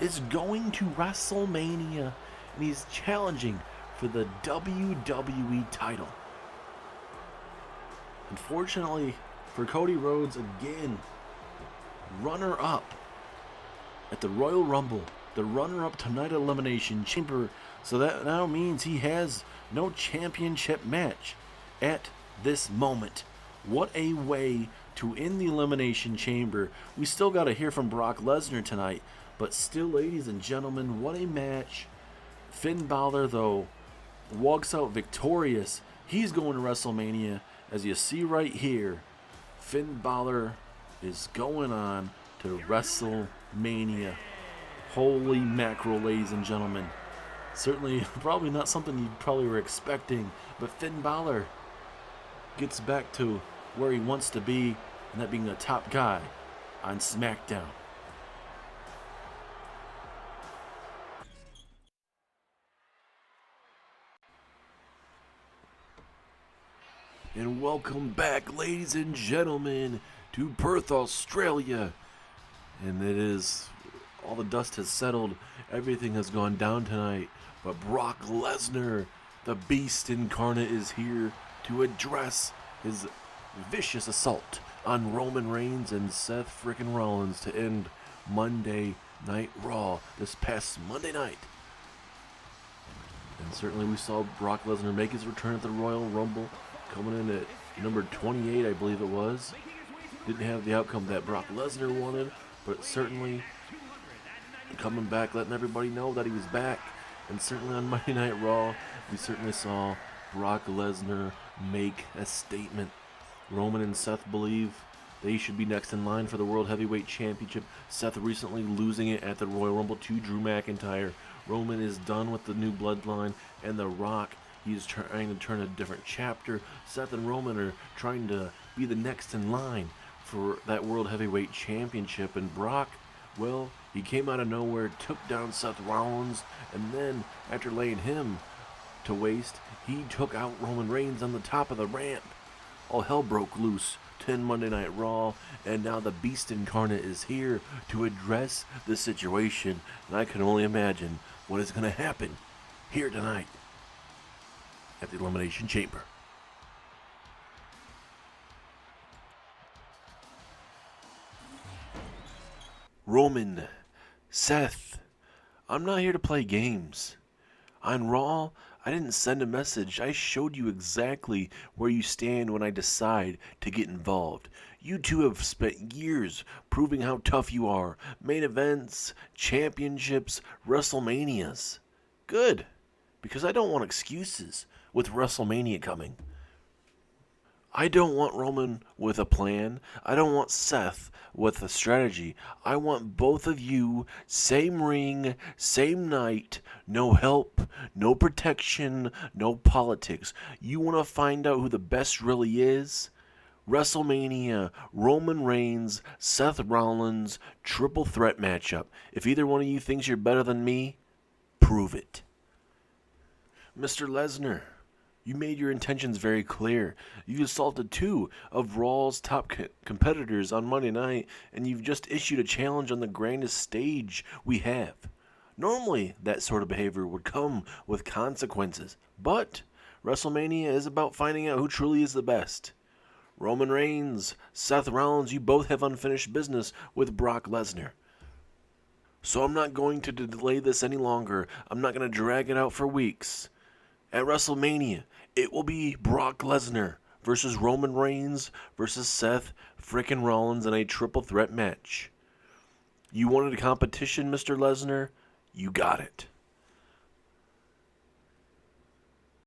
is going to WrestleMania, and he's challenging for the WWE title. Unfortunately for Cody Rhodes, again, runner-up at the Royal Rumble, the runner-up tonight at Elimination Chamber, so that now means he has no championship match at this moment. What a way to end the Elimination Chamber. We still got to hear from Brock Lesnar tonight, but still, ladies and gentlemen, what a match. Finn Balor, though, walks out victorious. He's going to WrestleMania. As you see right here, Finn Balor is going on to WrestleMania. Holy mackerel, ladies and gentlemen. Certainly, probably not something you probably were expecting, but Finn Balor gets back to where he wants to be, and that being a top guy on SmackDown. And welcome back, ladies and gentlemen, to Perth, Australia. And it is, all the dust has settled, everything has gone down tonight, but Brock Lesnar, the Beast Incarnate, is here to address his vicious assault on Roman Reigns and Seth frickin' Rollins to end Monday Night Raw this past Monday night. And certainly we saw Brock Lesnar make his return at the Royal Rumble, coming in at number 28, I believe it was. Didn't have the outcome that Brock Lesnar wanted, but certainly coming back, letting everybody know that he was back. And certainly on Monday Night Raw, we certainly saw Brock Lesnar make a statement. Roman and Seth believe they should be next in line for the World Heavyweight Championship. Seth recently losing it at the Royal Rumble to Drew McIntyre. Roman is done with the new bloodline, and The Rock, he's trying to turn a different chapter. Seth and Roman are trying to be the next in line for that World Heavyweight Championship. And Brock, well, he came out of nowhere, took down Seth Rollins, and then after laying him to waste, he took out Roman Reigns on the top of the ramp. All hell broke loose to end Monday Night Raw, and now the Beast Incarnate is here to address the situation. And I can only imagine what is going to happen here tonight at the Elimination Chamber. Roman, Seth, I'm not here to play games. On Raw, I didn't send a message. I showed you exactly where you stand when I decide to get involved. You two have spent years proving how tough you are. Main events, championships, WrestleManias. Good, because I don't want excuses with WrestleMania coming. I don't want Roman with a plan. I don't want Seth with a strategy. I want both of you, same ring, same night, no help, no protection, no politics. You want to find out who the best really is? WrestleMania, Roman Reigns, Seth Rollins, triple threat matchup. If either one of you thinks you're better than me, prove it. Mr. Lesnar, you made your intentions very clear. You assaulted two of Raw's top competitors on Monday night, and you've just issued a challenge on the grandest stage we have. Normally, that sort of behavior would come with consequences, but WrestleMania is about finding out who truly is the best. Roman Reigns, Seth Rollins, you both have unfinished business with Brock Lesnar. So I'm not going to delay this any longer. I'm not going to drag it out for weeks. At WrestleMania, it will be Brock Lesnar versus Roman Reigns versus Seth frickin' Rollins in a triple threat match. You wanted a competition, Mr. Lesnar? You got it.